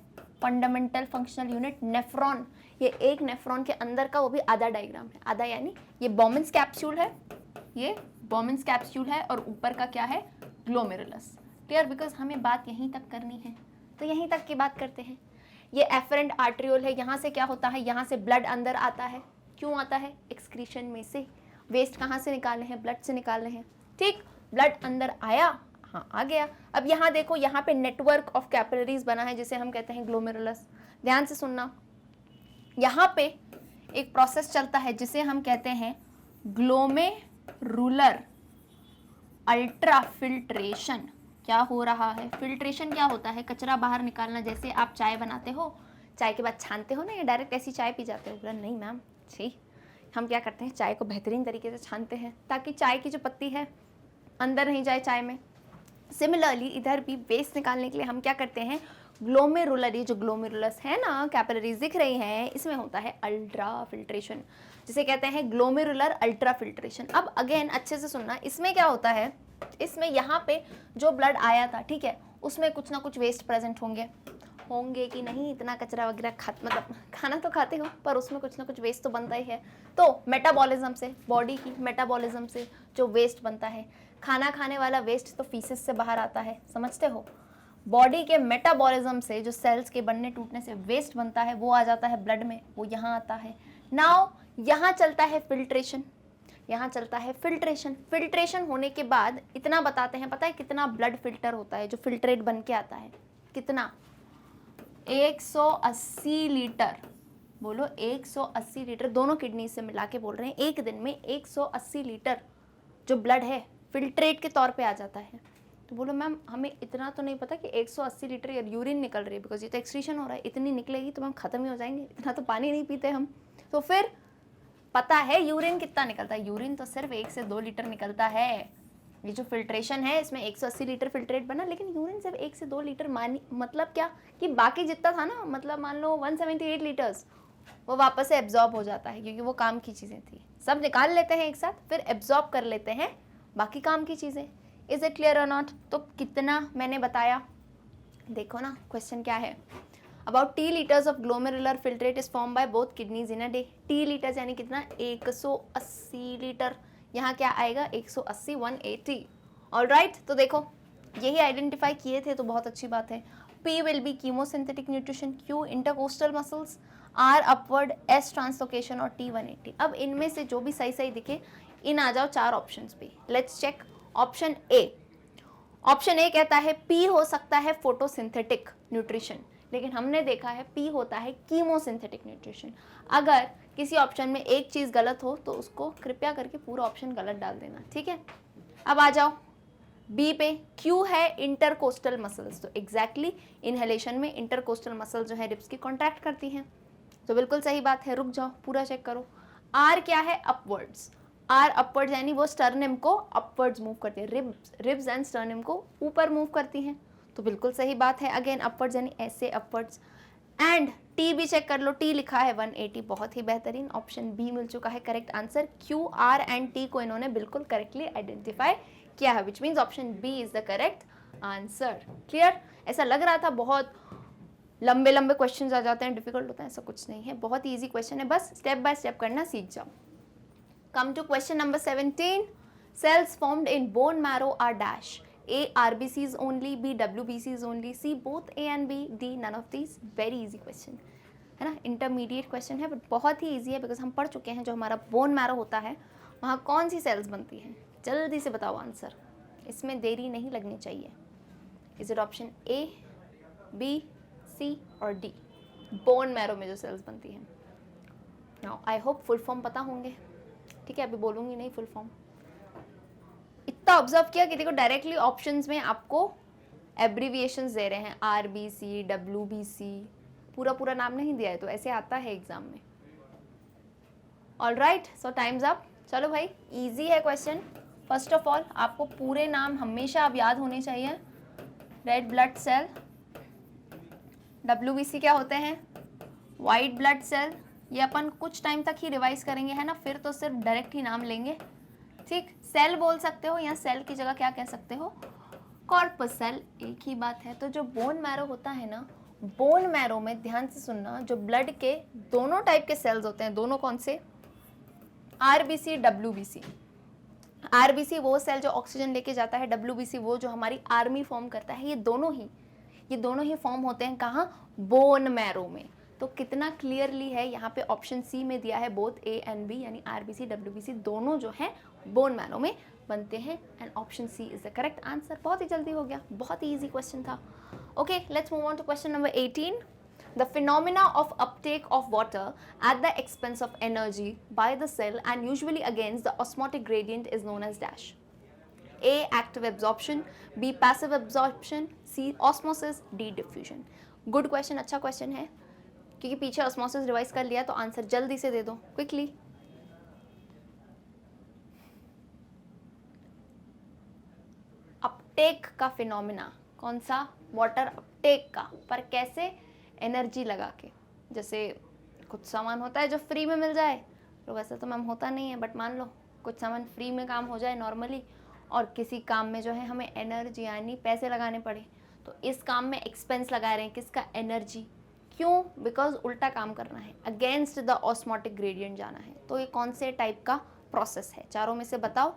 फंडामेंटल फंक्शनल यूनिट, नेफ्रॉन। ये एक नेफ्रॉन के अंदर का वो भी आधा डायग्राम है। आधा यानी ये बॉमन्स कैप्सूल है, ये बॉमन्स कैप्सूल है, और ऊपर का क्या है? ग्लोमेरुलस। क्लियर? बिकॉज हमें बात यहीं तक करनी है तो यहीं तक की बात करते हैं। ये एफरेंट आर्ट्रियोल है, यहाँ से क्या होता है? यहाँ से ब्लड अंदर आता है। क्यों आता है? एक्सक्रीशन में से। वेस्ट कहाँ से निकाले हैं? ब्लड से निकाले हैं। ठीक, ब्लड अंदर आया, हाँ आ गया। अब यहाँ देखो, यहाँ पे नेटवर्क ऑफ कैपिलरीज बना है जिसे हम कहते हैं ग्लोमेरुलस। ध्यान से सुनना, यहाँ पे एक प्रोसेस चलता है जिसे हम कहते हैं ग्लोमेरुलर अल्ट्रा फिल्ट्रेशन। क्या हो रहा है? फिल्ट्रेशन क्या होता है? कचरा बाहर निकालना। जैसे आप चाय बनाते हो, चाय के बाद छानते हो ना, या डायरेक्ट ऐसी चाय पी जाते हो? बोला नहीं मैम, छी, हम क्या करते हैं, चाय को बेहतरीन तरीके से छानते हैं ताकि चाय की जो पत्ती है अंदर नहीं जाए चाय में। सिमिलरली इधर भी वेस्ट निकालने के लिए हम क्या करते हैं, ग्लोमेरुलर, ये जो ग्लोमेरुलस है ना, कैपिलरीज दिख रही हैं, इसमें होता है अल्ट्रा फिल्ट्रेशन, जिसे कहते हैं ग्लोमेरुलर अल्ट्रा फिल्ट्रेशन। अब अगेन अच्छे से सुनना, इसमें क्या होता है, इसमें यहाँ पे जो ब्लड आया था, ठीक है, उसमें कुछ ना कुछ वेस्ट प्रेजेंट होंगे कि नहीं, इतना कचरा वगैरह मतलब खाना तो खाते हो, पर उसमें कुछ ना कुछ वेस्ट तो बनता ही है। तो मेटाबॉलिज्म से, बॉडी की मेटाबॉलिज्म से जो वेस्ट बनता है, खाना खाने वाला वेस्ट तो फीसेस से बाहर आता है, समझते हो। बॉडी के मेटाबॉलिज्म से जो सेल्स के बनने टूटने से वेस्ट बनता है, वो आ जाता है ब्लड में, वो यहाँ आता है। नाउ यहाँ चलता है फिल्ट्रेशन, यहाँ चलता है फिल्ट्रेशन। फिल्ट्रेशन होने के बाद इतना बताते हैं, पता है कितना ब्लड फिल्टर होता है जो फिल्ट्रेट बन के आता है, कितना, 180 लीटर। बोलो 180 लीटर, दोनों किडनी से मिला के बोल रहे हैं, एक दिन में 180 लीटर जो ब्लड है फिल्ट्रेट के तौर पे आ जाता है। तो बोलो मैम हमें इतना तो नहीं पता कि 180 लीटर यूरिन निकल रही है, बिकॉज ये तो एक्सक्रीशन हो रहा है, इतनी निकलेगी तो हम खत्म ही हो जाएंगे, इतना तो पानी नहीं पीते हम। तो फिर पता है यूरिन कितना निकलता है, यूरिन तो सिर्फ 1 से 2 लीटर निकलता है। ये जो फिल्ट्रेशन है इसमें 180 लीटर फिल्ट्रेट बना, लेकिन यूरिन सिर्फ 1 से 2 लीटर, मतलब क्या कि बाकी जितना था ना, मतलब मान लो 178 लीटर्स, वो वापस से एब्जॉर्ब हो जाता है, क्योंकि वो काम की चीज़ें थी, सब निकाल लेते हैं एक साथ, फिर एब्जॉर्ब कर लेते हैं बाकी काम की चीज़ें। इज इट क्लियर और नॉट? तो कितना मैंने बताया, देखो ना क्वेश्चन क्या है। About T litres of glomerular filtrate is form by both kidneys in a day. T litres यानी कितना, 180 लीटर। यहाँ क्या आएगा, 180, 180। ऑलराइट, तो देखो यही आइडेंटिफाई किए थे, तो बहुत अच्छी बात है। P will be chemosynthetic nutrition, Q intercostal muscles, R upward, S translocation और T 180। अब इनमें से जो भी सही सही दिखे, इन आ जाओ 4 ऑप्शंस पे। Let's check. Option A, option A कहता है P हो सकता है फोटोसिंथेटिक न्यूट्रिशन, लेकिन हमने देखा है P होता है कीमोसिंथेटिक न्यूट्रिशन। अगर किसी ऑप्शन में एक चीज़ गलत हो तो उसको कृपया करके पूरा ऑप्शन गलत डाल देना, ठीक है। अब आ जाओ बी पे, Q है इंटरकोस्टल मसल्स, तो एग्जैक्टली इनहेलेशन में इंटरकोस्टल मसल जो है रिब्स की कॉन्ट्रैक्ट करती हैं, तो बिल्कुल सही बात है। रुक जाओ, पूरा चेक करो। R क्या है, अपवर्ड्स। R अपवर्ड्स यानी वो स्टर्निम को अपवर्ड्स मूव करती है, रिब्स एंड स्टर्निम को ऊपर मूव करती हैं, तो बिल्कुल सही बात है। अगेन अपवर्ड्स यानी ऐसे अपवर्ड्स। एंड T भी चेक कर लो, T लिखा है 180, बहुत ही बेहतरीन। ऑप्शन बी मिल चुका है correct answer. Q, R and T को इन्होंने बिल्कुल करेक्टली आइडेंटिफाई किया है, which means option B is the correct answer. Clear? ऐसा लग रहा था बहुत लंबे लंबे क्वेश्चंस आ जाते हैं, डिफिकल्ट होता है, ऐसा कुछ नहीं है, बहुत ईजी क्वेश्चन है, बस स्टेप बाय स्टेप करना सीख जाओ। Come to question number 17। Cells formed in bone marrow are dash. A, RBCs only, B, WBCs only, C, both A and B, D, none of these। Very easy question है ना, इंटरमीडिएट क्वेश्चन है, बट बहुत ही इजी है, बिकॉज हम पढ़ चुके हैं जो हमारा बोन मैरो होता है वहाँ कौन सी सेल्स बनती हैं। जल्दी से बताओ आंसर, इसमें देरी नहीं लगनी चाहिए। Is it option A, B, C और D, बोन मैरो में जो सेल्स बनती हैं। Now I hope full form पता होंगे, ठीक है, अभी बोलूँगी नहीं फुल फॉर्म। इतना ऑब्जर्व किया कि देखो डायरेक्टली ऑप्शंस में आपको एब्रीविएशंस दे रहे हैं, RBC, WBC, पूरा नाम नहीं दिया है, तो ऐसे आता है एग्जाम में। ऑलराइट, सो टाइम्स अप। चलो भाई, इजी है क्वेश्चन। फर्स्ट ऑफ ऑल आपको पूरे नाम हमेशा अब याद होने चाहिए। रेड ब्लड सेल, WBC क्या होते हैं, वाइट ब्लड सेल, ये अपन कुछ टाइम तक ही रिवाइज करेंगे, है ना, फिर तो सिर्फ डायरेक्ट ही नाम लेंगे, ठीक। सेल बोल सकते हो, या सेल की जगह क्या कह सकते हो, कॉर्पस सेल, एक ही बात है। तो जो बोन मैरो होता है ना, बोन मैरो में ध्यान से सुनना, जो ब्लड के दोनों टाइप के सेल्स होते हैं, दोनों कौन से, RBC, WBC। RBC वो सेल जो ऑक्सीजन लेके जाता है, WBC वो जो हमारी आर्मी फॉर्म करता है, ये दोनों ही फॉर्म होते हैं कहाँ, बोन मैरो में। तो कितना क्लियरली है यहाँ पे ऑप्शन सी में दिया है, बोथ A एंड B, यानी RBC, WBC दोनों जो है बोन मैरो में बनते हैं, and option C is the correct answer. बहुत ही जल्दी हो गया, बहुत ही इजी क्वेश्चन था। Okay, let's move on to question number 18। The phenomena of uptake of water at the expense of energy by the cell and usually against the osmotic gradient is known as dash. A, active absorption, B, passive absorption, C, osmosis, D, diffusion। Good question, अच्छा क्वेश्चन है, क्योंकि पीछे ऑस्मोसिस रिवाइज कर लिया, तो आंसर जल्दी से दे दो क्विकली। अपटेक का फिनोमिना, कौन सा, वाटर अपटेक का, पर कैसे, एनर्जी लगा के। जैसे कुछ सामान होता है जो फ्री में मिल जाए, तो वैसे तो मैम होता नहीं है, बट मान लो कुछ सामान फ्री में काम हो जाए नॉर्मली, और किसी काम में जो है हमें एनर्जी यानी पैसे लगाने पड़े, तो इस काम में एक्सपेंस लगा रहे हैं, किसका, एनर्जी। क्यों, बिकॉज उल्टा काम करना है, अगेंस्ट द ऑस्मोटिक ग्रेडियंट जाना है। तो ये कौन से टाइप का प्रोसेस है, चारों में से बताओ,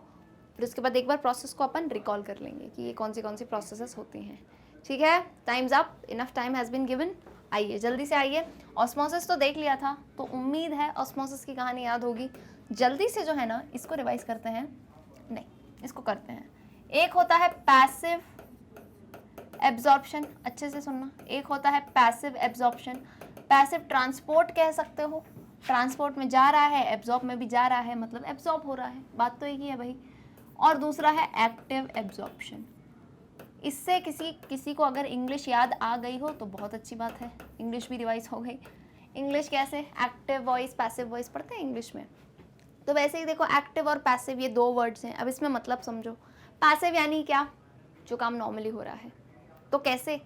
फिर उसके बाद एक बार प्रोसेस को अपन रिकॉल कर लेंगे कि ये कौन सी प्रोसेसेस होती हैं। ठीक है, time's up, enough time has been given. आइए जल्दी से आइए, ऑस्मोसिस तो देख लिया था, तो उम्मीद है ऑस्मोसिस की कहानी याद होगी। जल्दी से जो है ना इसको रिवाइज करते हैं, नहीं इसको करते हैं। एक होता है पैसिव एब्जॉर्प्शन, अच्छे से सुनना, एक होता है पैसिव एब्जॉर्प्शन, पैसिव ट्रांसपोर्ट कह सकते हो, ट्रांसपोर्ट में जा रहा है, एब्जॉर्ब में भी जा रहा है, मतलब एब्जॉर्ब हो रहा है, बात तो एक ही है भाई। और दूसरा है एक्टिव एब्जॉर्प्शन। इससे किसी को अगर इंग्लिश याद आ गई हो तो बहुत अच्छी बात है, इंग्लिश भी रिवाइज हो गई। इंग्लिश कैसे, एक्टिव वॉइस पैसिव वॉइस पढ़ते हैं इंग्लिश में, तो वैसे ही देखो एक्टिव और पैसिव ये दो वर्ड्स हैं। अब इसमें मतलब समझो, पैसिव यानी क्या, जो काम नॉर्मली हो रहा है, तो कैसे,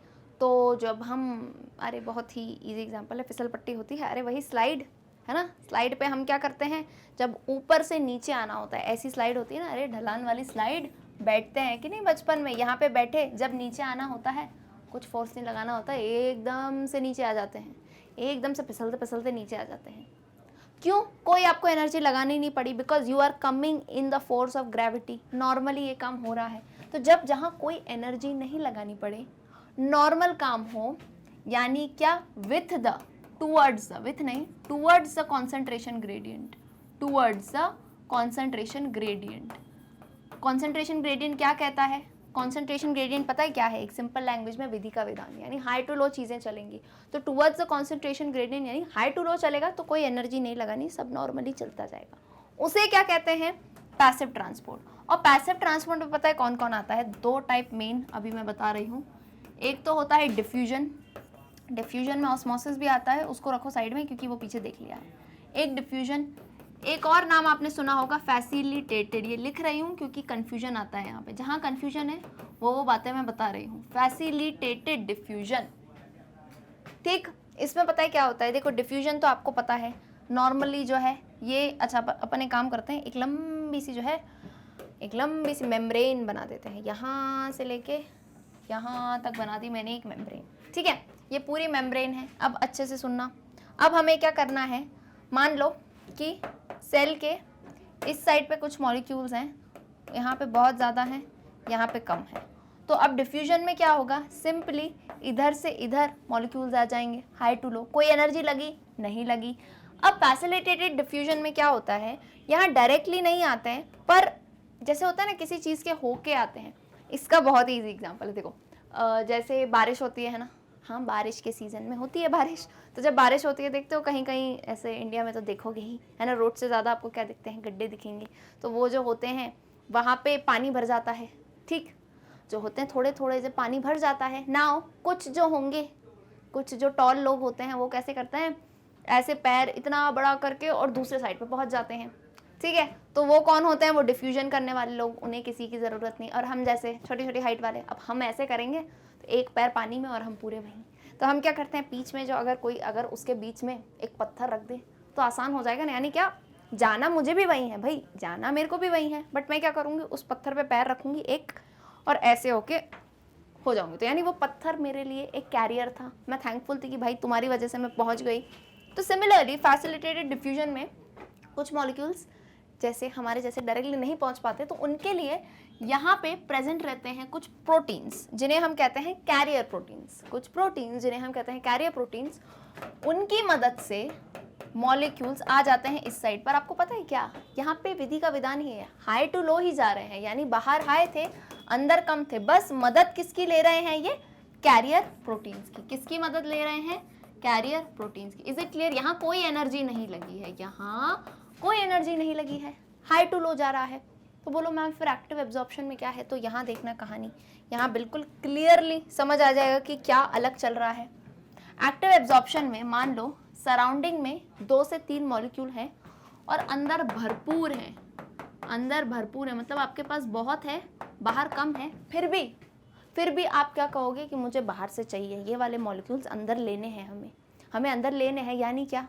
तो जब हम, अरे बहुत ही इजी एग्जांपल है, फिसल पट्टी होती है, अरे वही स्लाइड है ना, स्लाइड पे हम क्या करते हैं, जब ऊपर से नीचे आना होता है, ऐसी स्लाइड होती है ना, अरे ढलान वाली स्लाइड, बैठते हैं कि नहीं बचपन में, यहाँ पे बैठे, जब नीचे आना होता है कुछ फोर्स नहीं लगाना होता है, एकदम से नीचे आ जाते हैं, एकदम से फिसलते फिसलते नीचे आ जाते हैं। क्यों, कोई आपको एनर्जी लगानी नहीं पड़ी, because you are coming in the force of gravity, normally ये काम हो रहा है। तो जब जहाँ कोई एनर्जी नहीं लगानी पड़े, नॉर्मल काम हो, यानी क्या, with the, towards the, with नहीं, towards the concentration gradient, towards the concentration gradient. Concentration gradient क्या कहता है, कॉन्सेंट्रेशन ग्रेडियंट पता है क्या है, एक सिंपल लैंग्वेज में विधि का विधान, यानी हाई टू लो चीज़ें चलेंगी। तो टूवर्ड्स द कॉन्सेंट्रेशन ग्रेडियंट यानी हाई टू लो चलेगा, तो कोई एनर्जी नहीं लगानी, सब नॉर्मली चलता जाएगा। उसे क्या कहते हैं, पैसिव ट्रांसपोर्ट। और पैसिव ट्रांसपोर्ट में पता है कौन कौन आता है, दो टाइप मेन अभी मैं बता रही हूँ। एक तो होता है डिफ्यूजन, डिफ्यूजन में ऑस्मोसिस भी आता है, उसको रखो साइड में क्योंकि वो पीछे देख लिया है। एक डिफ्यूजन, एक और नाम आपने सुना होगा फैसिलिटेटेड, ये लिख रही हूँ क्योंकि कन्फ्यूजन आता है यहाँ पे, जहाँ कन्फ्यूजन है वो बातें मैं बता रही हूँ। फैसिलिटेटेड डिफ्यूजन, ठीक। इसमें पता है क्या होता है, देखो डिफ्यूजन तो आपको पता है, नॉर्मली जो है ये, अच्छा अपन एक काम करते हैं, एक लंबी सी जो है, एक लंबी सी मेम्ब्रेन बना देते हैं, यहाँ से लेके यहाँ तक बना दी मैंने एक मेम्ब्रेन, ठीक है, ये पूरी मेम्ब्रेन है। अब अच्छे से सुनना, अब हमें क्या करना है, मान लो कि सेल के इस साइड पे कुछ मॉलिक्यूल्स हैं, यहाँ पे बहुत ज़्यादा हैं, यहाँ पे कम है, तो अब डिफ्यूजन में क्या होगा, सिंपली इधर से इधर मॉलिक्यूल्स आ जाएंगे, हाई टू लो, कोई एनर्जी लगी, नहीं लगी। अब फैसिलिटेटेड डिफ्यूजन में क्या होता है, यहाँ डायरेक्टली नहीं आते हैं, पर जैसे होता है ना किसी चीज़ के होके आते हैं। इसका बहुत ही ईजी एग्जांपल है, देखो जैसे बारिश होती है ना, हाँ बारिश के सीज़न में होती है बारिश, तो जब बारिश होती है देखते हो कहीं कहीं ऐसे इंडिया में तो देखोगे ही है ना, रोड से ज़्यादा आपको क्या दिखते हैं, गड्ढे दिखेंगे, तो वो जो होते हैं वहाँ पे पानी भर जाता है, ठीक, जो होते हैं थोड़े थोड़े से पानी भर जाता है। नाउ कुछ जो होंगे, कुछ जो टॉल लोग होते हैं वो कैसे करते हैं, ऐसे पैर इतना बड़ा करके और दूसरे साइड पे पहुंच जाते हैं, ठीक है, तो वो कौन होते हैं, वो डिफ्यूजन करने वाले लोग, उन्हें किसी की ज़रूरत नहीं। और हम जैसे छोटी छोटी हाइट वाले, अब हम ऐसे करेंगे तो एक पैर पानी में और हम पूरे वहीं, तो हम क्या करते हैं, बीच में जो अगर उसके बीच में एक पत्थर रख दे तो आसान हो जाएगा ना, यानी क्या, जाना मुझे भी वही है भाई, जाना मेरे को भी वही है, बट मैं क्या करूँगी, उस पत्थर पे पैर रखूँगी एक, और ऐसे होके हो जाऊँगी, तो यानी वो पत्थर मेरे लिए एक कैरियर था, मैं थैंकफुल थी कि भाई तुम्हारी वजह से मैं पहुँच गई। तो सिमिलरली फैसिलिटेटेड डिफ्यूजन में कुछ मॉलिक्यूल्स जैसे हमारे जैसे डायरेक्टली नहीं पहुँच पाते, तो उनके लिए यहाँ पे प्रेजेंट रहते हैं कुछ प्रोटीन्स जिन्हें हम कहते हैं कैरियर प्रोटीन्स, कुछ प्रोटीन्स जिन्हें हम कहते हैं कैरियर प्रोटीन्स, उनकी मदद से मॉलिक्यूल्स आ जाते हैं इस साइड पर। आपको पता है क्या, यहाँ पे विधि का विधान ही है, हाई टू लो ही जा रहे हैं, यानी बाहर हाई थे अंदर कम थे, बस मदद किसकी ले रहे हैं, ये कैरियर प्रोटीन्स की। किसकी मदद ले रहे हैं, कैरियर प्रोटीन्स की। इज इट क्लियर, यहाँ कोई एनर्जी नहीं लगी है, यहाँ कोई एनर्जी नहीं लगी है, हाई टू लो जा रहा है। तो बोलो मैम फिर एक्टिव एब्जॉर्प्शन में क्या है, तो यहाँ देखना कहानी, यहाँ बिल्कुल क्लियरली समझ आ जाएगा कि क्या अलग चल रहा है। एक्टिव एब्जॉर्प्शन में मान लो सराउंडिंग में 2 से 3 मॉलिक्यूल हैं और अंदर भरपूर है, अंदर भरपूर है, मतलब आपके पास बहुत है बाहर कम है, फिर भी फिर भी आप क्या कहोगे कि मुझे बाहर से चाहिए, ये वाले मॉलिक्यूल्स अंदर लेने हैं, हमें अंदर लेने हैं, यानी क्या,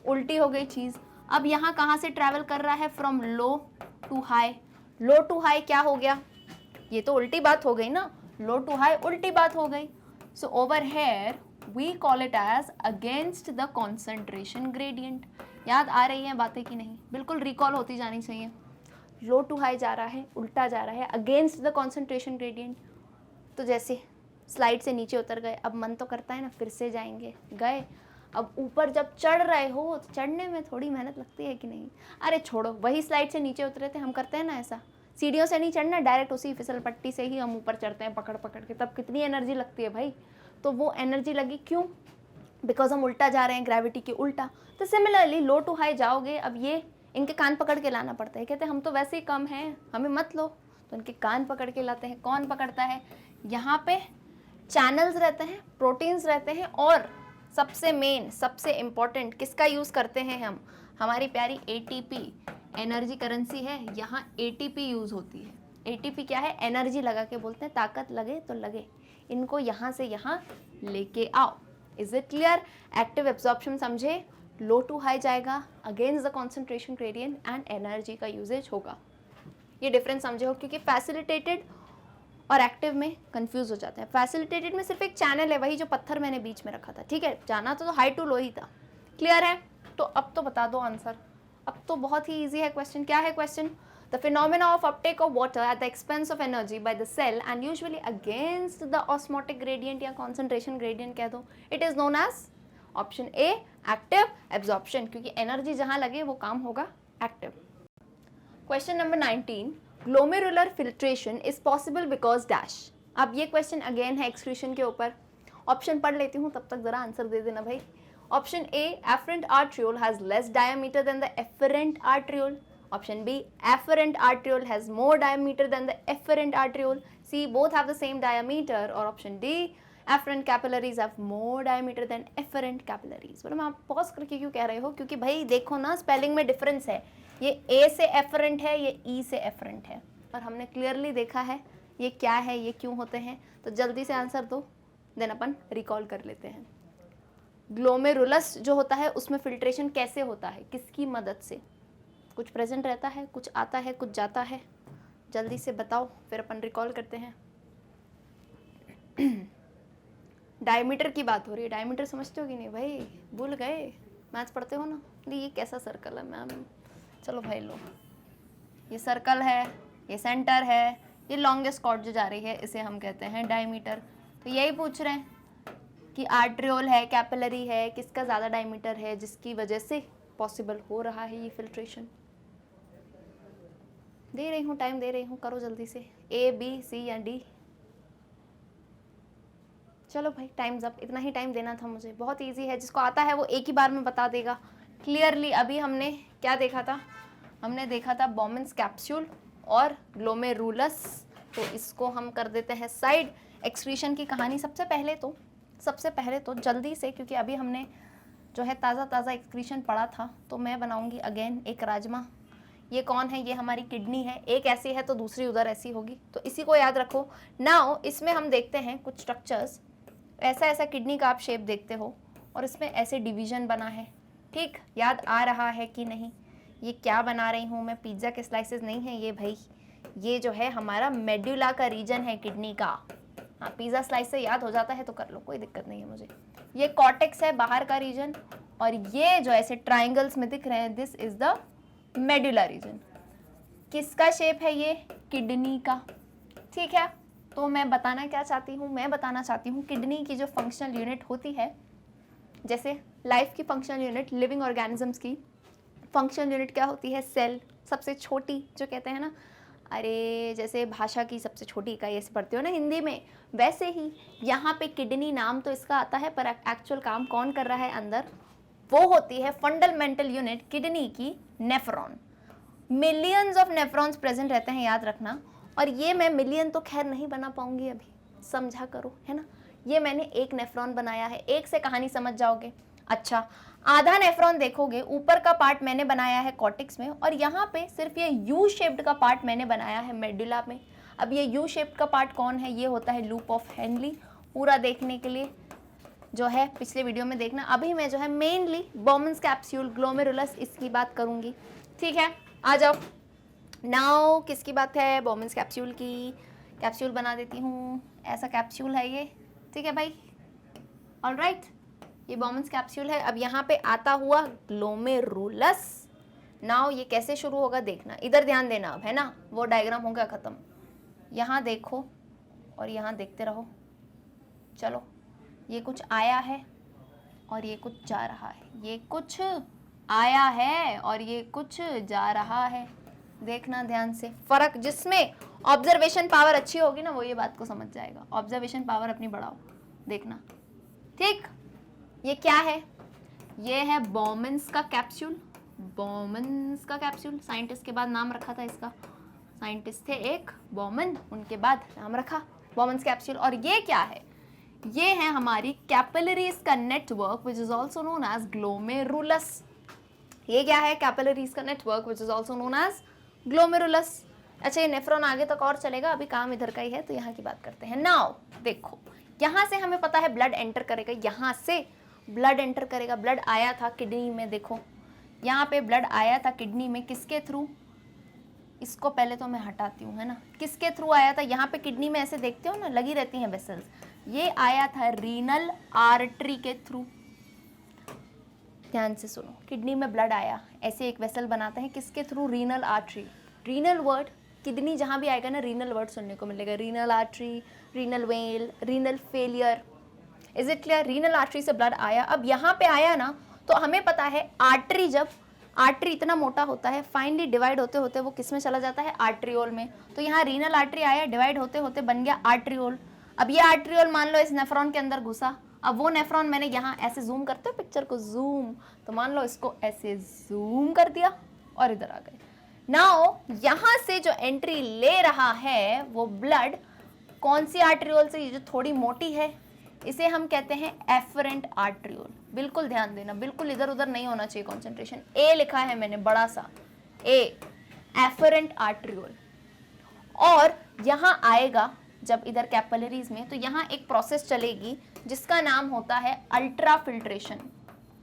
उल्टी हो गई चीज़। अब यहाँ कहाँ से ट्रैवल कर रहा है, from low to high. Low to high क्या हो गया, ये तो उल्टी बात हो गई ना, लो टू हाई उल्टी बात हो गई। So over here we call it as against the concentration gradient. याद आ रही है बातें कि नहीं, बिल्कुल रिकॉल होती जानी चाहिए। लो टू हाई जा रहा है, उल्टा जा रहा है, अगेंस्ट द कॉन्सेंट्रेशन ग्रेडियंट। तो जैसे स्लाइड से नीचे उतर गए, अब मन तो करता है ना फिर से जाएंगे, गए। अब ऊपर जब चढ़ रहे हो तो चढ़ने में थोड़ी मेहनत लगती है कि नहीं, अरे छोड़ो, वही स्लाइड से नीचे उतरे थे, हम करते हैं ना ऐसा, सीढ़ियों से नहीं चढ़ना, डायरेक्ट उसी फिसल पट्टी से ही हम ऊपर चढ़ते हैं पकड़ पकड़ के, तब कितनी एनर्जी लगती है भाई। तो वो एनर्जी लगी क्यों, बिकॉज हम उल्टा जा रहे हैं, ग्रेविटी के उल्टा। तो सिमिलरली लो टू हाई जाओगे, अब ये इनके कान पकड़ के लाना पड़ता है, कहते हैं हम तो वैसे ही कम हैं, हमें मत लो, तो इनके कान पकड़ के लाते हैं। कौन पकड़ता है, यहाँ पे चैनल्स रहते हैं, प्रोटीन्स रहते हैं, और सबसे मेन सबसे इम्पॉर्टेंट किसका यूज़ करते हैं हम, हमारी प्यारी ATP, एनर्जी करेंसी है, यहाँ ATP यूज़ होती है। ATP क्या है, एनर्जी लगा के बोलते हैं, ताकत लगे तो लगे, इनको यहाँ से यहाँ लेके आओ। Is it clear, active absorption समझे, लो टू हाई जाएगा, against the concentration gradient and energy का यूजेज होगा। ये डिफरेंस समझे हो, क्योंकि फैसिलिटेटेड और एक्टिव में कंफ्यूज हो जाता है। फैसिलिटेटेड में सिर्फ एक चैनल है, वही जो पत्थर मैंने बीच में रखा था, ठीक है, जाना तो हाई टू लो ही था। क्लियर है, तो अब तो बता दो आंसर, अब तो बहुत ही ईजी है क्वेश्चन। क्या है question, the phenomena of uptake of water at the expense of energy by the cell and usually against the osmotic gradient या कॉन्सेंट्रेशन ग्रेडियंट कह दो, it is known as option A active absorption, क्योंकि एनर्जी जहां लगे वो काम होगा active. Question number 19, glomerular filtration is possible because dash. अब ये क्वेश्चन अगेन है एक्सक्रीशन के ऊपर, ऑप्शन पढ़ लेती हूँ, तब तक जरा आंसर दे देना भाई। Option A, afferent arteriole has less diameter than the efferent arteriole. Option B, efferent arteriole has more diameter than the efferent arteriole. C, both have the same diameter. और option D, efferent capillaries have more diameter than afferent capillaries. बोलो मैं आप पॉज करके क्यों कह रहे हो, क्योंकि भाई देखो ना, स्पेलिंग में डिफरेंस है, ये ए से एफरेंट है, ये ई से एफरेंट है, और हमने क्लियरली देखा है ये क्या है, ये क्यों होते हैं। तो जल्दी से आंसर दो, देन अपन रिकॉल कर लेते हैं। ग्लोमेरुलस जो होता है उसमें फिल्ट्रेशन कैसे होता है, किसकी मदद से, कुछ प्रेजेंट रहता है, कुछ आता है, कुछ जाता है, जल्दी से बताओ, फिर अपन रिकॉल करते हैं। डायमीटर की बात हो रही है, डायमीटर समझते हो कि नहीं भाई, भूल गए, मैथ्स पढ़ते हो ना। ये कैसा सर्कल है मैम, चलो भाई लो, ये सर्कल है, ये सेंटर है, ये लॉन्गेस्ट कॉर्ड जो जा रही है इसे हम कहते हैं डायमीटर। तो यही पूछ रहे हैं कि आर्ट्रियोल है, कैपिलरी है, किसका ज़्यादा डायमीटर है जिसकी वजह से पॉसिबल हो रहा है ये फिल्ट्रेशन। दे रही हूँ, टाइम दे रही हूँ, करो जल्दी से, ए बी सी या डी। चलो भाई टाइम्स अप, इतना ही टाइम देना था मुझे, बहुत इजी है, जिसको आता है वो एक ही बार में बता देगा क्लियरली। अभी हमने क्या देखा था, हमने देखा था बॉमन्स कैप्सूल और ग्लोमेरुलस, तो इसको हम कर देते हैं साइड। एक्सक्रीशन की कहानी सबसे पहले तो जल्दी से, क्योंकि अभी हमने जो है ताज़ा एक्सक्रीशन पढ़ा था, तो मैं बनाऊंगी अगेन एक राजमा। ये कौन है, ये हमारी किडनी है, एक ऐसी है तो दूसरी उधर ऐसी होगी, तो इसी को याद रखो। नाउ इसमें हम देखते हैं कुछ स्ट्रक्चर्स, ऐसा किडनी का आप शेप देखते हो, और इसमें ऐसे डिवीजन बना है, ठीक, याद आ रहा है कि नहीं। ये क्या बना रही हूँ मैं, पिज्ज़ा के स्लाइसेस नहीं है ये भाई, ये जो है हमारा मेडुला का रीजन है किडनी का। हाँ, पिज़्ज़ा स्लाइस से याद हो जाता है तो कर लो, कोई दिक्कत नहीं है मुझे। ये कॉर्टेक्स है बाहर का रीजन, और ये जो ऐसे ट्राइंगल्स में दिख रहे हैं, this is the medulla reason. किसका शेप है ये, किडनी का, ठीक है। तो मैं बताना क्या चाहती हूँ, मैं बताना चाहती हूँ किडनी की जो फंक्शनल यूनिट होती है, जैसे लाइफ की फंक्शनल यूनिट, लिविंग ऑर्गेनिजम्स की फंक्शनल यूनिट क्या होती है, सेल, सबसे छोटी जो कहते हैं ना, अरे जैसे भाषा की सबसे छोटी इकाई ऐसे पढ़ते हो ना हिंदी में, वैसे ही यहाँ पे किडनी नाम तो इसका आता है, पर एक्चुअल काम कौन कर रहा है अंदर, वो होती है फंडामेंटल यूनिट किडनी की, nephron. Millions of nephrons present रहते हैं, याद रखना। और ये मैं मिलियन तो खैर नहीं बना पाऊंगी अभी, समझा करो, है ना। ये मैंने एक नेफ्रॉन बनाया है, एक से कहानी समझ जाओगे। अच्छा, आधा नेफ्रॉन देखोगे, ऊपर का पार्ट मैंने बनाया है कॉर्टेक्स में, और यहाँ पे सिर्फ ये यू शेप्ड का पार्ट मैंने बनाया है मेडुला में। अब ये यू शेप का पार्ट कौन है, ये होता है लूप ऑफ हेनली। पूरा देखने के लिए जो है पिछले वीडियो में देखना। अभी मैं जो है मेनली बॉमन्स कैप्सूल ग्लोमेरुलस इसकी बात करूंगी, ठीक है। आ जाओ नाउ, किसकी बात है, बॉमन्स कैप्सूल की। कैप्सूल बना देती हूँ, ऐसा कैप्सूल है ये, ठीक है भाई, ऑलराइट। ये बॉमन्स कैप्सूल है। अब यहाँ पे आता हुआ ग्लोमेरुलस। नाउ ये कैसे शुरू होगा देखना, इधर ध्यान देना अब, है ना, वो डायग्राम हो गया खत्म। यहाँ देखो और यहाँ देखते रहो। चलो, ये कुछ आया है और ये कुछ जा रहा है, ये कुछ आया है और ये कुछ जा रहा है। देखना ध्यान से, फर्क जिसमें ऑब्जर्वेशन पावर अच्छी होगी ना वो ये बात को समझ जाएगा। ऑब्जर्वेशन पावर अपनी बढ़ाओ, देखना, ठीक। ये क्या है, ये है बॉमन्स का कैप्सूल। बॉमन्स का कैप्सूल, साइंटिस्ट के बाद नाम रखा था इसका, साइंटिस्ट थे एक बॉमन, उनके बाद नाम रखा बॉमन्स कैप्सूल। और ये क्या है, ये है हमारी कैपिलरीज का network which is also known as glomerulus. ये क्या है, कैपिलरीज का network which is also known as glomerulus. अच्छा, ये नेफ्रॉन आगे तक और चलेगा, अभी काम इधर का ही है तो यहाँ की बात करते हैं। नाउ देखो, यहाँ से हमें पता है ब्लड एंटर करेगा, यहाँ से ब्लड एंटर करेगा। ब्लड आया था किडनी में, देखो यहाँ पे ब्लड आया था किडनी में, किसके थ्रू, इसको पहले तो मैं हटाती हूँ, है ना, किसके थ्रू आया था, यहाँ पे किडनी में ऐसे देखते हो ना लगी रहती हैं वेसल्स, ये आया था रीनल आर्टरी के थ्रू। ध्यान से सुनो, किडनी में ब्लड आया, ऐसे एक वेसल बनाते हैं, किसके through, renal artery. Renal word, kidney जहाँ भी आएगा ना रीनल वर्ड सुनने को मिलेगा, renal artery, renal well, renal failure. Is it clear, renal artery से ब्लड आया। अब यहाँ पे आया ना, तो हमें पता है आर्टरी, जब आर्टरी इतना मोटा होता है, फाइनली डिवाइड होते होते वो किस में चला जाता है, आर्ट्रियोल में। तो यहाँ रीनल आर्टरी आया, डिवाइड होते होते बन गया आर्ट्रियोल। अब ये आर्ट्रियोल मान लो इस नेफ्रॉन के अंदर घुसा। अब वो नेफ्रॉन मैंने यहाँ ऐसे जूम करते हो पिक्चर को, जूम, तो मान लो इसको ऐसे जूम कर दिया और इधर आ गए। नाउ यहाँ से जो एंट्री ले रहा है वो ब्लड कौन सी आर्ट्रियोल से, ये जो थोड़ी मोटी है, इसे हम कहते हैं एफरेंट आर्ट्रियोल। बिल्कुल ध्यान देना, बिल्कुल इधर उधर नहीं होना चाहिए कंसंट्रेशन। ए लिखा है मैंने बड़ा सा, ए, एफरेंट आर्ट्रियोल। और यहाँ आएगा जब इधर कैपिलरीज में, तो यहाँ एक प्रोसेस चलेगी जिसका नाम होता है ultra filtration,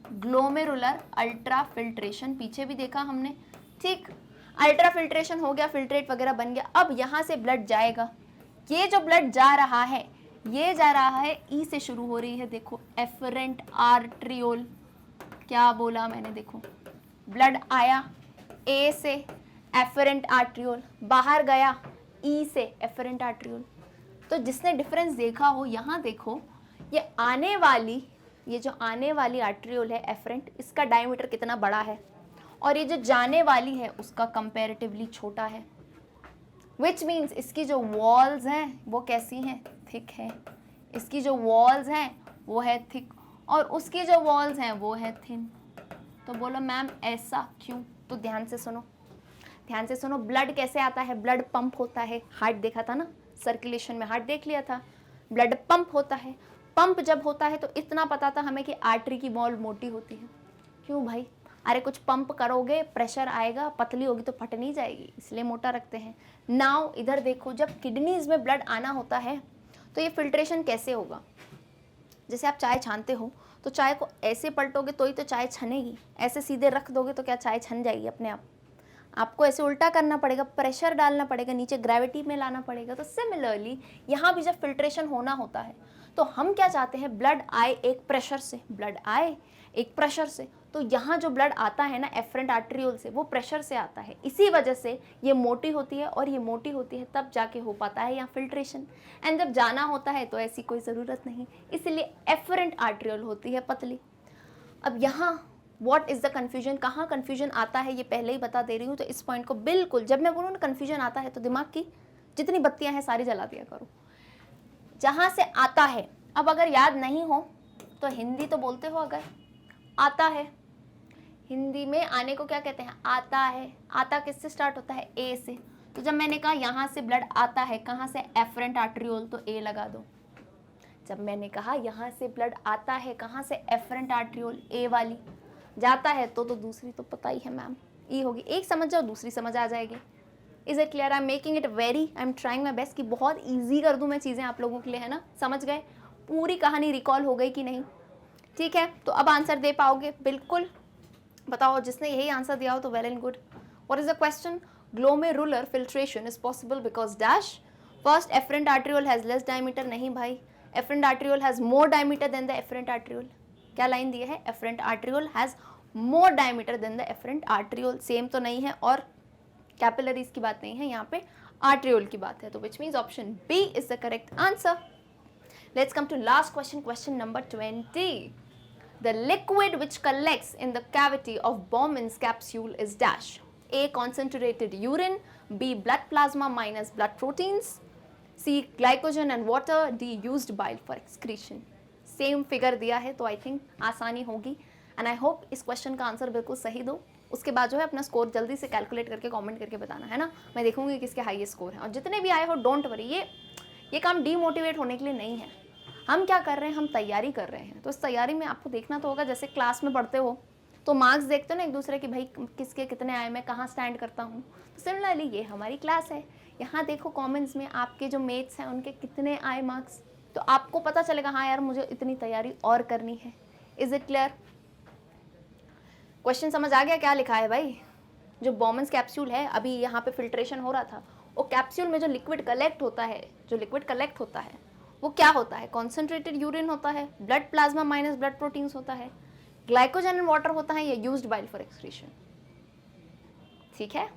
glomerular ultra filtration. पीछे भी देखा हमने, ठीक। अल्ट्रा फिल्ट्रेशन हो गया, फिल्ट्रेट वगैरह बन गया। अब यहाँ से ब्लड जाएगा, ये जो ब्लड जा रहा है ये जा रहा है ई से शुरू हो रही है, देखो एफरेंट आर्ट्रियोल। क्या बोला मैंने, देखो ब्लड आया ए से एफरेंट आर्ट्रियोल, बाहर गया ई से एफरेंट आर्ट्रियोल। तो जिसने डिफरेंस देखा हो, यहाँ देखो ये आने वाली, ये जो आने वाली आर्ट्रियोल है एफरेंट, इसका डायमीटर कितना बड़ा है, और ये जो जाने वाली है उसका कंपैरेटिवली छोटा है। विच मीन्स इसकी जो वॉल्स हैं वो कैसी हैं, थिक है। इसकी जो वॉल्स हैं वो है थिक, और उसकी जो वॉल्स हैं वो है थिन। तो बोलो मैम ऐसा क्यों, तो ध्यान से सुनो, ध्यान से सुनो। ब्लड कैसे आता है, ब्लड पंप होता है, हार्ट देखा था ना, सर्कुलेशन में हार्ट देख लिया था, ब्लड पंप होता है। पंप जब होता है तो इतना पता था हमें कि आर्टरी की वॉल मोटी होती है। क्यों भाई, अरे कुछ पंप करोगे प्रेशर आएगा, पतली होगी तो फट नहीं जाएगी, इसलिए मोटा रखते हैं। नाउ इधर देखो, जब किडनीज में ब्लड आना होता है तो ये फिल्ट्रेशन कैसे होगा, जैसे आप चाय छानते हो तो चाय को ऐसे पलटोगे तो ही तो चाय छनेगी, ऐसे सीधे रख दोगे तो क्या चाय छन जाएगी अपने आप, आपको ऐसे उल्टा करना पड़ेगा, प्रेशर डालना पड़ेगा, नीचे ग्रेविटी में लाना पड़ेगा। तो सिमिलरली यहाँ भी जब फिल्ट्रेशन होना होता है तो हम क्या चाहते हैं, ब्लड आए एक प्रेशर से, ब्लड आए एक प्रेशर से। तो यहाँ जो ब्लड आता है ना एफरेंट आर्ट्रियोल से, वो प्रेशर से आता है, इसी वजह से ये मोटी होती है, और ये मोटी होती है तब जाके हो पाता है यहाँ फिल्ट्रेशन। एंड जब जाना होता है तो ऐसी कोई ज़रूरत नहीं, इसलिए एफरेंट आर्ट्रियोल होती है पतली। अब यहाँ व्हाट इज़ द कन्फ्यूजन, कहाँ कन्फ्यूजन आता है ये पहले ही बता दे रही हूँ। तो इस पॉइंट को बिल्कुल, जब मैं बोलूँ ना कन्फ्यूजन आता है तो दिमाग की जितनी बत्तियाँ हैं सारी जला दिया करो। जहाँ से आता है, अब अगर याद नहीं हो तो हिंदी तो बोलते हो, अगर आता है, हिंदी में आने को क्या कहते हैं, आता है। आता किससे स्टार्ट होता है, ए से। तो जब मैंने कहा यहाँ से ब्लड आता है, कहाँ से, एफरेंट आर्ट्रियोल, तो ए लगा दो। जब मैंने कहा यहाँ से ब्लड आता है, कहाँ से, एफरेंट आर्ट्रियोल, ए वाली। जाता है तो दूसरी तो पता ही है मैम, ई होगी। एक समझ जाओ दूसरी समझ आ जाएगी। Is it clear? I am making it very, I am trying my best कि बहुत ईजी कर दूँ मैं चीज़ें आप लोगों के लिए, है ना? समझ गए? पूरी कहानी रिकॉल हो गई कि नहीं? ठीक है, तो अब आंसर दे पाओगे? बिल्कुल। बताओ, जिसने यही आंसर दिया हो तो well and good. What is the question? Glomerular filtration is possible because dash. First, afferent arteriole has less diameter. नहीं भाई, afferent arteriole has more diameter than the efferent arteriole. क्या लाइन दी है? Afferent arteriole has more diameter than the efferent arteriole. Same तो नहीं है, और कैपिलरीज की बात नहीं है यहाँ पे, आर्ट्रियोल की बात है। तो which means option B is the correct answer. Let's come to last question, question number 20. The liquid which collects in the cavity of Bowman's capsule is dash. A. Concentrated urine. B. Blood plasma minus blood proteins. C. Glycogen and water. D. Used bile for excretion. Same figure दिया है, तो I think आसानी होगी, and I hope इस क्वेश्चन का आंसर बिल्कुल सही दो। उसके बाद जो है अपना स्कोर जल्दी से कैलकुलेट करके कमेंट करके बताना, है ना? मैं देखूंगी किसके हाईएस्ट स्कोर है, और जितने भी आए हो डोंट वरी, ये काम डीमोटिवेट होने के लिए नहीं है। हम क्या कर रहे हैं? हम तैयारी कर रहे हैं। तो इस तैयारी में आपको देखना तो होगा, जैसे क्लास में पढ़ते हो तो मार्क्स देखते हो ना एक दूसरे के, भाई किसके कितने आए, मैं कहाँ स्टैंड करता हूँ। तो सिमिलरली ये हमारी क्लास है, यहाँ देखो कमेंट्स में आपके जो मेट्स हैं उनके कितने आए मार्क्स, तो आपको पता चलेगा हाँ यार मुझे इतनी तैयारी और करनी है। Is it clear? क्वेश्चन समझ आ गया क्या लिखा है भाई? जो बॉमन्स कैप्सूल है, अभी यहाँ पे फिल्ट्रेशन हो रहा था, वो कैप्सूल में जो लिक्विड कलेक्ट होता है, वो क्या होता है? कॉन्सेंट्रेटेड यूरिन होता है, blood plasma minus blood proteins होता है, ग्लाइकोजन एंड वाटर होता है, या यूज्ड बाइल फॉर एक्सक्रीशन। ठीक है,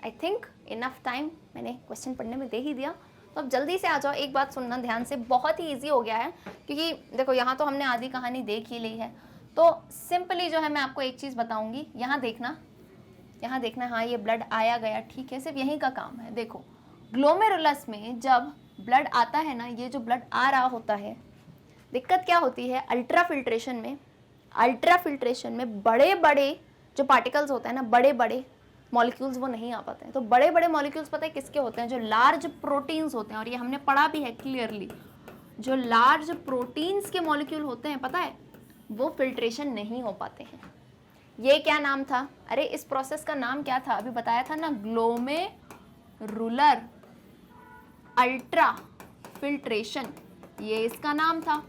आई थिंक इनफ टाइम मैंने क्वेश्चन पढ़ने में दे ही दिया, तो अब जल्दी से आ जाओ। एक बात सुनना ध्यान से, बहुत ही ईजी हो गया है, क्योंकि देखो यहाँ तो हमने आधी कहानी देख ही ली है। तो सिंपली जो है मैं आपको एक चीज़ बताऊँगी, यहाँ देखना, हाँ ये ब्लड आया गया, ठीक है, सिर्फ यहीं का काम है। देखो ग्लोमेरुलस में जब ब्लड आता है ना, ये जो ब्लड आ रहा होता है, दिक्कत क्या होती है? अल्ट्रा फिल्ट्रेशन में बड़े बड़े जो पार्टिकल्स होते हैं ना, बड़े बड़े मॉलिक्यूल्स, वो नहीं आ पाते हैं। तो बड़े बड़े मॉलिक्यूल्स पता है किसके होते हैं? जो लार्ज प्रोटीन्स होते हैं, और ये हमने पढ़ा भी है क्लियरली, जो लार्ज प्रोटीन्स के मॉलिक्यूल होते हैं पता है, वो फिल्ट्रेशन नहीं हो पाते हैं। ये क्या नाम था? अरे इस प्रोसेस का नाम क्या था? अभी बताया था ना, ग्लोमेरुलर अल्ट्रा फिल्ट्रेशन, ये इसका नाम था।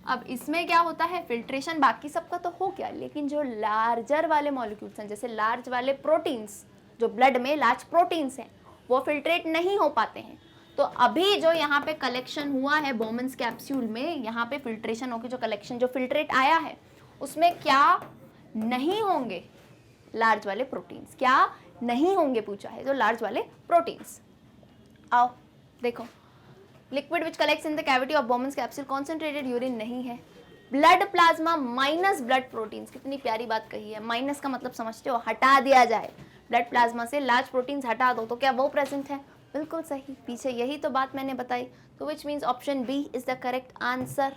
अब इसमें क्या होता है? फिल्ट्रेशन बाकी सबका तो हो गया, लेकिन जो लार्जर वाले मॉलिक्यूल्स हैं, जैसे लार्ज वाले प्रोटीन्स, जो ब्लड में लार्ज प्रोटीन्स हैं, वो फिल्ट्रेट नहीं हो पाते हैं। तो अभी जो यहाँ पे कलेक्शन हुआ है बॉमन्स कैप्सूल में, यहाँ पे फिल्ट्रेशन होकर जो कलेक्शन, जो फिल्ट्रेट आया है, उसमें क्या नहीं होंगे? लार्ज वाले प्रोटीन्स। क्या नहीं होंगे पूछा है, जो लार्ज वाले प्रोटीन्स। आओ देखो, liquid which collects in the cavity of Bowman's capsule, concentrated urine नहीं है, blood plasma minus blood proteins. कितनी प्यारी बात कही है, माइनस का मतलब समझते हो? हटा दिया जाए, ब्लड प्लाज्मा से लार्ज प्रोटीन्स हटा दो, तो क्या वो प्रेजेंट है? बिल्कुल सही, पीछे यही तो बात मैंने बताई। तो which means option B is the correct answer.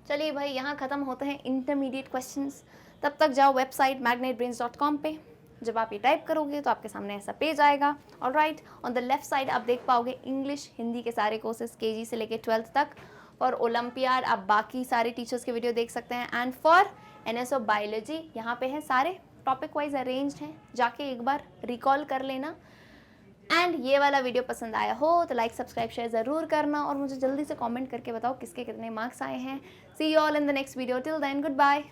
चलिए भाई, यहाँ खत्म होते हैं इंटरमीडिएट क्वेश्चंस। तब तक जाओ वेबसाइट magnetbrains.com पे, जब आप ये टाइप करोगे तो आपके सामने ऐसा पेज आएगा। Alright, on the left side आप देख पाओगे इंग्लिश हिंदी के सारे कोर्सेज केजी से लेके 12th तक। फॉर ओलंपियाड आप बाकी सारे टीचर्स के वीडियो देख सकते हैं, एंड फॉर NSO बायोलॉजी यहाँ पे है, सारे टॉपिक वाइज अरेंज्ड हैं, जाके एक बार रिकॉल कर लेना। एंड ये वाला वीडियो पसंद आया हो तो लाइक सब्सक्राइब शेयर ज़रूर करना, और मुझे जल्दी से कमेंट करके बताओ किसके कितने मार्क्स आए हैं। See you all in the next video, till then good bye.